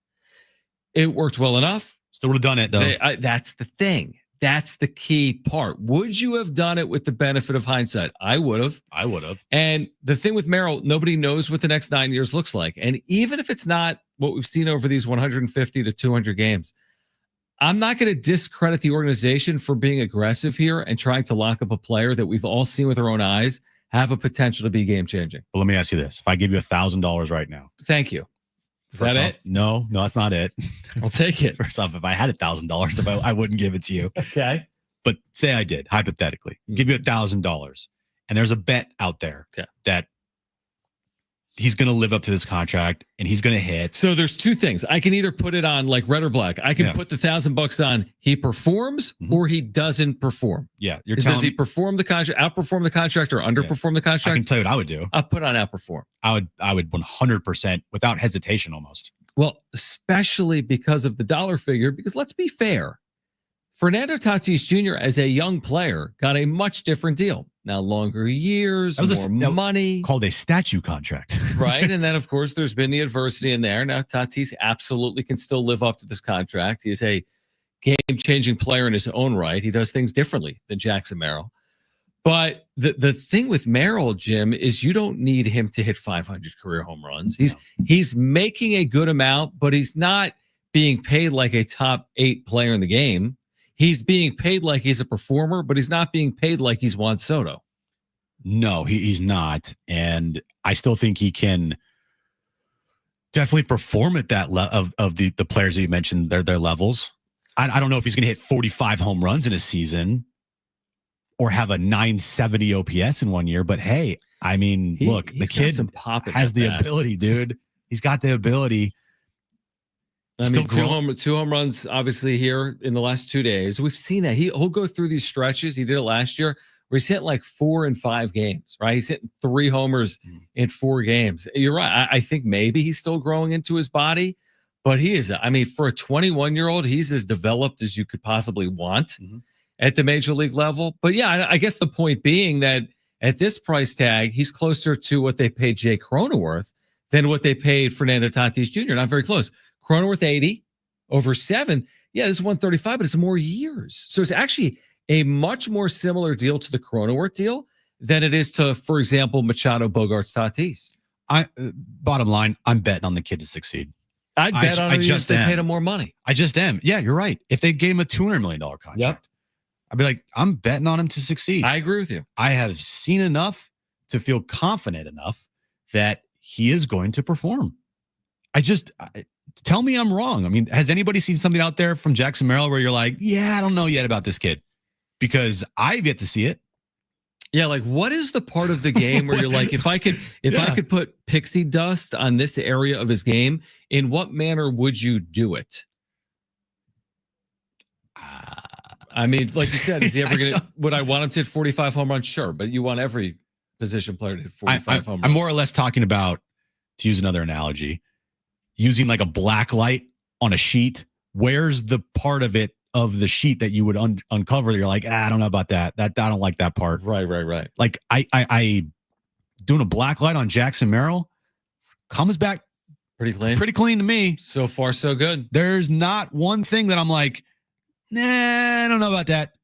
It worked well enough. Still would have done it, though. That's the thing. That's the key part. Would you have done it with the benefit of hindsight? I would have. And the thing with Merrill, nobody knows what the next 9 years looks like. And even if it's not what we've seen over these 150 to 200 games, I'm not going to discredit the organization for being aggressive here and trying to lock up a player that we've all seen with our own eyes have a potential to be game-changing. Well, let me ask you this. If I give you $1,000 right now. Thank you. Is that it? No, that's not it. I'll take it. First off, if I had $1,000, I wouldn't give it to you. Okay. But say I did, hypothetically, give you $1,000, and there's a bet out there that he's going to live up to this contract and he's going to hit. So there's two things. I can either put it on like red or black. I can put the $1,000 on he performs or he doesn't perform. Yeah. Does he perform the contract, outperform the contract, or underperform the contract? I can tell you what I would do. I'll put on outperform. I would 100% without hesitation almost. Well, especially because of the dollar figure, because let's be fair. Fernando Tatis Jr. as a young player got a much different deal. Now, longer years, more money. Called a statue contract. Right. And then, of course, there's been the adversity in there. Now, Tatis absolutely can still live up to this contract. He is a game-changing player in his own right. He does things differently than Jackson Merrill. But the thing with Merrill, Jim, is you don't need him to hit 500 career home runs. He's making a good amount, but he's not being paid like a top 8 player in the game. He's being paid like he's a performer, but he's not being paid like he's Juan Soto. No, he's not. And I still think he can definitely perform at that level of the players that you mentioned, their levels. I don't know if he's going to hit 45 home runs in a season or have a 970 OPS in 1 year. But hey, I mean, look, the kid has the ability, dude. He's got the ability. I mean, two home runs, obviously, here in the last 2 days. We've seen that. He'll go through these stretches. He did it last year where he's hit like 4 in 5 games, right? He's hitting 3 homers in 4 games. You're right. I think maybe he's still growing into his body, but he is, I mean, for a 21-year-old, he's as developed as you could possibly want at the major league level. But yeah, I guess the point being that at this price tag, he's closer to what they paid Jay Cronenworth than what they paid Fernando Tatis Jr. Not very close. Cronenworth 80 over 7. Yeah, this is 135, but it's more years. So it's actually a much more similar deal to the Cronenworth deal than it is to, for example, Machado, Bogarts, Tatis. Bottom line, I'm betting on the kid to succeed. I'd bet on him if they paid him more money. I just am. Yeah, you're right. If they gave him a $200 million contract, I'd be like, I'm betting on him to succeed. I agree with you. I have seen enough to feel confident enough that he is going to perform. Tell me I'm wrong. I mean, has anybody seen something out there from Jackson Merrill where you're like, yeah, I don't know yet about this kid? Because I've yet to see it. Yeah, like what is the part of the game where you're like, if I could put pixie dust on this area of his game, in what manner would you do it? I mean, like you said, is he ever gonna? Would I want him to hit 45 home runs? Sure, but you want every position player to hit 45 home runs. I'm more or less talking about, to use another analogy, using like a black light on a sheet. Where's the part of the sheet that you would uncover? You're like, I don't know about that. I don't like that part. Right. Like I doing a black light on Jackson Merrill comes back pretty clean to me. So far, so good. There's not one thing that I'm like, nah, I don't know about that.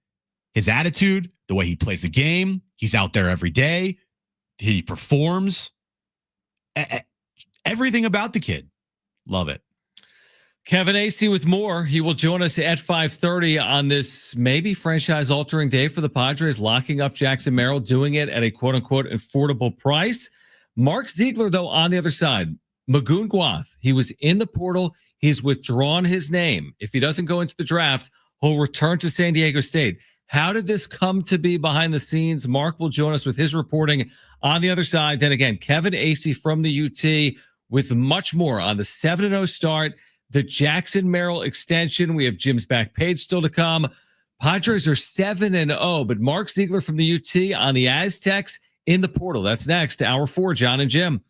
His attitude, the way he plays the game, he's out there every day. He performs. Everything about the kid. Love it. Kevin Acee with more. He will join us at 5:30 on this maybe franchise-altering day for the Padres, locking up Jackson Merrill, doing it at a quote-unquote affordable price. Mark Zeigler, though, on the other side. Magoon Gwath, he was in the portal. He's withdrawn his name. If he doesn't go into the draft, he'll return to San Diego State. How did this come to be behind the scenes? Mark will join us with his reporting on the other side. Then again, Kevin Acee from the UT with much more on the 7-0 start, the Jackson Merrill extension. We have Jim's back page still to come. Padres are 7-0, but Mark Zeigler from the UT on the Aztecs in the portal. That's next. Hour 4, Jon and Jim.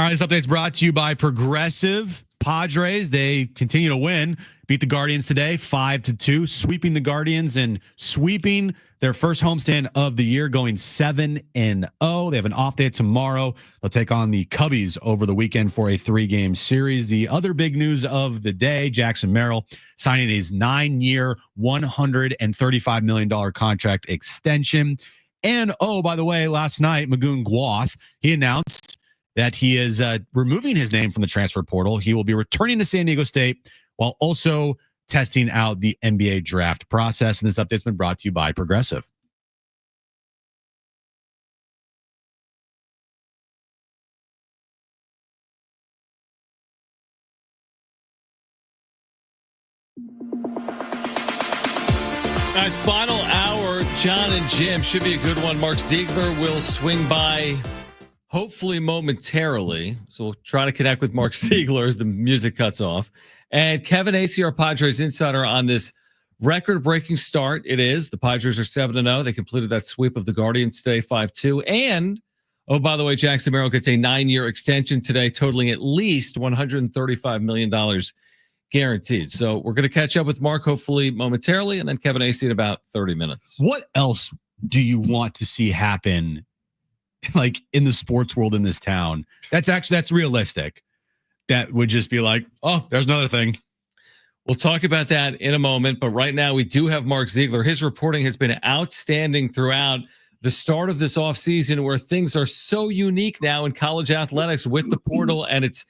All right, this update's brought to you by Progressive. Padres, they continue to win. Beat the Guardians today, 5-2, sweeping the Guardians and sweeping their first homestand of the year, going 7-0. They have an off day tomorrow. They'll take on the Cubbies over the weekend for a 3-game series. The other big news of the day, Jackson Merrill signing his 9-year, $135 million contract extension. And, oh, by the way, last night, Magoon Gwath, he announced that he is removing his name from the transfer portal. He will be returning to San Diego State while also testing out the NBA draft process. And this update's been brought to you by Progressive. All right, final hour, Jon and Jim. Should be a good one. Mark Zeigler will swing by hopefully momentarily. So we'll try to connect with Mark Zeigler as the music cuts off. And Kevin Acee, our Padres insider, on this record-breaking start. It is. The Padres are 7-0. They completed that sweep of the Guardians today, 5-2. And, oh, by the way, Jackson Merrill gets a 9-year extension today, totaling at least $135 million guaranteed. So we're going to catch up with Mark hopefully momentarily, and then Kevin Acee in about 30 minutes. What else do you want to see happen, like, in the sports world in this town? That's realistic. That would just be like, oh, there's another thing. We'll talk about that in a moment, but right now we do have Mark Zeigler. His reporting has been outstanding throughout the start of this offseason, where things are so unique now in college athletics with the portal, and it's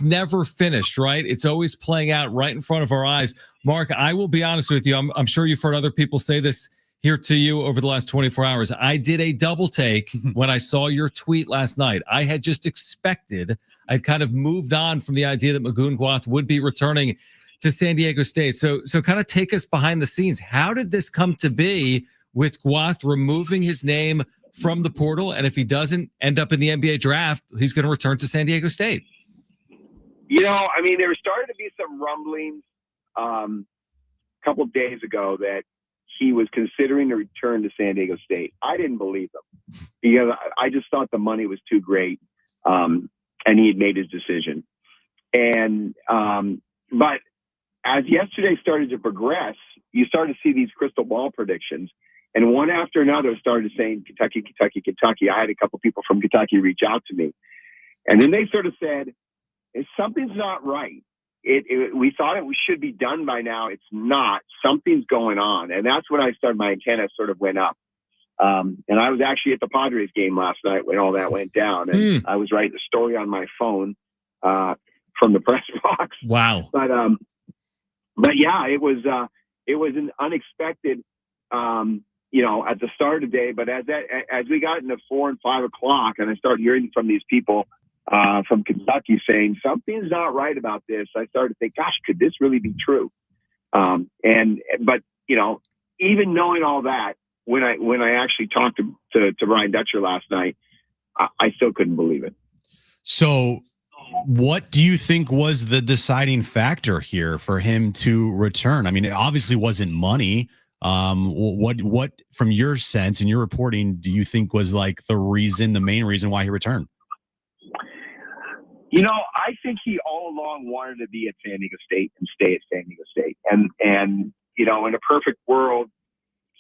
never finished, right? It's always playing out right in front of our eyes. Mark, I will be honest with you. I'm sure you've heard other people say this here to you over the last 24 hours. I did a double take when I saw your tweet last night. I had just expected, I'd kind of moved on from the idea that Magoon Gwath would be returning to San Diego State. So kind of take us behind the scenes. How did this come to be with Gwath removing his name from the portal? And if he doesn't end up in the NBA draft, he's going to return to San Diego State. You know, I mean, there started to be some rumblings a couple of days ago that he was considering a return to San Diego State. I didn't believe them because I just thought the money was too great, and he had made his decision. And but as yesterday started to progress, you started to see these crystal ball predictions, and one after another started saying Kentucky, Kentucky, Kentucky. I had a couple people from Kentucky reach out to me, and then they sort of said, something's not right. We thought it should be done by now. It's not. Something's going on. And that's when I started, my antenna sort of went up. And I was actually at the Padres game last night when all that went down. And I was writing a story on my phone from the press box. Wow. But yeah, it was an unexpected, at the start of the day. But as we got into 4 and 5 o'clock and I started hearing from these people from Kentucky saying something's not right about this, I started to think, gosh, could this really be true? But even knowing all that, when I actually talked to Ryan Dutcher last night, I still couldn't believe it. So what do you think was the deciding factor here for him to return? I mean, it obviously wasn't money. What from your sense and your reporting do you think was like the main reason why he returned? I think he all along wanted to be at San Diego State and stay at San Diego State. And in a perfect world,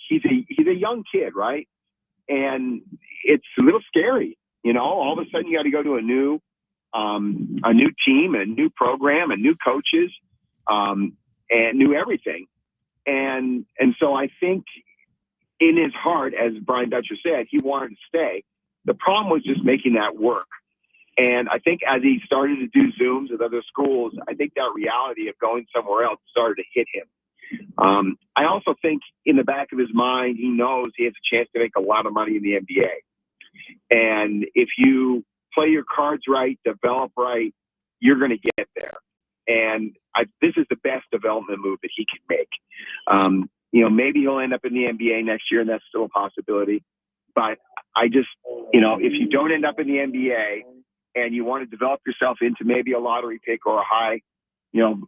he's a young kid, right? And it's a little scary, all of a sudden you got to go to a new team, a new program, and new coaches, and new everything. And so I think in his heart, as Brian Dutcher said, he wanted to stay. The problem was just making that work. And I think as he started to do Zooms with other schools, I think that reality of going somewhere else started to hit him. I also think in the back of his mind, he knows he has a chance to make a lot of money in the NBA. And if you play your cards right, develop right, you're going to get there. And this is the best development move that he can make. Maybe he'll end up in the NBA next year, and that's still a possibility. But I just, if you don't end up in the NBA, and you want to develop yourself into maybe a lottery pick or a high,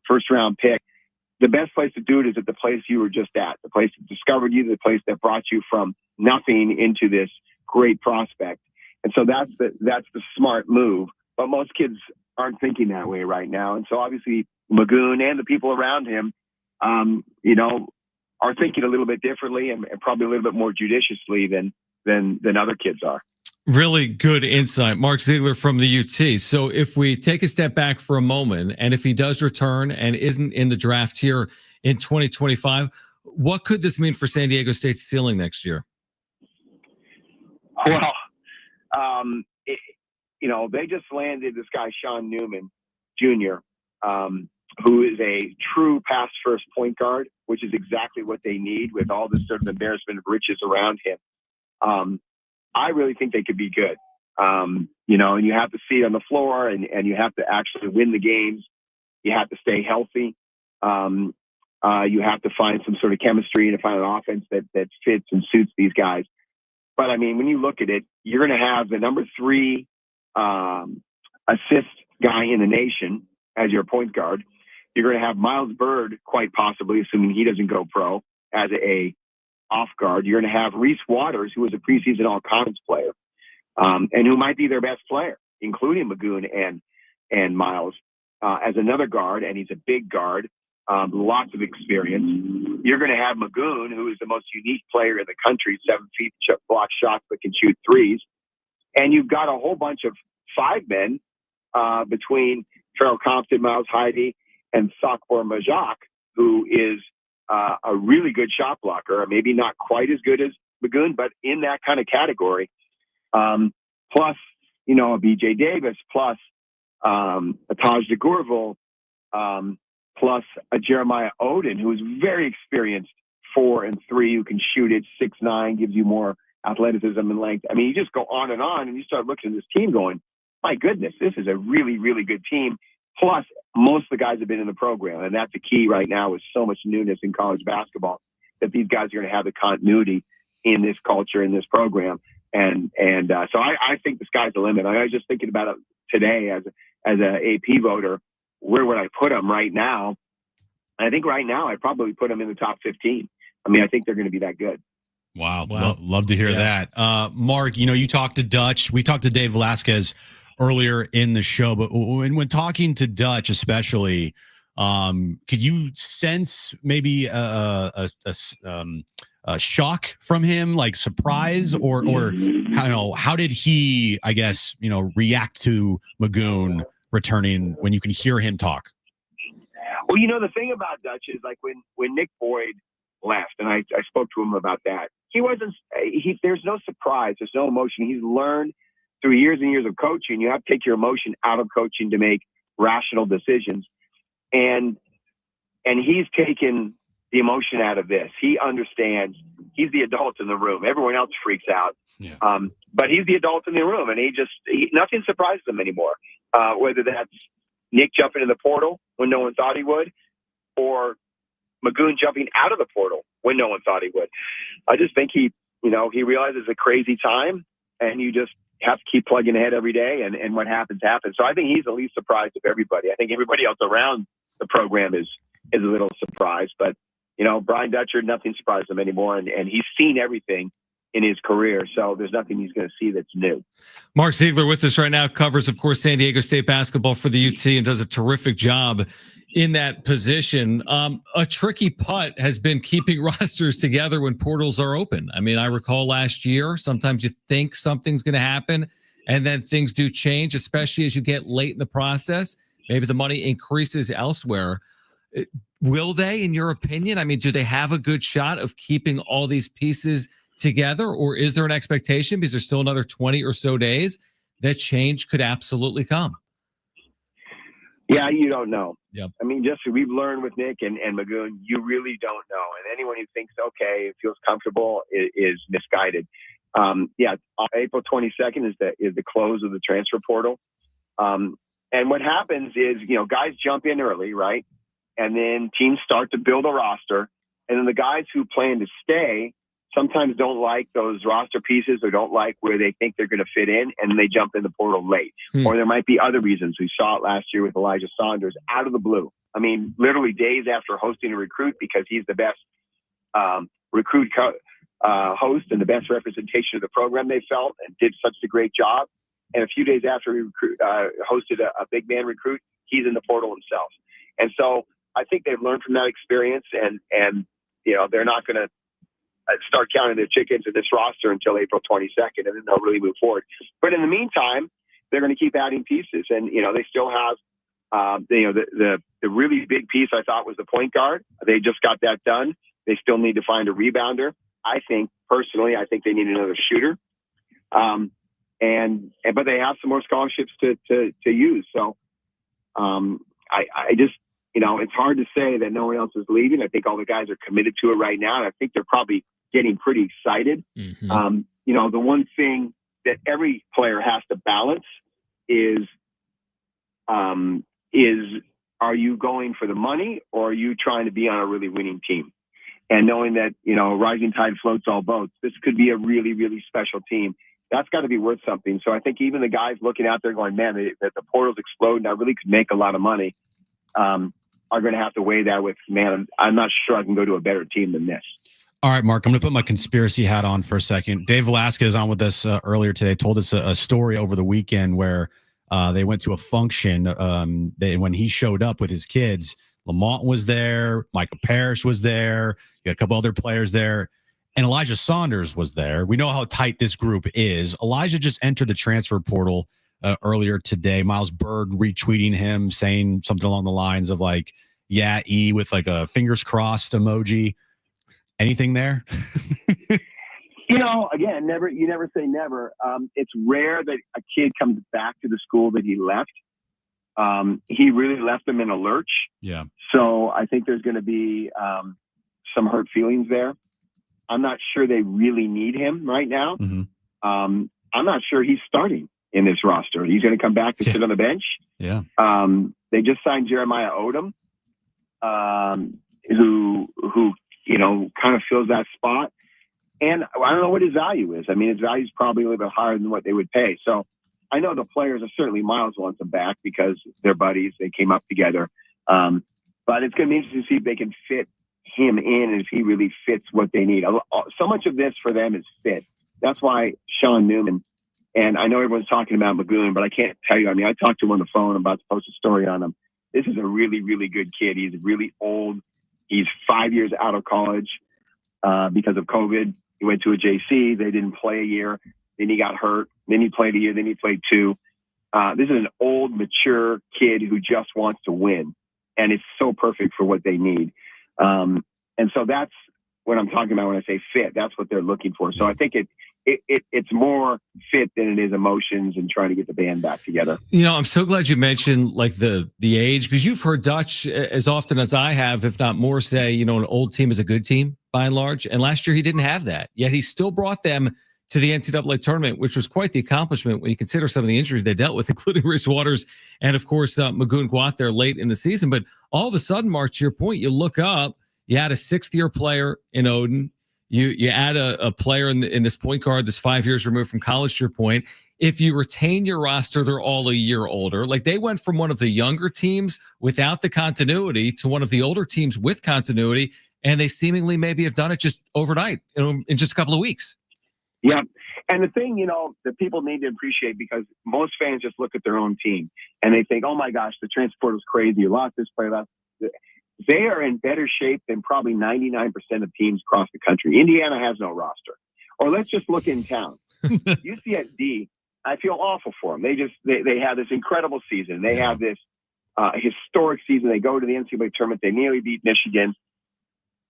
first round pick, the best place to do it is at the place you were just at, the place that discovered you, the place that brought you from nothing into this great prospect. And so that's the smart move. but most kids aren't thinking that way right now. And so obviously Magoon and the people around him, are thinking a little bit differently and probably a little bit more judiciously than other kids are. Really good insight. Mark Zeigler from the UT. So if we take a step back for a moment, and if he does return and isn't in the draft here in 2025, what could this mean for San Diego State's ceiling next year? Well, they just landed this guy, Sean Newman Jr., who is a true pass-first point guard, which is exactly what they need with all this sort of embarrassment of riches around him. I really think they could be good. And you have to see it on the floor, and you have to actually win the games. You have to stay healthy. You have to find some sort of chemistry and find an offense that fits and suits these guys. But, I mean, when you look at it, you're going to have the number 3 assist guy in the nation as your point guard. You're going to have Miles Bird, quite possibly, assuming he doesn't go pro, as a off guard. You're going to have Reese Waters, who was a preseason all-conference player, and who might be their best player, including Magoon and Miles, as another guard, and he's a big guard, lots of experience. You're going to have Magoon, who is the most unique player in the country, 7 feet, block shots, but can shoot threes. And you've got a whole bunch of 5 men between Farrell Compton, Miles Heide, and Sakbor Majak, who is a really good shot blocker, maybe not quite as good as Magoon, but in that kind of category. Plus, a BJ Davis, plus a Taj DeGourville, plus a Jeremiah Oden, who is very experienced 4 and 3, who can shoot it 6'9", gives you more athleticism and length. I mean, you just go on, and you start looking at this team going, my goodness, this is a really, really good team. Plus, most of the guys have been in the program, and that's the key right now with so much newness in college basketball, that these guys are going to have the continuity in this culture, in this program. So I think the sky's the limit. I was just thinking about it today as an AP voter. Where would I put them right now? I think right now I'd probably put them in the top 15. I mean, I think they're going to be that good. Wow. Love to hear that. Mark, you talked to Dutch. We talked to Dave Velasquez earlier in the show, but when talking to Dutch especially, could you sense maybe a shock from him, like surprise, or how did he, I guess, react to Magoon returning when you can hear him talk? Well, the thing about Dutch is, like, when Nick Boyd left, and I spoke to him about that, there's no surprise, there's no emotion. He's learned through years and years of coaching, you have to take your emotion out of coaching to make rational decisions. And he's taken the emotion out of this. He understands. He's the adult in the room. Everyone else freaks out. Yeah. But he's the adult in the room, and nothing surprises him anymore. Whether that's Nick jumping in the portal when no one thought he would, or Magoon jumping out of the portal when no one thought he would. I just think he realizes it's a crazy time, and you just have to keep plugging ahead every day, and what happens. So I think he's the least surprised of everybody. I think everybody else around the program is a little surprised, but Brian Dutcher, nothing surprises him anymore, and he's seen everything in his career, so there's nothing he's going to see that's new. Mark Zeigler with us right now, covers, of course, San Diego State basketball for the UT and does a terrific job in that position. A tricky putt has been keeping rosters together when portals are open. I mean, I recall last year, sometimes you think something's going to happen, and then things do change, especially as you get late in the process. Maybe the money increases elsewhere. Will they, in your opinion? I mean, do they have a good shot of keeping all these pieces together, or is there an expectation, because there's still another 20 or so days, that change could absolutely come? Yeah, you don't know. Yep. I mean, just we've learned with Nick and Magoon, you really don't know. And anyone who thinks, okay, it feels comfortable, is misguided. April 22nd is the close of the transfer portal. And what happens is, guys jump in early, right? And then teams start to build a roster. And then the guys who plan to stay sometimes don't like those roster pieces, or don't like where they think they're going to fit in, and they jump in the portal late. Or there might be other reasons. We saw it last year with Elijah Saunders out of the blue. I mean, literally days after hosting a recruit, because he's the best recruit host and the best representation of the program, they felt, and did such a great job. And a few days after we hosted a big man recruit, he's in the portal himself. And so I think they've learned from that experience, and they're not going to start counting their chickens in this roster until April 22nd, and then they'll really move forward. But in the meantime, they're going to keep adding pieces, and they still have the really big piece I thought was the point guard. They just got that done. They still need to find a rebounder. I think they need another shooter. But they have some more scholarships to use. So I just, it's hard to say that no one else is leaving. I think all the guys are committed to it right now, and I think they're probably getting pretty excited. Mm-hmm. The one thing that every player has to balance is are you going for the money, or are you trying to be on a really winning team? And knowing that, rising tide floats all boats, this could be a really, really special team. That's got to be worth something. So I think even the guys looking out there going, man, that the portal's exploding, I really could make a lot of money, are going to have to weigh that with, man, I'm not sure I can go to a better team than this. All right, Mark, I'm going to put my conspiracy hat on for a second. Dave Velasquez on with us earlier today told us a story over the weekend where they went to a function. When he showed up with his kids, Lamont was there, Michael Parrish was there, you had a couple other players there, and Elijah Saunders was there. We know how tight this group is. Elijah just entered the transfer portal earlier today. Miles Bird retweeting him, saying something along the lines of like, yeah, E, with like a fingers crossed emoji. Anything there? Again, you never say never. It's rare that a kid comes back to the school that he left. He really left them in a lurch. Yeah. So I think there's going to be some hurt feelings there. I'm not sure they really need him right now. Mm-hmm. I'm not sure he's starting in this roster. He's going to come back to sit on the bench. Yeah. They just signed Jeremiah Odom, who kind of fills that spot. And I don't know what his value is. I mean, his value is probably a little bit higher than what they would pay. So I know the players are certainly Miles wants them back because they're buddies. They came up together. But it's going to be interesting to see if they can fit him in and if he really fits what they need. So much of this for them is fit. That's why Sean Newman, and I know everyone's talking about Magoon, but I can't tell you. I mean, I talked to him on the phone. I'm about to post a story on him. This is a really, really good kid. He's really old. He's 5 years out of college because of COVID. He went to a JC. They didn't play a year. Then he got hurt. Then he played a year. Then he played two. This is an old, mature kid who just wants to win. And it's so perfect for what they need. And so that's what I'm talking about when I say fit. That's what they're looking for. So I think it's more fit than it is emotions and trying to get the band back together. I'm so glad you mentioned like the age, because you've heard Dutch as often as I have, if not more, say, an old team is a good team by and large. And last year he didn't have that, yet he still brought them to the NCAA tournament, which was quite the accomplishment when you consider some of the injuries they dealt with, including Reese Waters and, of course, Magoon Gwath there late in the season. But all of a sudden, Mark, to your point, you look up, you had a sixth-year player in Odom. You add a player in this point guard that's 5 years removed from college, to your point. If you retain your roster, they're all a year older. Like they went from one of the younger teams without the continuity to one of the older teams with continuity, and they seemingly maybe have done it just overnight, in just a couple of weeks. Yeah. And the thing, that people need to appreciate, because most fans just look at their own team and they think, oh my gosh, the transfer portal was crazy. You lost this player. They are in better shape than probably 99% of teams across the country. Indiana has no roster. Or let's just look in town. UCSD, I feel awful for them. They have this incredible season. They have this historic season. They go to the NCAA tournament. They nearly beat Michigan.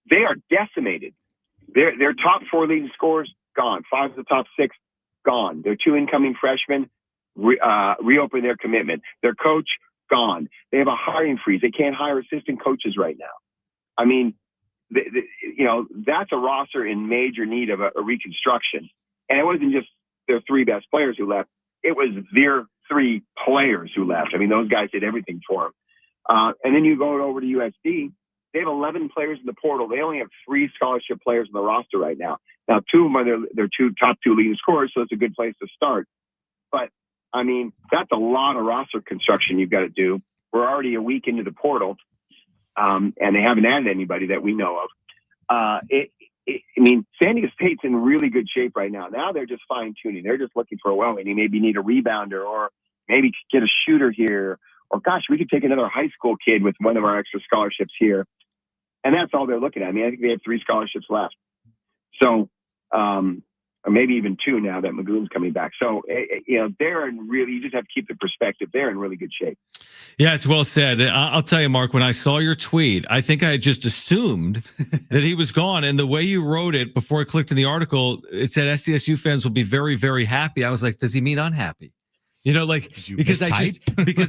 They are decimated. Their top four leading scorers, gone. 5 of the top 6, gone. Their 2 incoming freshmen reopen their commitment. Their coach, gone. They have a hiring freeze. They can't hire assistant coaches right now. I mean, that's a roster in major need of a reconstruction. And it wasn't just their 3 best players who left. It was their 3 players who left. I mean, those guys did everything for them. And then you go over to USD. They have 11 players in the portal. They only have 3 scholarship players on the roster right now. Now, 2 of them are their top 2 leading scorers, so it's a good place to start. But, I mean, that's a lot of roster construction you've got to do. We're already a week into the portal, and they haven't added anybody that we know of. I mean, San Diego State's in really good shape right now. Now they're just fine tuning. They're just looking for a and you maybe need a rebounder or maybe get a shooter here. Or gosh, we could take another high school kid with one of our extra scholarships here. And that's all they're looking at. I mean, I think they have 3 scholarships left. So, or maybe even 2 now that Magoon's coming back. So, they're in you just have to keep the perspective. They're in really good shape. Yeah, it's well said. I'll tell you, Mark, when I saw your tweet, I think I had just assumed that he was gone. And the way you wrote it before I clicked in the article, it said SDSU fans will be very, very happy. I was like, does he mean unhappy? Because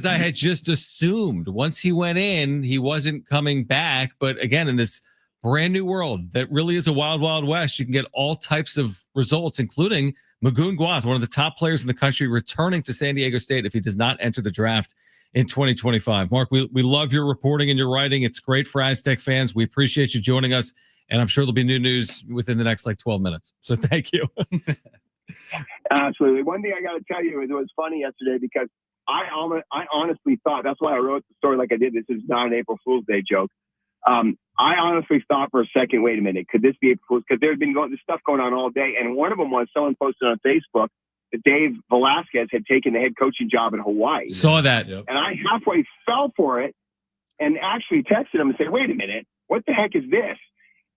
I had just assumed once he went in, he wasn't coming back. But again, in this brand new world that really is a wild, wild west, you can get all types of results, including Magoon Gwath, one of the top players in the country, returning to San Diego State if he does not enter the draft in 2025. Mark, we love your reporting and your writing. It's great for Aztec fans. We appreciate you joining us, and I'm sure there'll be new news within the next 12 minutes. So thank you. Absolutely. One thing I got to tell you is it was funny yesterday because I honestly thought, that's why I wrote the story like I did. This is not an April Fool's Day joke. I honestly thought for a second, wait a minute, could this be April Fool's? Because there had been this stuff going on all day, and one of them was someone posted on Facebook that Dave Velasquez had taken the head coaching job in Hawaii. Saw that. And I halfway fell for it and actually texted him and said, wait a minute, what the heck is this?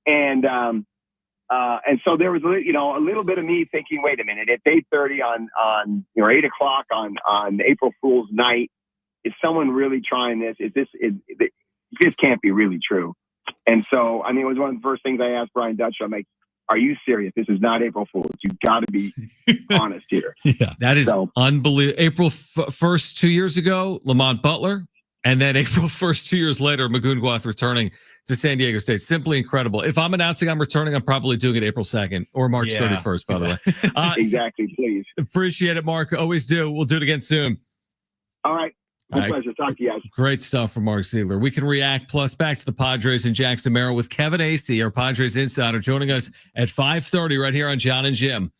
And so there was, a little bit of me thinking, wait a minute, at 8:30 on 8 o'clock on April Fool's night, is someone really trying this? This can't be really true. And so, I mean, it was one of the first things I asked Brian Dutcher. I'm like, are you serious? This is not April Fool's. You've got to be honest here. Yeah, that is unbelievable. April 1st, 2 years ago, Lamont Butler. And then April 1st, 2 years later, Magoon Gwath returning to San Diego State. Simply incredible. If I'm announcing I'm returning, I'm probably doing it April 2nd or March 31st, by the way. Exactly, please. Appreciate it, Mark. Always do. We'll do it again soon. All right. My pleasure. Talk to you guys. Great stuff from Mark Zeigler. We can react plus back to the Padres and Jackson Merrill with Kevin Acee, our Padres insider, joining us at 5:30 right here on Jon and Jim.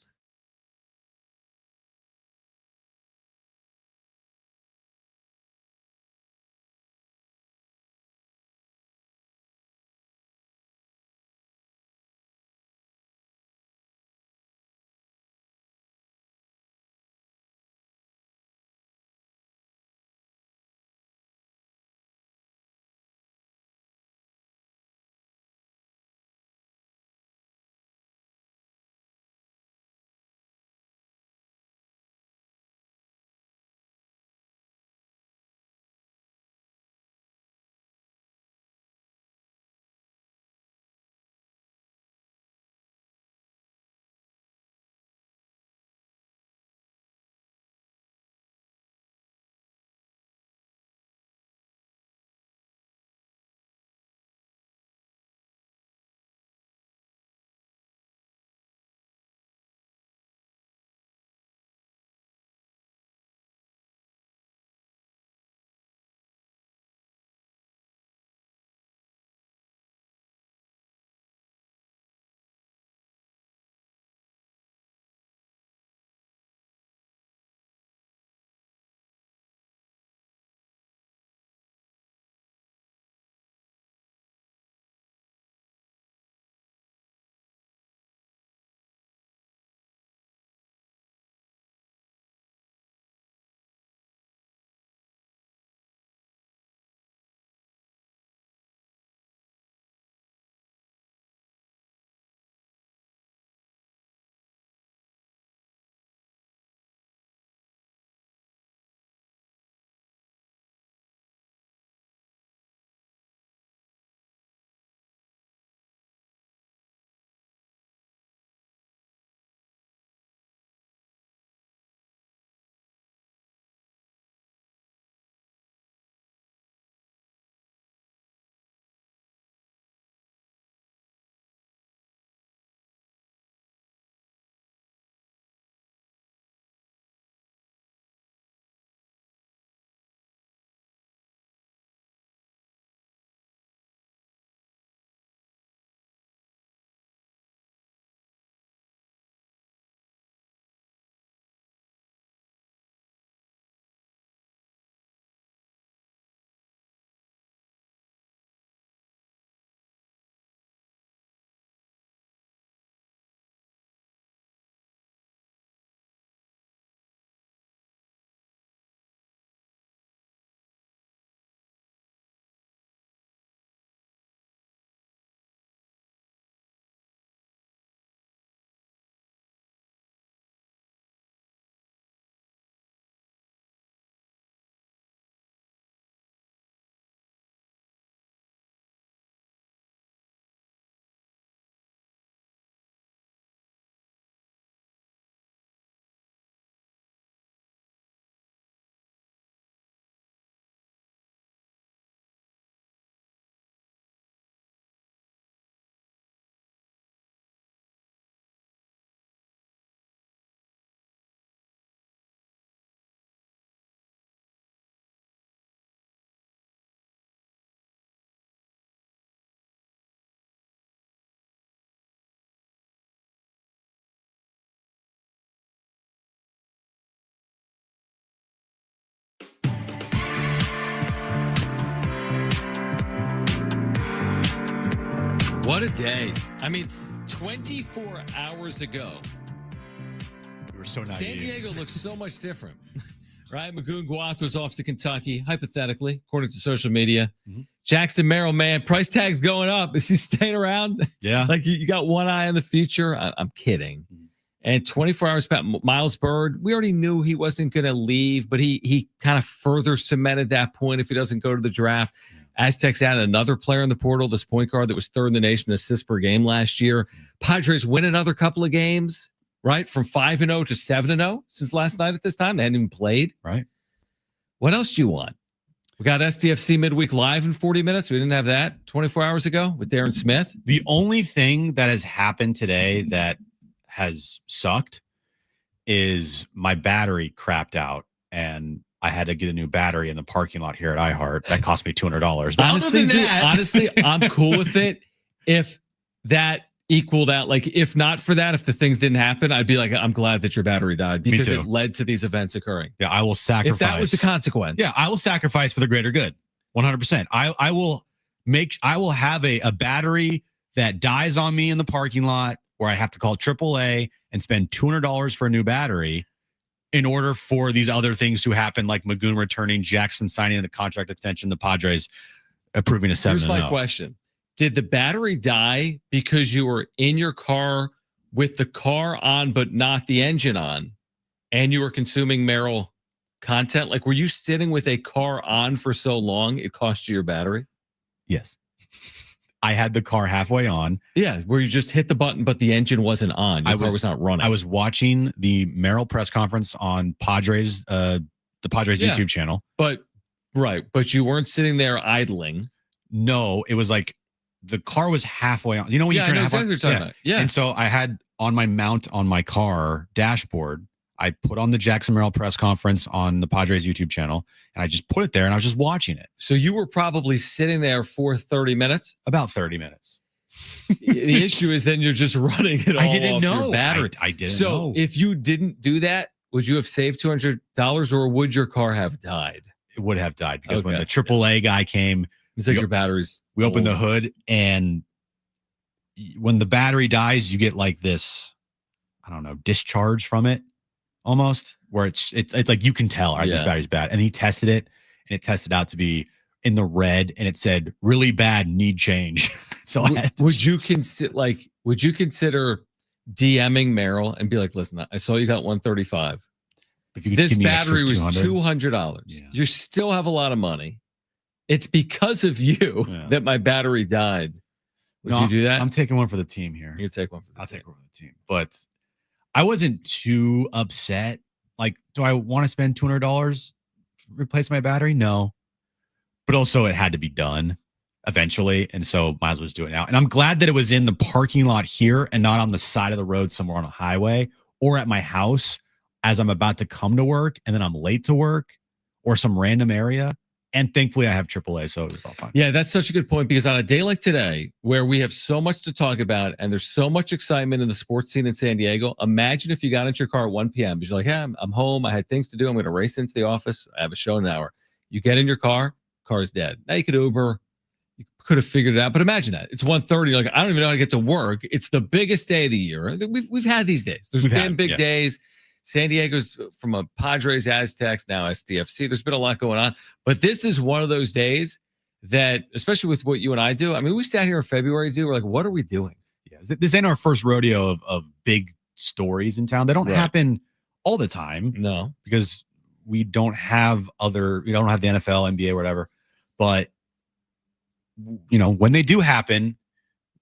What a day. I mean, 24 hours ago, we were so naive. San Diego looks so much different, right? Magoon Gwath was off to Kentucky, hypothetically, according to social media. Mm-hmm. Jackson Merrill, man, price tag's going up. Is he staying around? Yeah. Like you got one eye on the future. I'm kidding. And 24 hours past, Miles Bird, we already knew he wasn't going to leave, but he kind of further cemented that point if he doesn't go to the draft. Aztecs added another player in the portal, this point guard that was third in the nation in assists per game last year. Padres win another couple of games, right? From 5-0 to 7-0 since last night at this time. They hadn't even played. Right. What else do you want? We got SDFC midweek live in 40 minutes. We didn't have that 24 hours ago with Darren Smith. The only thing that has happened today that has sucked is my battery crapped out and I had to get a new battery in the parking lot here at iHeart. That cost me $200. But honestly, I'm cool with it. If that equaled out, like if not for that, if the things didn't happen, I'd be like, I'm glad that your battery died because it led to these events occurring. Yeah, I will sacrifice. If that was the consequence. Yeah, I will sacrifice for the greater good. 100%. I will have a battery that dies on me in the parking lot where I have to call AAA and spend $200 for a new battery in order for these other things to happen, like Magoon returning, Jackson signing a contract extension, the Padres approving a 7-0. Here's my question. Did the battery die because you were in your car with the car on but not the engine on and you were consuming Merrill content? Like, were you sitting with a car on for so long it cost you your battery? Yes. I had the car halfway on. Yeah, where you just hit the button, but the engine wasn't on. Your car was not running. I was watching the Merrill press conference on Padres, the Padres YouTube channel. But you weren't sitting there idling. No, it was like the car was halfway on. You know when you turn exactly what you're talking about. Yeah. And so I had on my mount on my car dashboard, I put on the Jackson Merrill press conference on the Padres YouTube channel, and I just put it there, and I was just watching it. So you were probably sitting there for 30 minutes? About 30 minutes. The issue is then you're just running it all off your battery. I didn't know. So if you didn't do that, would you have saved $200 or would your car have died? It would have died because when the AAA guy came, he's like, your battery's we opened the hood, and when the battery dies, you get like this, I don't know, discharge from it. Almost where it's like you can tell, all right, this battery's bad. And he tested it, and it tested out to be in the red, and it said really bad, need change. So would you consider DMing Merrill and be like, listen, I saw you got 135. If you this battery was $200. Yeah. You still have a lot of money. It's because of you that my battery died. Would you do that? I'm taking one for the team here. You take one for the team. I'll take one for the team. But I wasn't too upset. Like, do I want to spend $200 to replace my battery? No. But also it had to be done eventually. And so might as well just do it now. And I'm glad that it was in the parking lot here and not on the side of the road somewhere on a highway or at my house as I'm about to come to work and then I'm late to work or some random area. And thankfully I have AAA, so it was all fine. Yeah, that's such a good point because on a day like today, where we have so much to talk about and there's so much excitement in the sports scene in San Diego, imagine if you got into your car at 1 p.m. because you're like, yeah, I'm home. I had things to do. I'm going to race into the office. I have a show in an hour. You get in your car is dead. Now you could Uber. You could have figured it out. But imagine that. It's 1:30. You're like, I don't even know how to get to work. It's the biggest day of the year. We've had these days. We've been big days. San Diego's from a Padres, Aztecs, now SDFC. There's been a lot going on. But this is one of those days that, especially with what you and I do, I mean, we sat here in February, we're like, what are we doing? Yeah, this ain't our first rodeo of big stories in town. They don't happen all the time. No. Because we don't have the NFL, NBA, whatever. But, you know, when they do happen,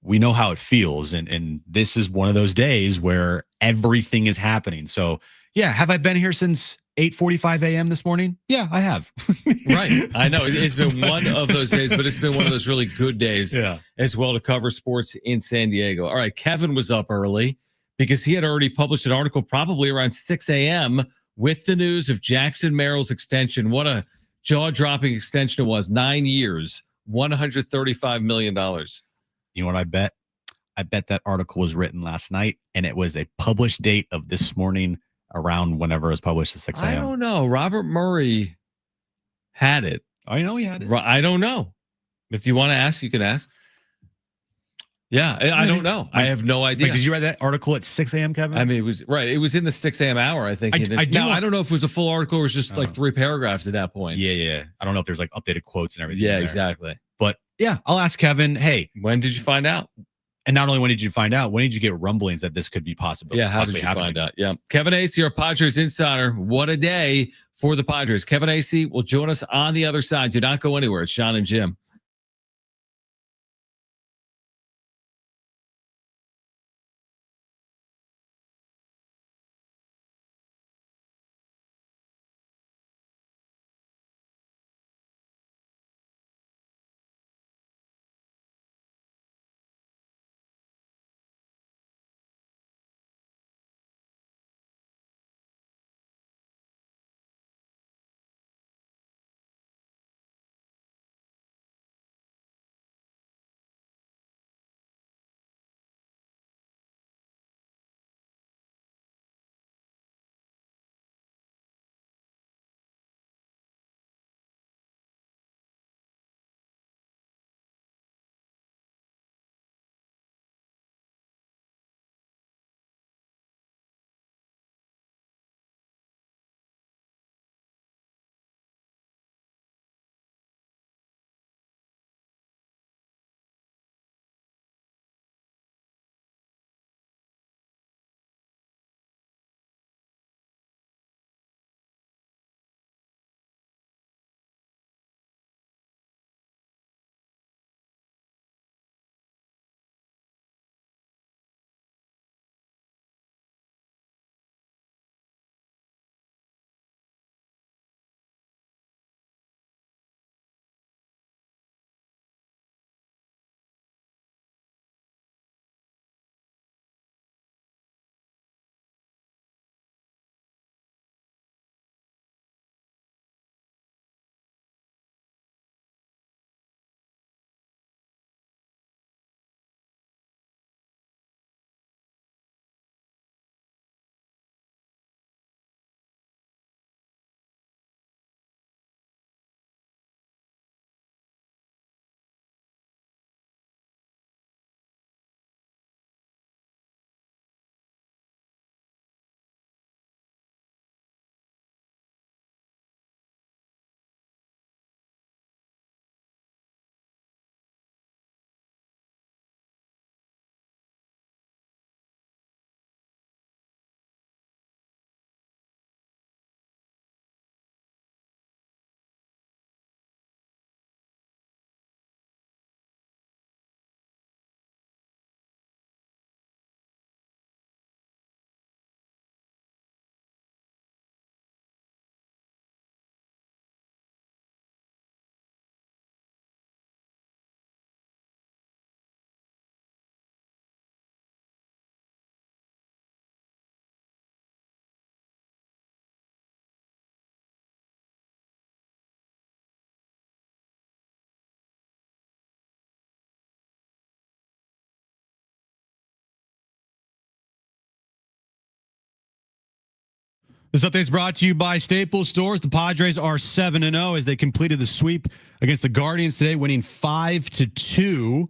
we know how it feels. And this is one of those days where everything is happening. So, yeah, have I been here since 8:45 a.m. this morning? Yeah, I have. Right. I know. It's been one of those days, but it's been one of those really good days as well to cover sports in San Diego. All right, Kevin was up early because he had already published an article probably around 6 a.m. with the news of Jackson Merrill's extension. What a jaw-dropping extension it was. 9 years, $135 million. You know what I bet? I bet that article was written last night, and it was a published date of this morning around whenever it was published at 6 a.m. I don't know. Robert Murray had it. I know he had it. I don't know. If you want to ask, you can ask. Yeah, I don't know. I have no idea. Wait, did you read that article at 6 a.m., Kevin? I mean, it was right. It was in the 6 a.m. hour, I think. I don't know if it was a full article or it was just like 3 paragraphs at that point. Yeah. I don't know if there's like updated quotes and everything. Yeah, exactly. But yeah, I'll ask Kevin, hey, when did you find out? And not only when did you find out, when did you get rumblings that this could be possible? Yeah, how did you find out? Yeah. Kevin Acee, our Padres insider. What a day for the Padres. Kevin Acee will join us on the other side. Do not go anywhere. It's Jon and Jim. This update is brought to you by Staples Stores. The Padres are 7-0 as they completed the sweep against the Guardians today, winning 5-2.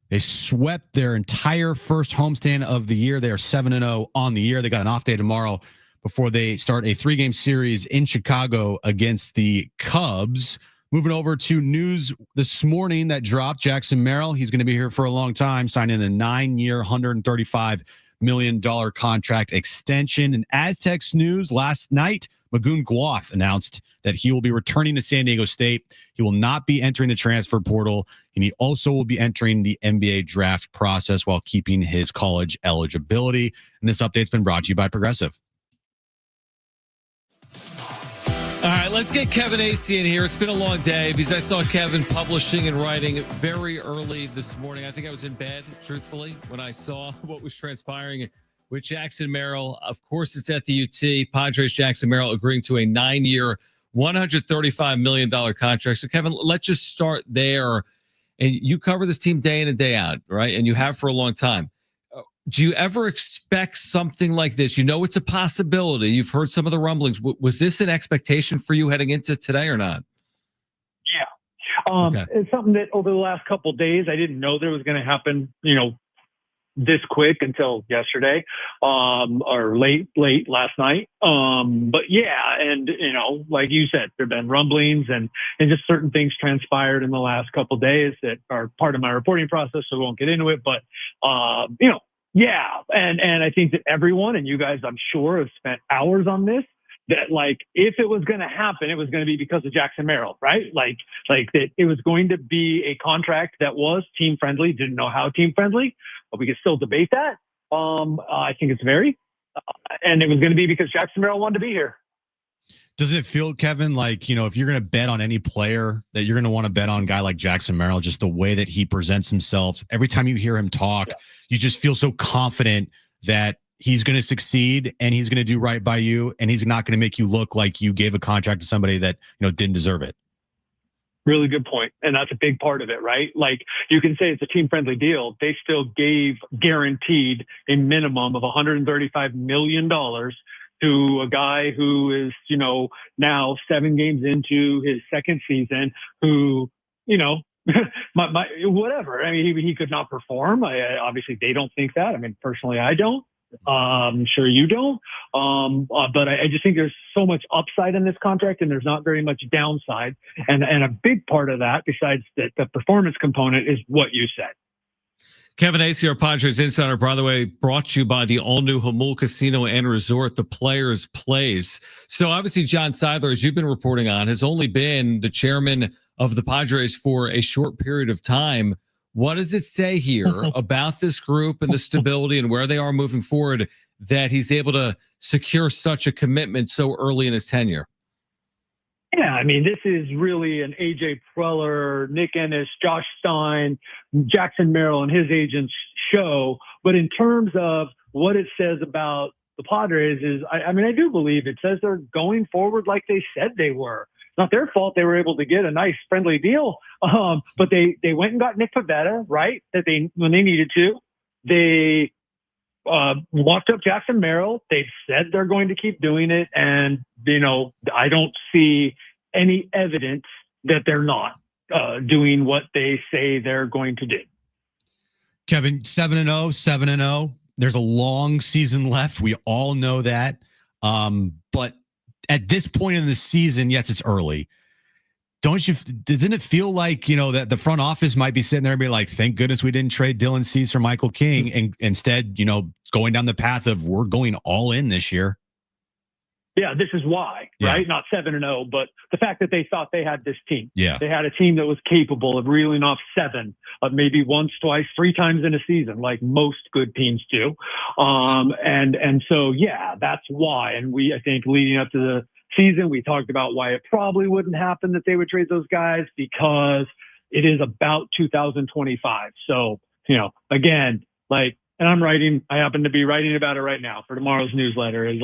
They swept their entire first homestand of the year. They are 7-0 on the year. They got an off day tomorrow before they start a 3-game series in Chicago against the Cubs. Moving over to news this morning that dropped. Jackson Merrill, he's going to be here for a long time, signing a 9-year, $135 million contract extension. In Aztecs news last night, Magoon Gwath announced that he will be returning to San Diego State. He will not be entering the transfer portal, and he also will be entering the NBA draft process while keeping his college eligibility. And this update's been brought to you by Progressive. All right, let's get Kevin Acee in here. It's been a long day because I saw Kevin publishing and writing very early this morning. I think I was in bed, truthfully, when I saw what was transpiring with Jackson Merrill. Of course, it's at the UT. Padres Jackson Merrill agreeing to a 9-year, $135 million contract. So, Kevin, let's just start there. And you cover this team day in and day out, right? And you have for a long time. Do you ever expect something like this? You know it's a possibility. You've heard some of the rumblings. Was this an expectation for you heading into today or not? Yeah. It's something that over the last couple of days, I didn't know there was going to happen, this quick until yesterday, or late last night. But yeah, and like you said, there've been rumblings and just certain things transpired in the last couple of days that are part of my reporting process, so we won't get into it. But yeah, and I think that everyone, and you guys, I'm sure, have spent hours on this. That if it was going to happen, it was going to be because of Jackson Merrill, right? Like that it was going to be a contract that was team friendly. Didn't know how team friendly, but we could still debate that. I think it's very, and it was going to be because Jackson Merrill wanted to be here. Doesn't it feel, Kevin, like, if you're going to bet on any player, that you're going to want to bet on a guy like Jackson Merrill, just the way that he presents himself? Every time you hear him talk, you just feel so confident that he's going to succeed and he's going to do right by you, and he's not going to make you look like you gave a contract to somebody that didn't deserve it. Really good point. And that's a big part of it, right? Like, you can say it's a team-friendly deal. They still guaranteed a minimum of $135 million to a guy who is, now 7 games into his second season, who, whatever. I mean, he could not perform. Obviously, they don't think that. I mean, personally, I don't. I'm sure you don't. But I just think there's so much upside in this contract, and there's not very much downside. And a big part of that, besides the performance component, is what you said. Kevin Acee, our Padres insider, by the way, brought to you by the all-new Jamul Casino and Resort, the Players Place. So obviously, John Zeigler, as you've been reporting on, has only been the chairman of the Padres for a short period of time. What does it say here about this group and the stability and where they are moving forward that he's able to secure such a commitment so early in his tenure? Yeah, I mean, this is really an A.J. Preller, Nick Ennis, Josh Stein, Jackson Merrill, and his agents show. But in terms of what it says about the Padres is, I mean, I do believe it says they're going forward like they said they were. Not their fault they were able to get a nice friendly deal, but they went and got Nick Pivetta, right? When they needed to. They locked up Jackson Merrill. They've said they're going to keep doing it, and I don't see any evidence that they're not doing what they say they're going to do. Kevin, 7-0, 7-0. There's a long season left. We all know that, but at this point in the season, yes, it's early. Doesn't it feel like, that the front office might be sitting there and be like, thank goodness we didn't trade Dylan Cease for Michael King, and instead, going down the path of we're going all in this year? Yeah, this is why, right? Not 7-0, but the fact that they thought they had this team. Yeah. They had a team that was capable of reeling off 7, maybe once, twice, 3 times in a season, like most good teams do. And so, yeah, that's why. And I think leading up to the season, we talked about why it probably wouldn't happen that they would trade those guys, because it is about 2025. So, again, and I happen to be writing about it right now for tomorrow's newsletter, is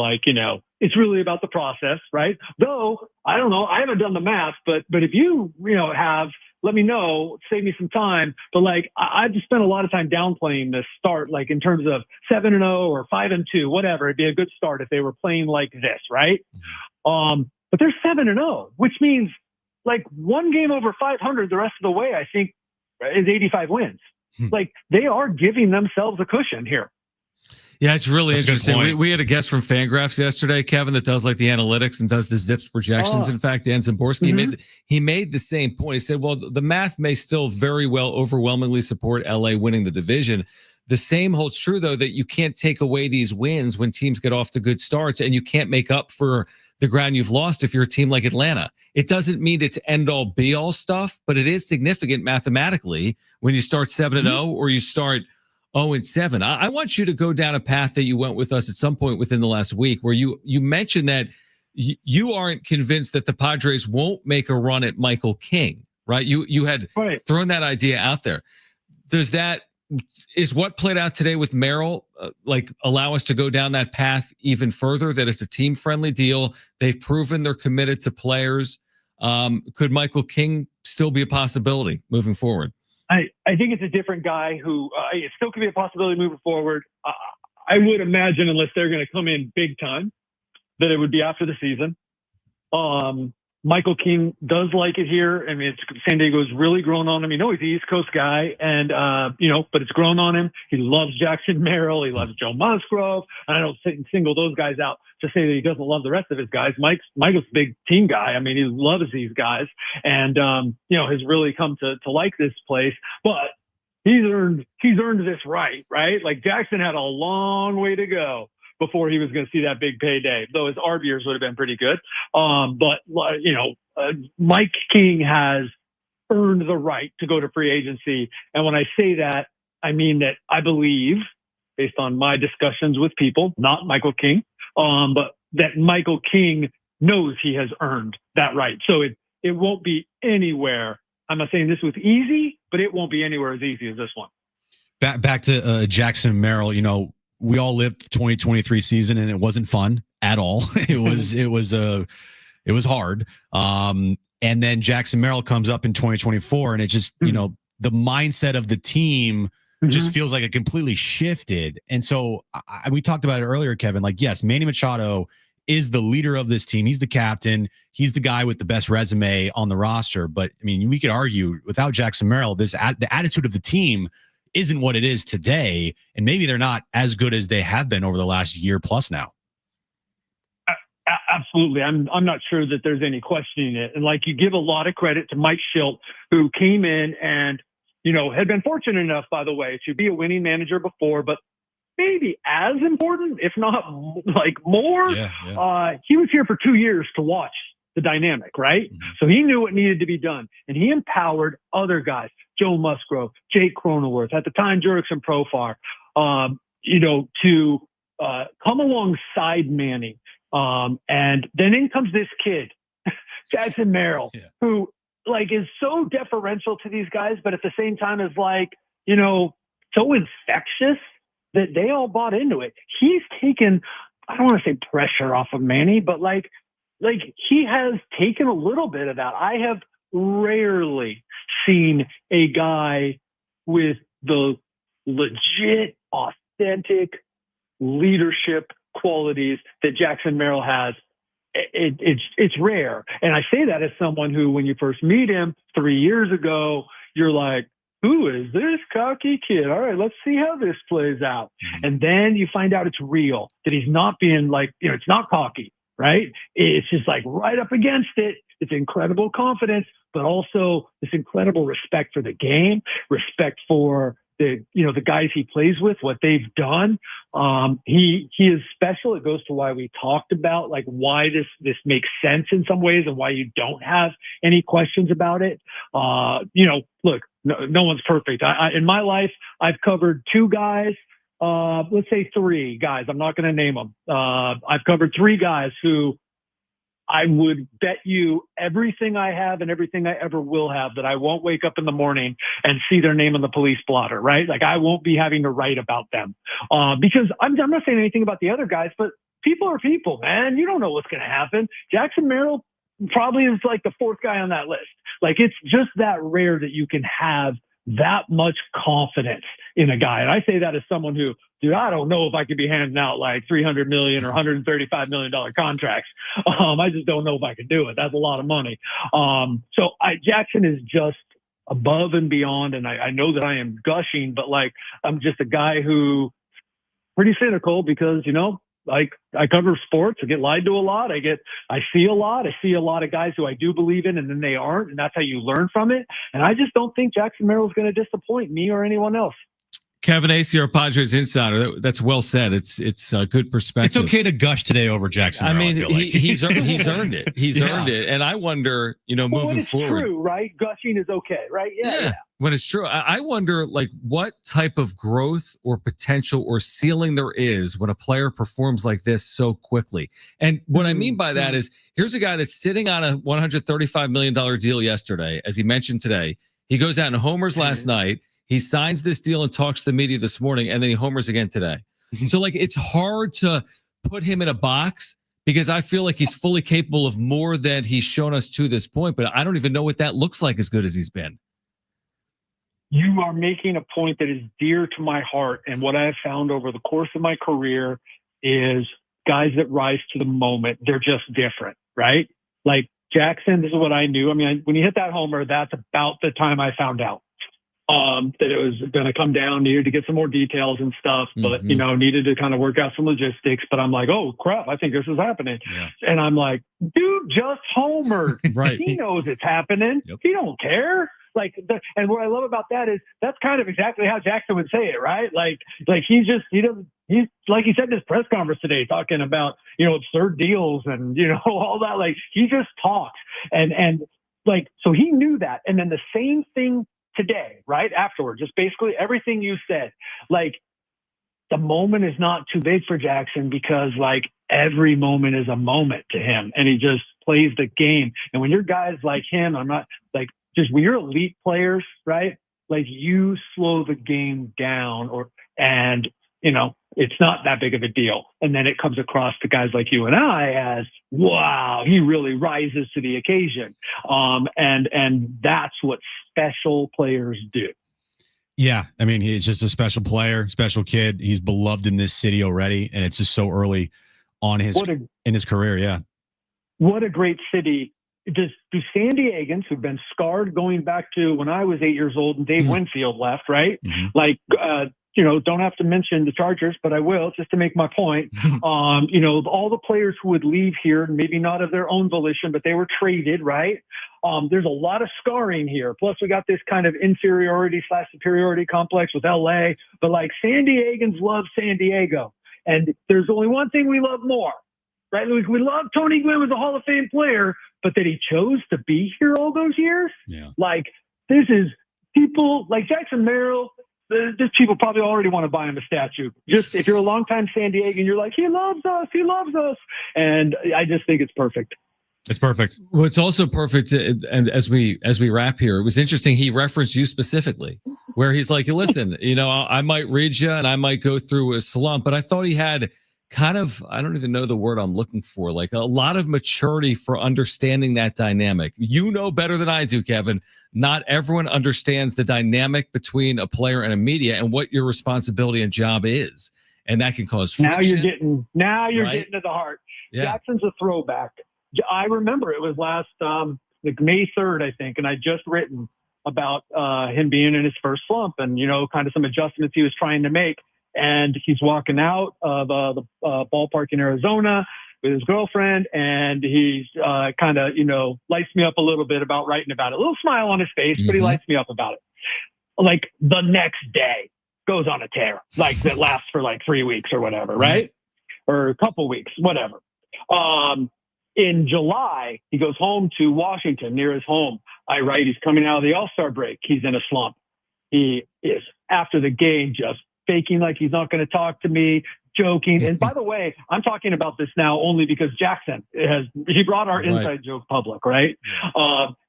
it's really about the process, right? Though, I don't know, I haven't done the math, but if you, have, let me know, save me some time. But I've just spent a lot of time downplaying the start, in terms of 7-0 or 5-2, whatever. It'd be a good start if they were playing like this, right? But they're 7-0, which means one game over 500 the rest of the way, I think, is 85 wins. They are giving themselves a cushion here. Yeah, it's really That's interesting. We had a guest from Fangraphs yesterday, Kevin, that does the analytics and does the Zips projections. In fact, Dan Zimborski, he made the same point. He said, well, the math may still very well overwhelmingly support LA winning the division. The same holds true, though, that you can't take away these wins when teams get off to good starts, and you can't make up for the ground you've lost if you're a team like Atlanta. It doesn't mean it's end-all, be-all stuff, but it is significant mathematically when you start 7-0 or you start 0-7. I want you to go down a path that you went with us at some point within the last week, where you mentioned that you aren't convinced that the Padres won't make a run at Michael King, right? You had thrown that idea out there. Is what played out today with Merrill allow us to go down that path even further, that it's a team-friendly deal? They've proven they're committed to players. Could Michael King still be a possibility moving forward? I think it's a different guy who it still could be a possibility moving forward. I would imagine, unless they're going to come in big time, that it would be after the season. Michael King does like it here. I mean, San Diego's really grown on him. You know, he's the East Coast guy, and but it's grown on him. He loves Jackson Merrill. He loves Joe Musgrove. And I don't single those guys out to say that he doesn't love the rest of his guys. Michael's a big team guy. I mean, he loves these guys, and has really come to like this place. But he's earned this right? Like Jackson had a long way to go before he was going to see that big payday, though his ARB years would have been pretty good. Mike King has earned the right to go to free agency. And when I say that, I mean that I believe, based on my discussions with people, not Michael King, but that Michael King knows he has earned that right. So it won't be anywhere. I'm not saying this was easy, but it won't be anywhere as easy as this one. Back to Jackson Merrill, we all lived the 2023 season and it wasn't fun at all. It was hard. And then Jackson Merrill comes up in 2024 and it just, the mindset of the team just feels like it completely shifted. And so we talked about it earlier, Kevin, like, yes, Manny Machado is the leader of this team. He's the captain. He's the guy with the best resume on the roster. But I mean, we could argue without Jackson Merrill, the attitude of the team isn't what it is today, and maybe they're not as good as they have been over the last year plus now. Absolutely. I'm not sure that there's any questioning it. And like, you give a lot of credit to Mike Shildt, who came in and, had been fortunate enough, by the way, to be a winning manager before, but maybe as important, if not like more. He was here for 2 years to watch the dynamic, right? So he knew what needed to be done, and he empowered other guys, Joe Musgrove, Jake Cronenworth, at the time, Jurickson Profar, to come alongside Manny. And then in comes this kid, Jackson Merrill, who is so deferential to these guys, but at the same time is so infectious that they all bought into it. He's taken, I don't want to say pressure off of Manny, but he has taken a little bit of that. I have rarely seen a guy with the legit, authentic leadership qualities that Jackson Merrill has. It's rare. And I say that as someone who, when you first meet him 3 years ago, you're like, who is this cocky kid? All right, let's see how this plays out. And then you find out it's real, that he's not being it's not cocky, right? It's just right up against it. It's incredible confidence, but also this incredible respect for the game, respect for the guys he plays with, what they've done. He is special. It goes to why we talked about why this makes sense in some ways and why you don't have any questions about it. Look, no one's perfect. In my life, I've covered two guys, let's say three guys. I'm not going to name them. I've covered three guys who I would bet you everything I have and everything I ever will have that I won't wake up in the morning and see their name on the police blotter, right? I won't be having to write about them because I'm not saying anything about the other guys, but people are people, man. You don't know what's going to happen. Jackson Merrill probably is the fourth guy on that list. It's just that rare that you can have that much confidence in a guy. And I say that as someone who, I don't know if I could be handing out $300 million or $135 million contracts. I just don't know if I could do it. That's a lot of money. Jackson is just above and beyond. And I know that I am gushing, but I'm just a guy who pretty cynical because, I cover sports. I get lied to a lot. I see a lot. I see a lot of guys who I do believe in, and then they aren't, and that's how you learn from it. And I just don't think Jackson Merrill is going to disappoint me or anyone else. Kevin Acee, our Padres insider. That's well said. It's a good perspective. It's okay to gush today over Jackson Merrill. I mean, he's earned it. He's earned it. And I wonder, moving forward. True, right? Gushing is okay, right? Yeah. When it's true, I wonder what type of growth or potential or ceiling there is when a player performs like this so quickly. And what I mean by that is, here's a guy that's sitting on a $135 million deal yesterday, as he mentioned today. He goes out and homers last night. He signs this deal and talks to the media this morning, and then he homers again today. So it's hard to put him in a box because I feel like he's fully capable of more than he's shown us to this point, but I don't even know what that looks like as good as he's been. You are making a point that is dear to my heart. And what I have found over the course of my career is guys that rise to the moment, they're just different, right? Jackson, this is what I knew. I mean, when he hit that homer, that's about the time I found out that it was going to come down, needed to get some more details and stuff, but, needed to kind of work out some logistics. But I'm like, oh, crap, I think this is happening. Yeah. And I'm like, dude, just homered. Right. He knows it's happening. Yep. He don't care. And what I love about that is that's kind of exactly how Jackson would say it, right? Like he's like he said in his press conference today, talking about, absurd deals and, all that. Like, he just talks and so he knew that. And then the same thing today, right afterward, just basically everything you said, the moment is not too big for Jackson because every moment is a moment to him and he just plays the game. And when you're guys like him, I'm not just when you're elite players, right? You slow the game down it's not that big of a deal. And then it comes across to guys like you and I as, wow, he really rises to the occasion. And that's what special players do. Yeah. I mean, he's just a special player, special kid. He's beloved in this city already. And it's just so early on in his career. Yeah. What a great city. Do San Diegans who've been scarred going back to when I was 8 years old and Dave Winfield left, right? Don't have to mention the Chargers, but I will just to make my point. All the players who would leave here, maybe not of their own volition, but they were traded, right? There's a lot of scarring here. Plus, we got this kind of inferiority/superiority complex with LA. But San Diegans love San Diego. And there's only one thing we love more, right? We love Tony Gwynn was a Hall of Fame player, but that he chose to be here all those years. Yeah. This is people like Jackson Merrill. There's people probably already want to buy him a statue. Just if you're a longtime San Diegan, you're like, he loves us. And I just think it's perfect. It's perfect. Well, it's also perfect. And as we wrap here, it was interesting. He referenced you specifically, where he's like, listen, I might read you and I might go through a slump, but I thought he had kind of, I don't even know the word I'm looking for, a lot of maturity for understanding that dynamic. You know better than I do, Kevin. Not everyone understands the dynamic between a player and a media and what your responsibility and job is. And that can cause friction. Now you're getting to the heart. Yeah. Jackson's a throwback. I remember it was last May 3rd, I think, and I just written about him being in his first slump and, kind of some adjustments he was trying to make. And he's walking out of the ballpark in Arizona with his girlfriend, and he's kind of, lights me up a little bit about writing about it. A little smile on his face, but he lights me up about it. The next day goes on a tear, that lasts for 3 weeks or whatever, right? Or a couple weeks, whatever. In July, he goes home to Washington, near his home. I write, he's coming out of the All-Star break. He's in a slump. He is, after the game, just faking like he's not going to talk to me, joking. And by the way, I'm talking about this now only because Jackson he brought our inside joke public, right?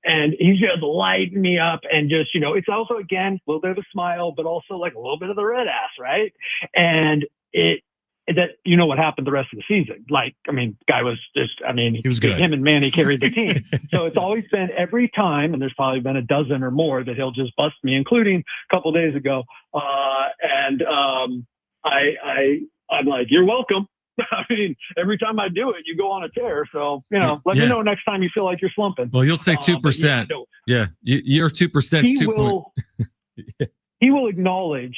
And he's just lighting me up and just, it's also, again, a little bit of a smile, but also a little bit of the red ass, right? And what happened the rest of the season. Guy was just, he was good. Him and Manny carried the team. So it's always been every time, and there's probably been a dozen or more that he'll just bust me, including a couple days ago. I'm like, you're welcome. Every time I do it, you go on a tear. So, let me know next time you feel like you're slumping. Well, you'll take 2%. Your 2% is 2 points. He will acknowledge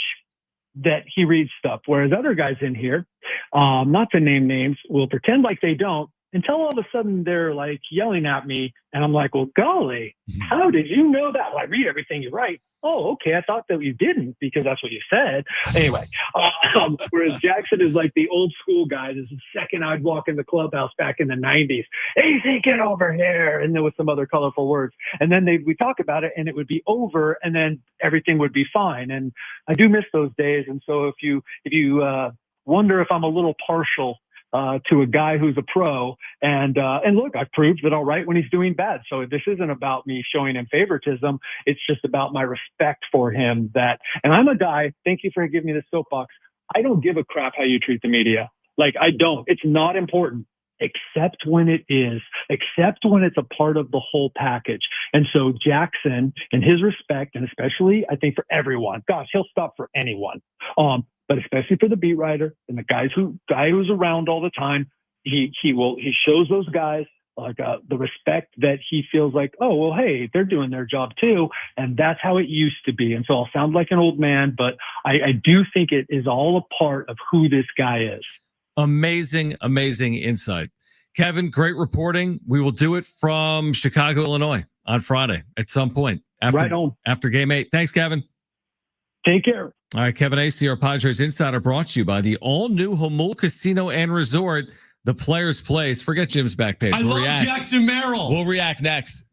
that he reads stuff, whereas other guys in here, not to name names, will pretend like they don't until all of a sudden they're yelling at me, and I'm like, well, golly, how did you know that? Well, I read everything you write. Oh, okay. I thought that you didn't because that's what you said. Anyway, whereas Jackson is the old school guy. This is the second I'd walk in the clubhouse back in the 90s. Hey, get over here. And then with some other colorful words. And then we talk about it and it would be over and then everything would be fine. And I do miss those days. And so if you wonder if I'm a little partial to a guy who's a pro. And look, I've proved that I'll write when he's doing bad. So this isn't about me showing him favoritism. It's just about my respect for him and I'm a guy, thank you for giving me the soapbox. I don't give a crap how you treat the media. I don't. It's not important. Except when it is, except when it's a part of the whole package. And so Jackson, in his respect, and especially I think for everyone, gosh, he'll stop for anyone. But especially for the beat writer and the guy who's around all the time, he shows those guys the respect that he feels like, oh, well, hey, they're doing their job too. And that's how it used to be. And so I'll sound like an old man, but I do think it is all a part of who this guy is. Amazing, amazing insight. Kevin, great reporting. We will do it from Chicago, Illinois on Friday at some point after game 8. Thanks, Kevin. Take care. All right, Kevin Acee, our Padres Insider, brought to you by the all-new Jamul Casino and Resort, the Players Place. Forget Jim's back page. I love Jackson Merrill. We'll react next.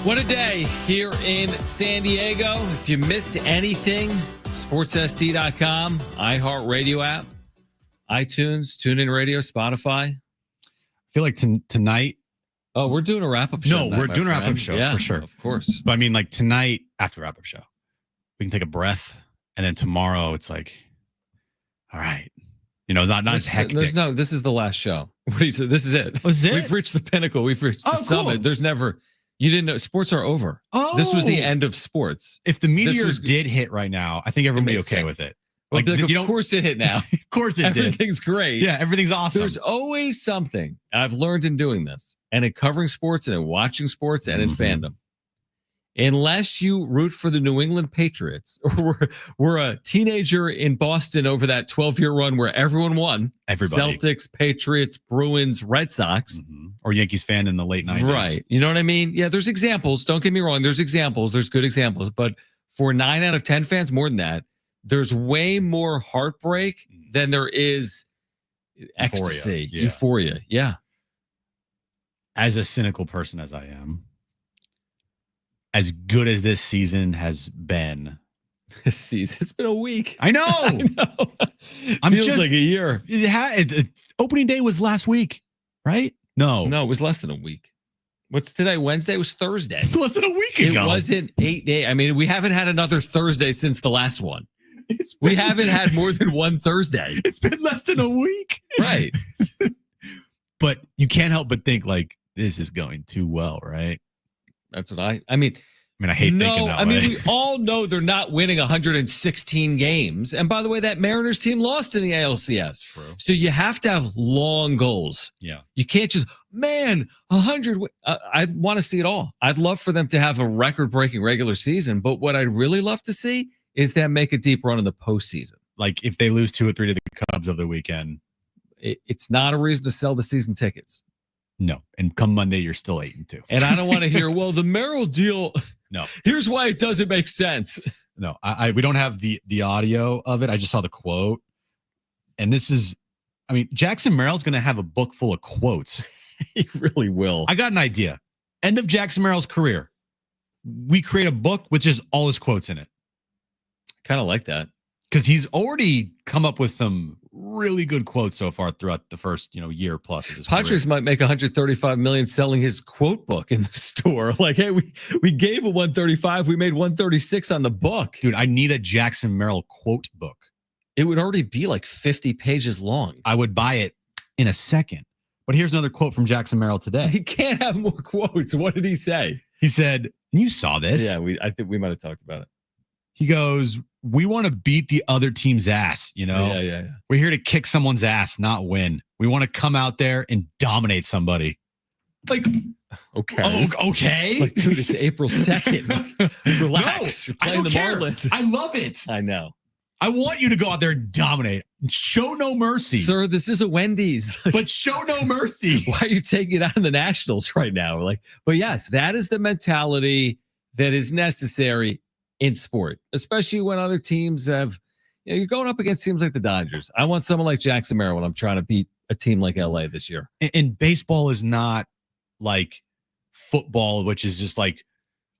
What a day here in San Diego. If you missed anything, sportssd.com, iHeartRadio app, iTunes, TuneIn Radio, Spotify. I feel like tonight. Oh, we're doing a wrap-up show. No, we're doing a wrap-up show for sure. Of course. But I mean, like tonight after the wrap-up show, we can take a breath. And then tomorrow it's like, all right. Not as hectic. This is the last show. What do you say? This is it. Oh, is it? We've reached the pinnacle. We've reached the summit. Cool. There's never, you didn't know, sports are over. Oh. This was the end of sports. If the meteors did hit right now, I think everybody would be okay with it. Like of course it hit now. Of course it did. Everything's great. Yeah, everything's awesome. There's always something I've learned in doing this and in covering sports and in watching sports and in fandom. Unless you root for the New England Patriots or we're a teenager in Boston over that 12-year run where everyone won. Everybody. Celtics, Patriots, Bruins, Red Sox. Or Yankees fan in the late 90s. Right. You know what I mean? Yeah, there's examples. Don't get me wrong. There's examples. There's good examples. But for 9 out of 10 fans, more than that, there's way more heartbreak than there is ecstasy. Euphoria. Yeah. As a cynical person as I am, as good as this season has been. This season, it's been a week. I know. Feels like a year. Opening day was last week, right? No, it was less than a week. What's today? Wednesday? It was Thursday. Less than a week ago. It wasn't 8 days. I mean, we haven't had another Thursday since the last one. We haven't had more than one Thursday. It's been less than a week. Right. But you can't help but think like this is going too well, right? That's what I mean, I hate thinking that way. I mean, we all know they're not winning 116 games. And by the way, that Mariners team lost in the ALCS. True. So you have to have long goals. Yeah. You can't just, 100. I want to see it all. I'd love for them to have a record-breaking regular season. But what I'd really love to see is them make a deep run in the postseason. Like if they lose 2 or 3 to the Cubs over the weekend. It's not a reason to sell the season tickets. No. And come Monday, you're still 8-2. And I don't want to hear, well, the Merrill deal. No. Here's why it doesn't make sense. No, we don't have the audio of it. I just saw the quote. And this is, Jackson Merrill's going to have a book full of quotes. He really will. I got an idea. End of Jackson Merrill's career. We create a book with just all his quotes in it. Kind of like that. Because he's already come up with some really good quotes so far throughout the first, year plus of his Padres career. might make $135 million selling his quote book in the store. Like, hey, we gave a 135, we made 136 on the book. Dude, I need a Jackson Merrill quote book. It would already be like 50 pages long. I would buy it in a second. But here's another quote from Jackson Merrill today. He can't have more quotes. What did he say? He said, and you saw this. Yeah, I think we might have talked about it. He goes, we want to beat the other team's ass, Yeah. We're here to kick someone's ass, not win. We want to come out there and dominate somebody. Like, okay. Oh, okay. Like, dude, it's April 2nd. Relax. No, You're playing the Marlins. I love it. I know. I want you to go out there and dominate. Show no mercy. Sir, this is a Wendy's. But show no mercy. Why are you taking it out on the Nationals right now? But yes, that is the mentality that is necessary in sport, especially when other teams have, you're going up against teams like the Dodgers. I want someone like Jackson Merrill when I'm trying to beat a team like LA this year. And baseball is not like football, which is just like,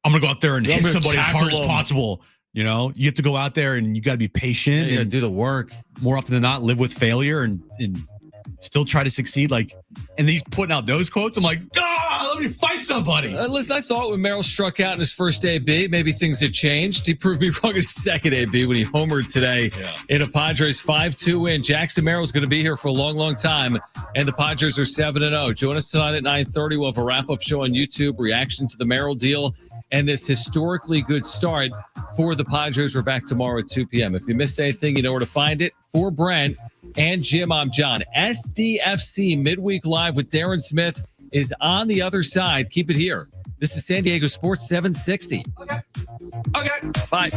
I'm going to go out there and hit somebody as hard as possible. You have to go out there and you got to be patient and do the work. More often than not, live with failure and still try to succeed. And he's putting out those quotes. I'm like, let me fight somebody. Listen, I thought when Merrill struck out in his first AB, maybe things had changed. He proved me wrong in his second AB when he homered today in a Padres 5-2 win. Jackson Merrill is going to be here for a long, long time, and the Padres are 7-0. Join us tonight at 9:30. We'll have a wrap-up show on YouTube, reaction to the Merrill deal, and this historically good start for the Padres. We're back tomorrow at 2 p.m. If you missed anything, you know where to find it. For Brent and Jim, I'm John. SDFC Midweek Live with Darren Smith is on the other side. Keep it here. This is San Diego Sports 760. Okay. Bye.